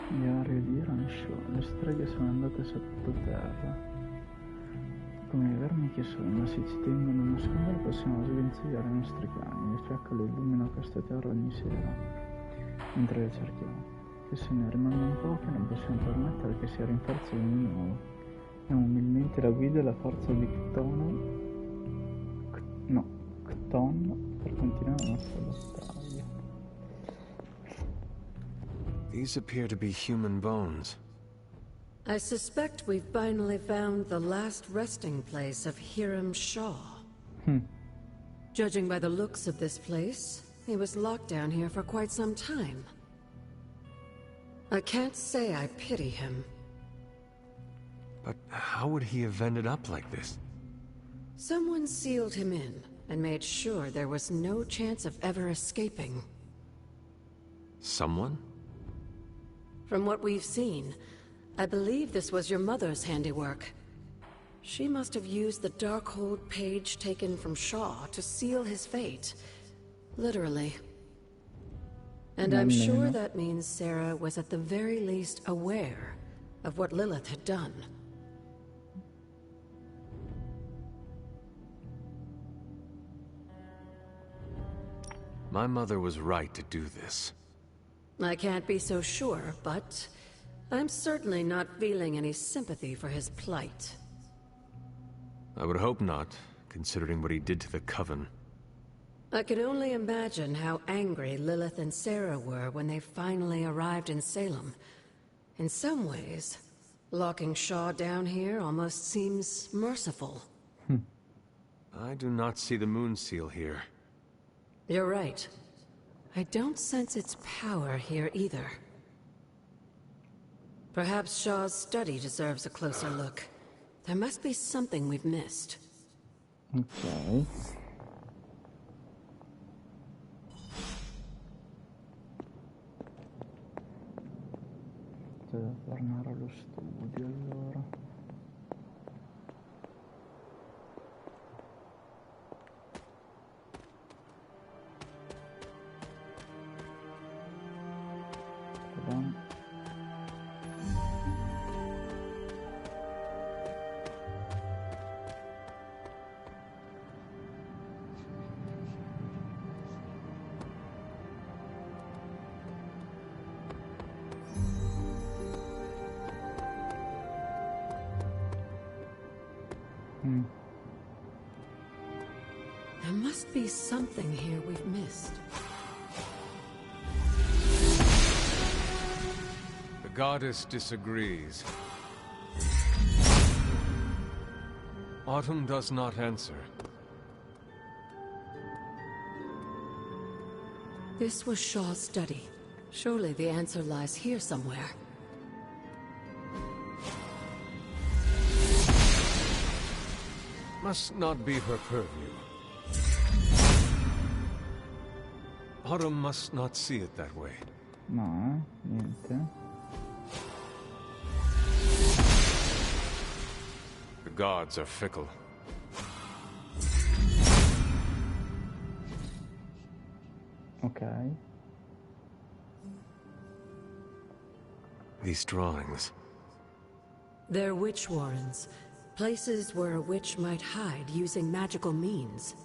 Diario di Rancho. Le streghe sono andate sottoterra. Come i vermi che sono, ma se ci tengono a nascondere possiamo svenzigliare i nostri cani. Il fiaccolo illumina questa terra ogni sera, mentre le cerchiamo. Che se ne rimangono poche non possiamo permettere che si rinforzino di nuovo. Abbiamo umilmente la guida e la forza di Cton per continuare la nostra battaglia. These appear to be human bones. I suspect we've finally found the last resting place of Hiram Shaw. Judging by the looks of this place, he was locked down here for quite some time. I can't say I pity him. But how would he have ended up like this? Someone sealed him in and made sure there was no chance of ever escaping. Someone? From what we've seen, I believe this was your mother's handiwork. She must have used the Darkhold page taken from Shaw to seal his fate. Literally. And I'm sure that means Sarah was at the very least aware of what Lilith had done. My mother was right to do this. I can't be so sure, but I'm certainly not feeling any sympathy for his plight. I would hope not, considering what he did to the Coven. I can only imagine how angry Lilith and Sarah were when they finally arrived in Salem. In some ways, locking Shaw down here almost seems merciful. I do not see the moon seal here. You're right. I don't sense its power here either. Perhaps Shaw's study deserves a closer look. There must be something we've missed. Ok. Devo tornare allo studio allora. There must be something here we've missed. The goddess disagrees. Autumn does not answer. This was Shaw's study. Surely the answer lies here somewhere. Must not be her purview. Autumn must not see it that way. No, niente. The gods are fickle. Okay. These drawings. They're witch warrens. Places where a witch might hide using magical means.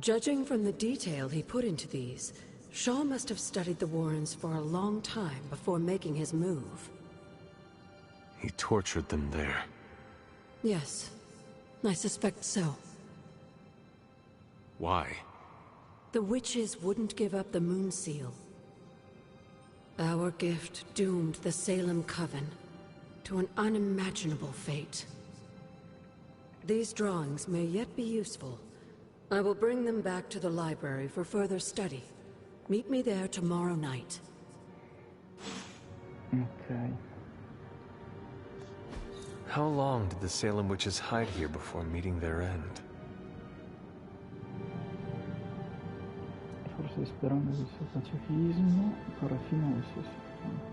Judging from the detail he put into these, Shaw must have studied the warrens for a long time before making his move. He tortured them there. Yes, I suspect so. Why? The witches wouldn't give up the moon seal. Our gift doomed the Salem Coven to an unimaginable fate. These drawings may yet be useful. I will bring them back to the library for further study. Meet me there tomorrow night. Okay. How long did the Salem witches hide here before meeting their end? Forse sperando del suo pacifismo, ancora fino al suo sogno.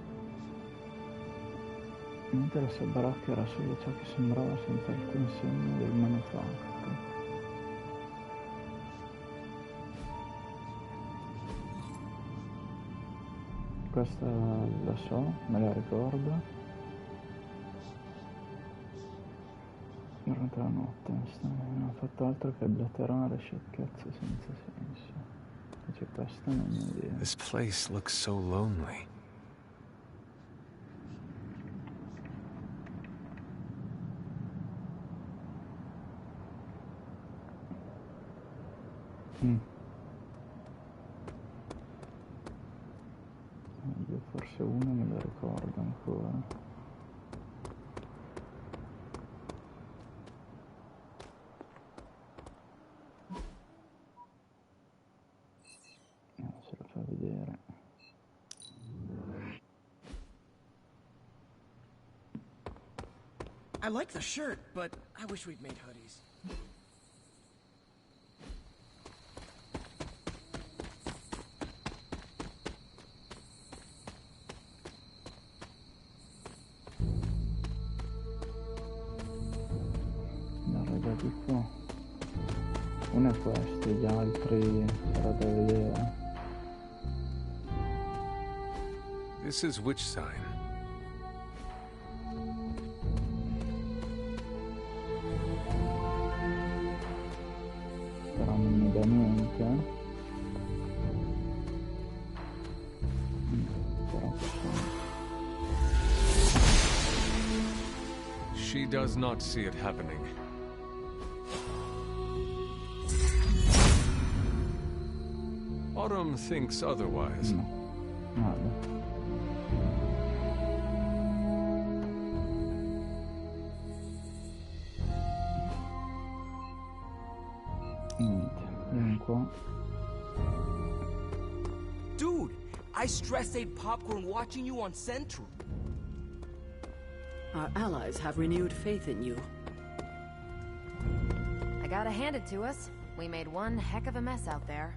Mentre la sua baracca era solo ciò che sembrava senza alcun segno del manufatto. Questa la so, me la ricordo. Durante la notte non ho fatto altro che blaterare sciocchezze senza senso. Invece questa non è idea. This place looks so lonely. Io forse uno me lo ricordo ancora. Se lo fa vedere. I like the shirt, but I wish we'd made hoodies. Guarda di qua. Uno è questo, gli altri sarà da vedere. This is which sign? Però non mi dà niente. Però possiamo. She does not see it happening. Autumn thinks otherwise. No. Nada. Niente, vieni qua. Dude, I stress-ate popcorn watching you on Central. Our allies have renewed faith in you. I gotta hand it to us. We made one heck of a mess out there.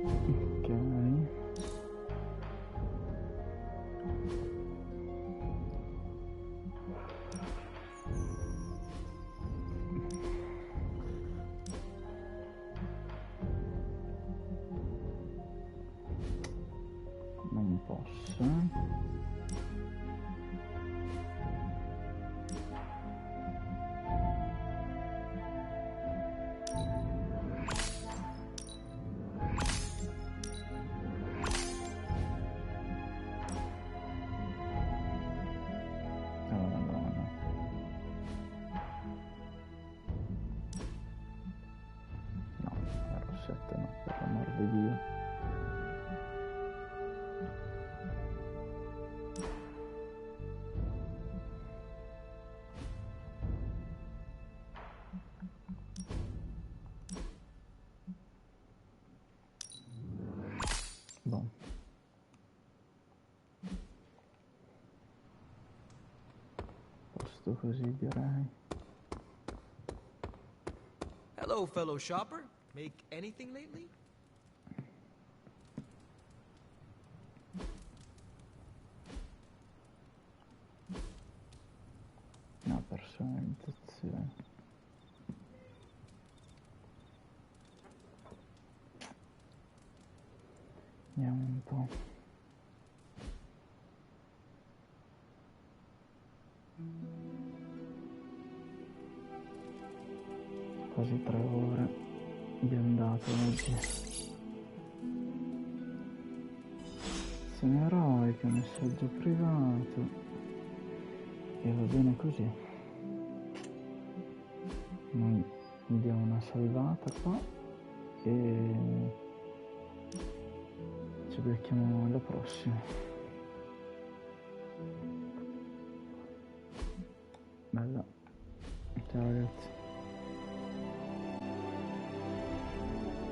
Ok. Non posso. Per l'amor di Dio. Boh. Posto così, direi. Hello, fellow shopper. Make anything lately? No, personalizzazione. Vediamo un po'. Quasi 3 ore abbiamo dato oggi. Azione eroica, messaggio privato. E va bene così. Noi diamo una salvata qua e ci becchiamo alla prossima. Bella. Ciao ragazzi.